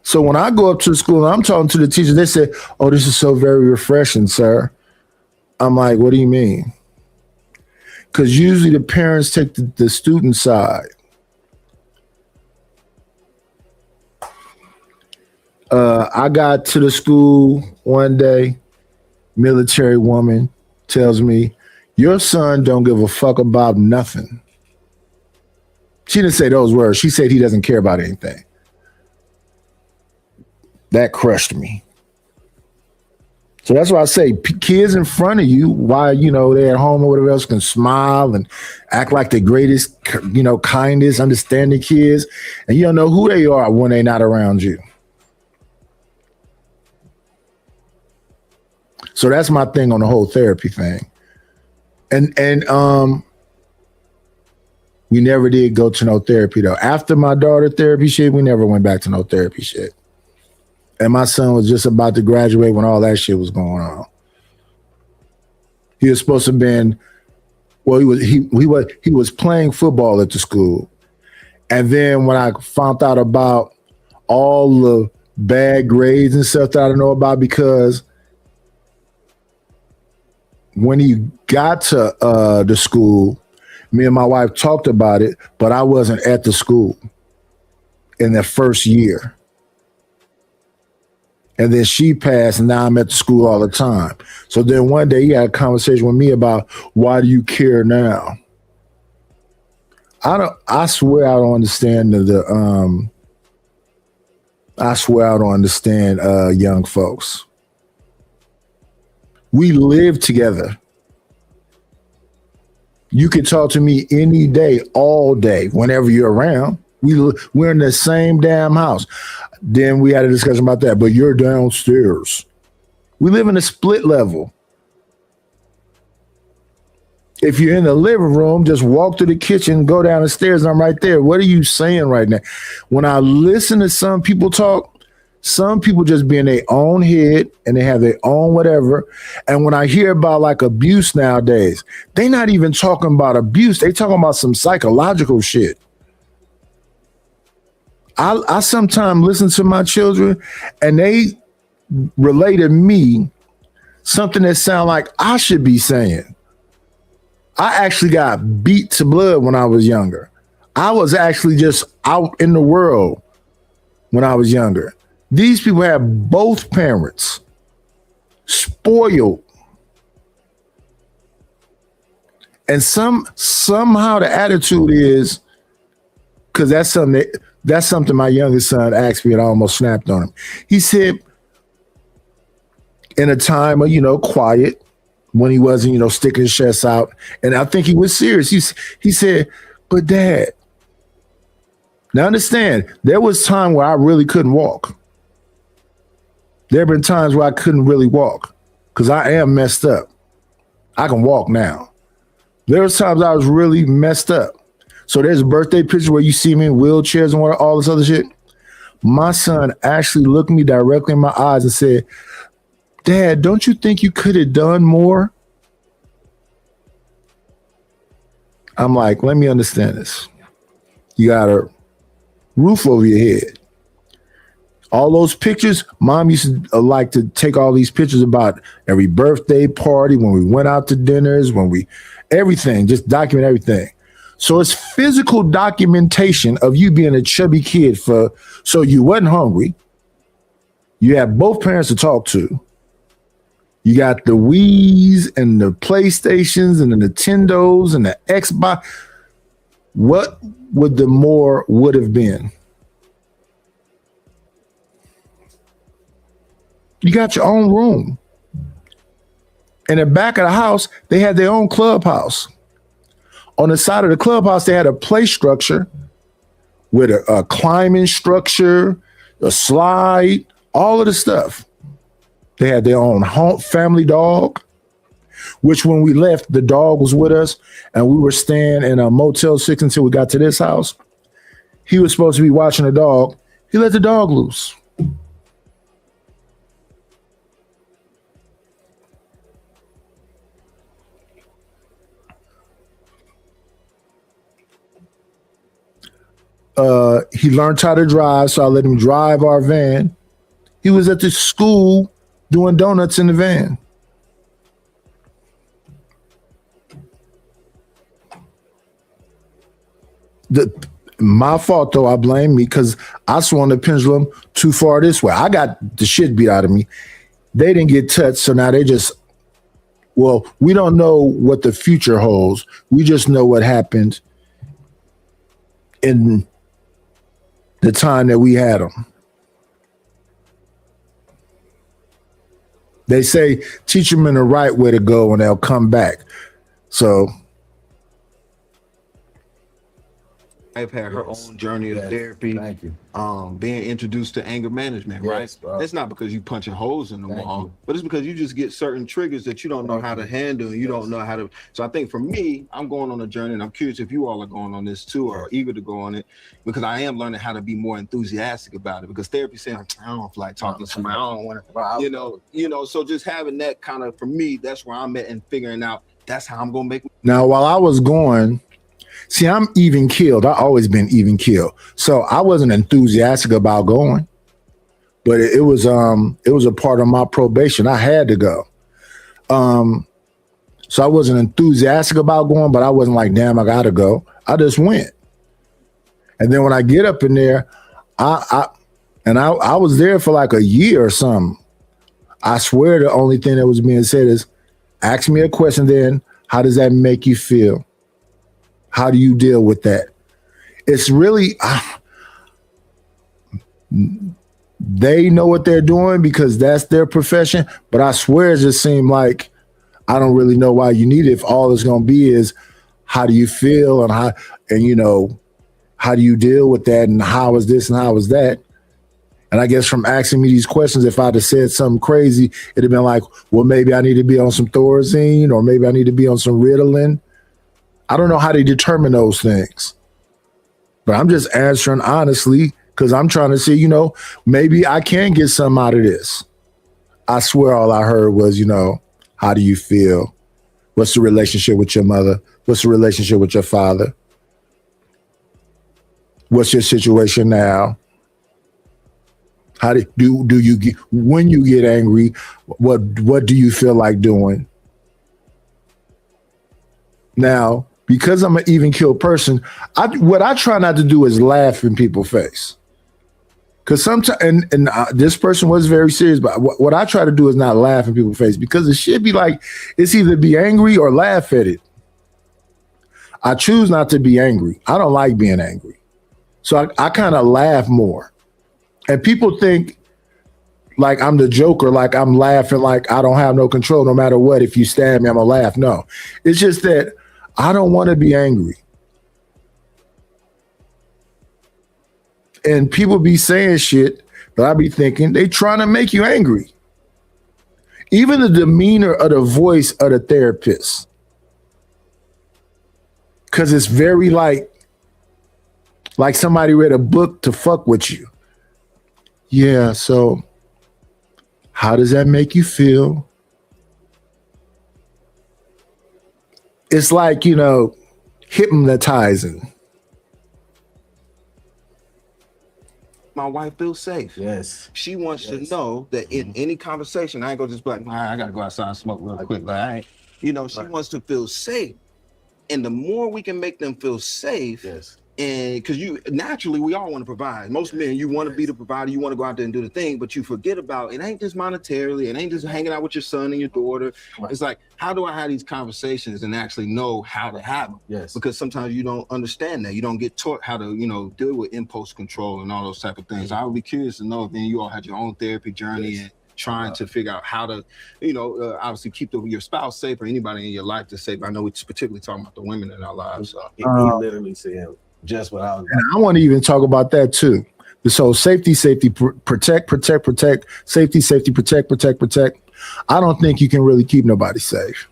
So when I go up to the school and I'm talking to the teachers, they say, oh, this is so very refreshing, sir. I'm like, what do you mean? Because usually the parents take the student side. I got to the school one day, military woman tells me, your son don't give a fuck about nothing. She didn't say those words. She said he doesn't care about anything. That crushed me. So that's why I say kids in front of you, while, they're at home or whatever else, can smile and act like the greatest, kindest, understanding kids. And you don't know who they are when they're not around you. So that's my thing on the whole therapy thing. And we never did go to no therapy though. After my daughter therapy shit, we never went back to no therapy shit. And my son was just about to graduate when all that shit was going on. He was supposed to have been, well, he was playing football at the school. And then when I found out about all the bad grades and stuff that I don't know about, because when he got to the school, me and my wife talked about it, but I wasn't at the school in the first year. And then she passed, and now I'm at the school all the time. So then one day he had a conversation with me about, why do you care now? I swear I don't understand young folks. We live together. You can talk to me any day, all day, whenever you're around. We're in the same damn house. Then we had a discussion about that, but you're downstairs. We live in a split level. If you're in the living room, just walk to the kitchen, go down the stairs, and I'm right there. What are you saying right now? When I listen to some people talk, some people just be in their own head and they have their own whatever. And when I hear about like abuse nowadays, they not even talking about abuse. They talking about some psychological shit. I sometimes listen to my children and they relay to me something that sound like I should be saying. I actually got beat to blood when I was younger. I was actually just out in the world when I was younger. These people have both parents spoiled. And somehow the attitude is, because that's something my youngest son asked me and I almost snapped on him. He said, in a time of, quiet, when he wasn't, sticking his chest out, and I think he was serious. He said, but Dad, now understand, there was time where I really couldn't walk. There have been times where I couldn't really walk because I am messed up. I can walk now. There was times I was really messed up. So there's a birthday picture where you see me in wheelchairs and all this other shit. My son actually looked me directly in my eyes and said, Dad, don't you think you could have done more? I'm like, let me understand this. You got a roof over your head. All those pictures, Mom used to like to take all these pictures about every birthday party, when we went out to dinners, everything, just document everything. So it's physical documentation of you being a chubby kid so you wasn't hungry, You have both parents to talk to. You got the Wii's and the PlayStations and the Nintendos and the Xbox. What would the more would have been? You got your own room. In the back of the house, they had their own clubhouse. On the side of the clubhouse, they had a play structure with a climbing structure, a slide, all of the stuff. They had their own family dog, which when we left, the dog was with us, and we were staying in a Motel 6 until we got to this house. He was supposed to be watching the dog. He let the dog loose. He learned how to drive, so I let him drive our van. He was at the school doing donuts in the van. My fault, though. I blame me because I swung the pendulum too far this way. I got the shit beat out of me. They didn't get touched, so now they just, well, we don't know what the future holds. We just know what happened in the time that we had them. They say teach them in the right way to go and they'll come back. So I've had her own journey of therapy. Thank you. Being introduced to anger management, right? It's not because you punching holes in the wall, but it's because you just get certain triggers that you don't know how to handle. And you don't know how to. So I think for me, I'm going on a journey, and I'm curious if you all are going on this too, or eager to go on it, because I am learning how to be more enthusiastic about it. Because therapy saying I don't feel like talking to somebody. I don't want to. You know. So just having that kind of, for me, that's where I'm at, and figuring out that's how I'm gonna make. Now, while I was going. See, I'm even keeled. I've always been even keeled. So I wasn't enthusiastic about going, but it was a part of my probation. I had to go. So I wasn't enthusiastic about going, but I wasn't like, damn, I gotta go. I just went. And then when I get up in there, I was there for like a year or something. I swear the only thing that was being said is, ask me a question then, how does that make you feel? How do you deal with that? It's really, they know what they're doing because that's their profession. But I swear it just seemed like I don't really know why you need it if all it's going to be is how do you feel and how do you deal with that and how is this and how is that? And I guess from asking me these questions, if I'd have said something crazy, it'd have been like, well, maybe I need to be on some Thorazine or maybe I need to be on some Ritalin. I don't know how they determine those things, but I'm just answering honestly because I'm trying to see, maybe I can get something out of this. I swear all I heard was, how do you feel? What's the relationship with your mother? What's the relationship with your father? What's your situation now? How do you get, when you get angry, what do you feel like doing? Now, because I'm an even keeled person, what I try not to do is laugh in people's face. Because sometimes, and this person was very serious, but what I try to do is not laugh in people's face because it should be like, it's either be angry or laugh at it. I choose not to be angry. I don't like being angry. So I kind of laugh more. And people think like I'm the Joker, like I'm laughing like I don't have no control no matter what. If you stab me, I'm gonna laugh. No, it's just that I don't want to be angry. And people be saying shit that I be thinking they trying to make you angry. Even the demeanor of the voice of the therapist. Because it's very like somebody read a book to fuck with you. Yeah, so how does that make you feel? It's like, hypnotizing. My wife feels safe. Yes. She wants to know that in any conversation, I ain't gonna just be like, I gotta go outside and smoke real quick. Like, she wants to feel safe. And the more we can make them feel safe, And because you naturally, we all want to provide. Most men, you want to be the provider, you want to go out there and do the thing, but you forget about it ain't just monetarily, it ain't just hanging out with your son and your daughter. It's like, how do I have these conversations and actually know how to have them? Yes. Because sometimes you don't understand that. You don't get taught how to, deal with impulse control and all those type of things. I would be curious to know if any of you all had your own therapy journey and trying to figure out how to, obviously keep your spouse safe or anybody in your life to safe. I know we're particularly talking about the women in our lives. So. He literally said just what I was. And I want to even talk about that too. This whole safety, protect, safety, protect. I don't think you can really keep nobody safe.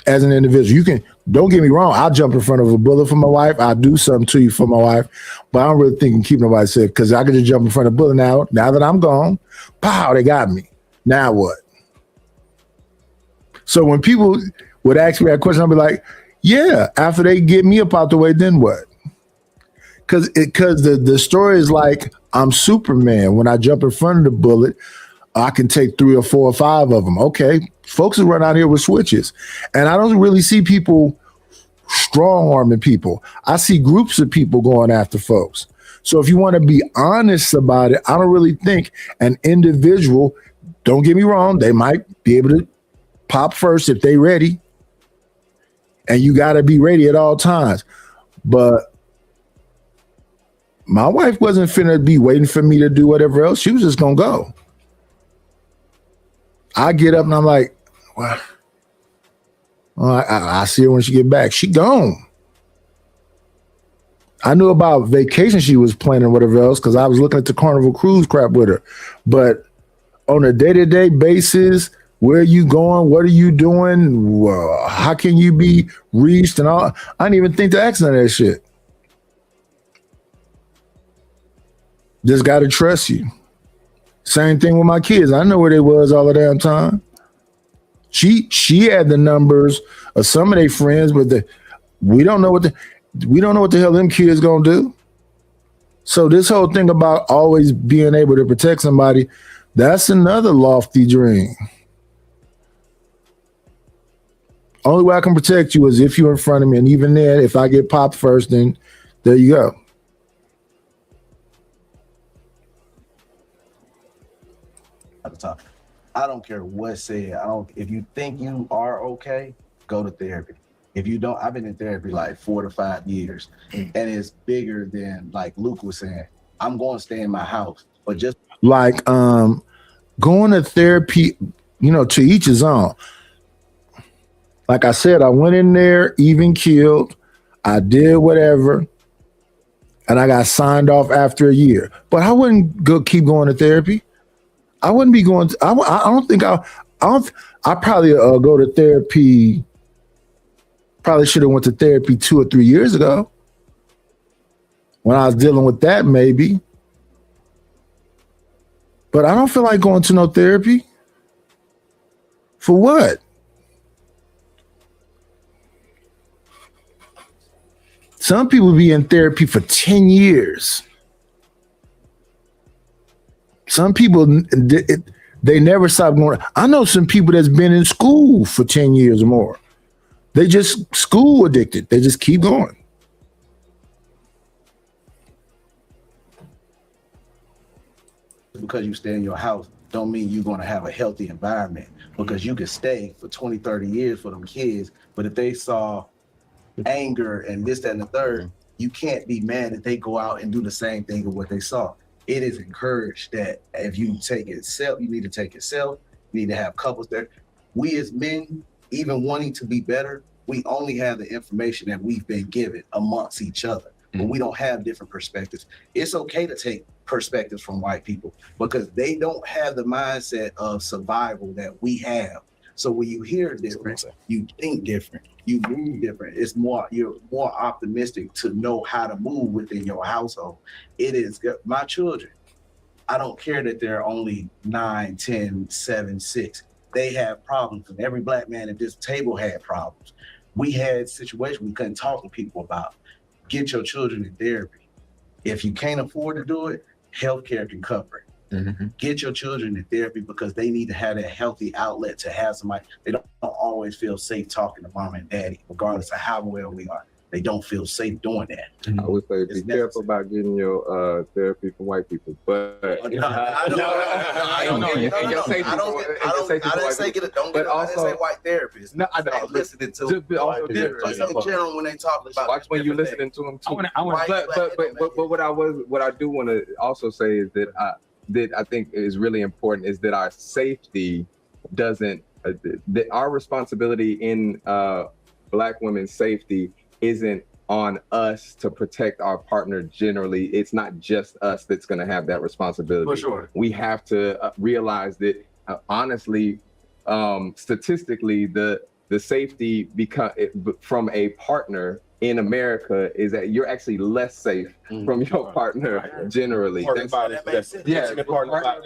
As an individual, don't get me wrong, I'll jump in front of a bullet for my wife. I'll do something to you for my wife, but I don't really think you can keep nobody safe because I could just jump in front of a bullet now that I'm gone. Pow, they got me. Now what? So when people would ask me that question, I'll be like, yeah, after they get me up out the way, then what? Because the story is like, I'm Superman. When I jump in front of the bullet, I can take 3 or 4 or 5 of them. Okay, folks will run out here with switches. And I don't really see people strong-arming people. I see groups of people going after folks. So if you want to be honest about it, I don't really think an individual, don't get me wrong, they might be able to pop first if they ready. And you got to be ready at all times. But my wife wasn't finna be waiting for me to do whatever else. She was just going to go. I get up and I'm like, well, I see her when she get back. She gone. I knew about vacation she was planning or whatever else because I was looking at the Carnival Cruise crap with her. But on a day-to-day basis, where are you going? What are you doing? How can you be reached and all? I didn't even think to ask none of that shit. Just got to trust you. Same thing with my kids. I know where they was all the damn time. She had the numbers of some of their friends, but we don't know what the hell them kids gonna do. So this whole thing about always being able to protect somebody, that's another lofty dream. Only way I can protect you is if you're in front of me, and even then, if I get popped first, then there you go. At the top. I don't care what's said. If you think you are okay, go to therapy. If you don't, I've been in therapy like 4 to 5 years, and it's bigger than, like Luke was saying, I'm going to stay in my house, but just like going to therapy, to each his own. Like I said, I went in there, even keeled, I did whatever, and I got signed off after a year. But I wouldn't keep going to therapy. I wouldn't be going to, I probably go to therapy. Probably should have went to therapy 2 or 3 years ago when I was dealing with that, maybe. But I don't feel like going to no therapy. For what? Some people be in therapy for 10 years. Some people, they never stop going. I know some people that's been in school for 10 years or more. They just school addicted. They just keep going. Because you stay in your house don't mean you're going to have a healthy environment, because you could stay for 20, 30 years for them kids. But if they saw anger and this, that, and the third, you can't be mad that they go out and do the same thing of what they saw. It is encouraged that if you take it self, you need to take it self. You need to have couples there. We as men, even wanting to be better, we only have the information that we've been given amongst each other, but we don't have different perspectives. It's okay to take perspectives from white people because they don't have the mindset of survival that we have. So when you hear different, you think different, you move different. You're more optimistic to know how to move within your household. It is my children. I don't care that they're only 9, 10, 7, 6. They have problems, and every black man at this table had problems. We had situations we couldn't talk to people about. Get your children in therapy. If you can't afford to do it, healthcare can cover it. Get your children in therapy because they need to have that healthy outlet to have somebody. They don't always feel safe talking to mom and daddy, regardless of how well we are. they don't feel safe doing that. I would say be careful about getting your therapy from white people, but I didn't say get it. Don't get. I didn't say white therapists. No, I know. Listening to Also just in general when they talk about. Watch when you're listening to them too. But what I do want to also say is that I think is really important is that our safety doesn't. That our responsibility in Black women's safety isn't on us to protect our partner generally. It's not just us that's going to have that responsibility. For sure. We have to realize that honestly, statistically, the safety from a partner in America is that you're actually less safe from your partner generally. Partner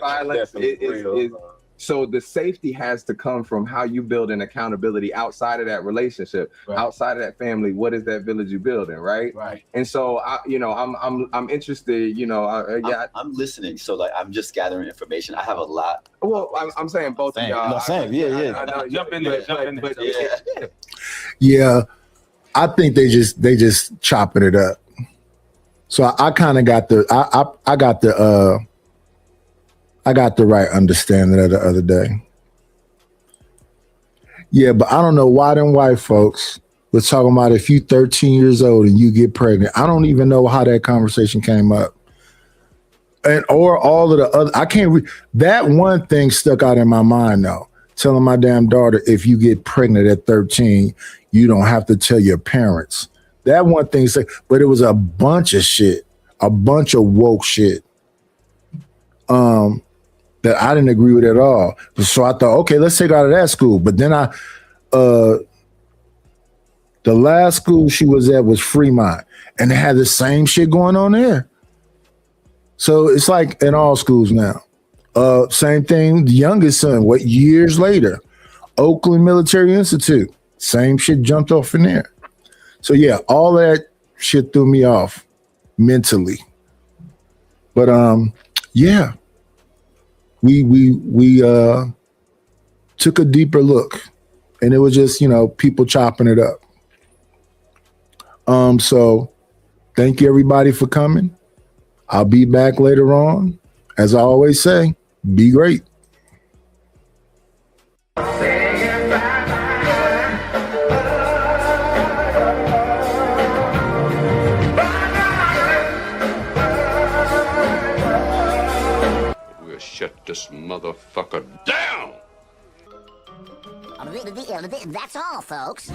violence is so the safety has to come from how you build an accountability outside of that relationship, outside of that family. What is that village you building, right? Right. And so I'm interested. I'm listening. So like I'm just gathering information. I have a lot. Well, I'm saying both of y'all. No, Sam, yeah. Jump in there. Yeah, I think they just chopping it up. So I kind of got I got the right understanding of the other day. Yeah, but I don't know why them white folks were talking about if you 13 years old and you get pregnant. I don't even know how that conversation came up. Or all of the other, that one thing stuck out in my mind though. Telling my damn daughter, if you get pregnant at 13, you don't have to tell your parents. That one thing, but it was a bunch of shit, a bunch of woke shit. That I didn't agree with at all. So I thought, okay, let's take her out of that school. But then the last school she was at was Fremont, and they had the same shit going on there. So it's like in all schools now. Same thing, the youngest son, years later, Oakland Military Institute, same shit jumped off in there. So yeah, all that shit threw me off mentally. But yeah. We took a deeper look, and it was just, people chopping it up. So thank you everybody for coming. I'll be back later on. As I always say, be great. Shut this motherfucker down! That's all, folks.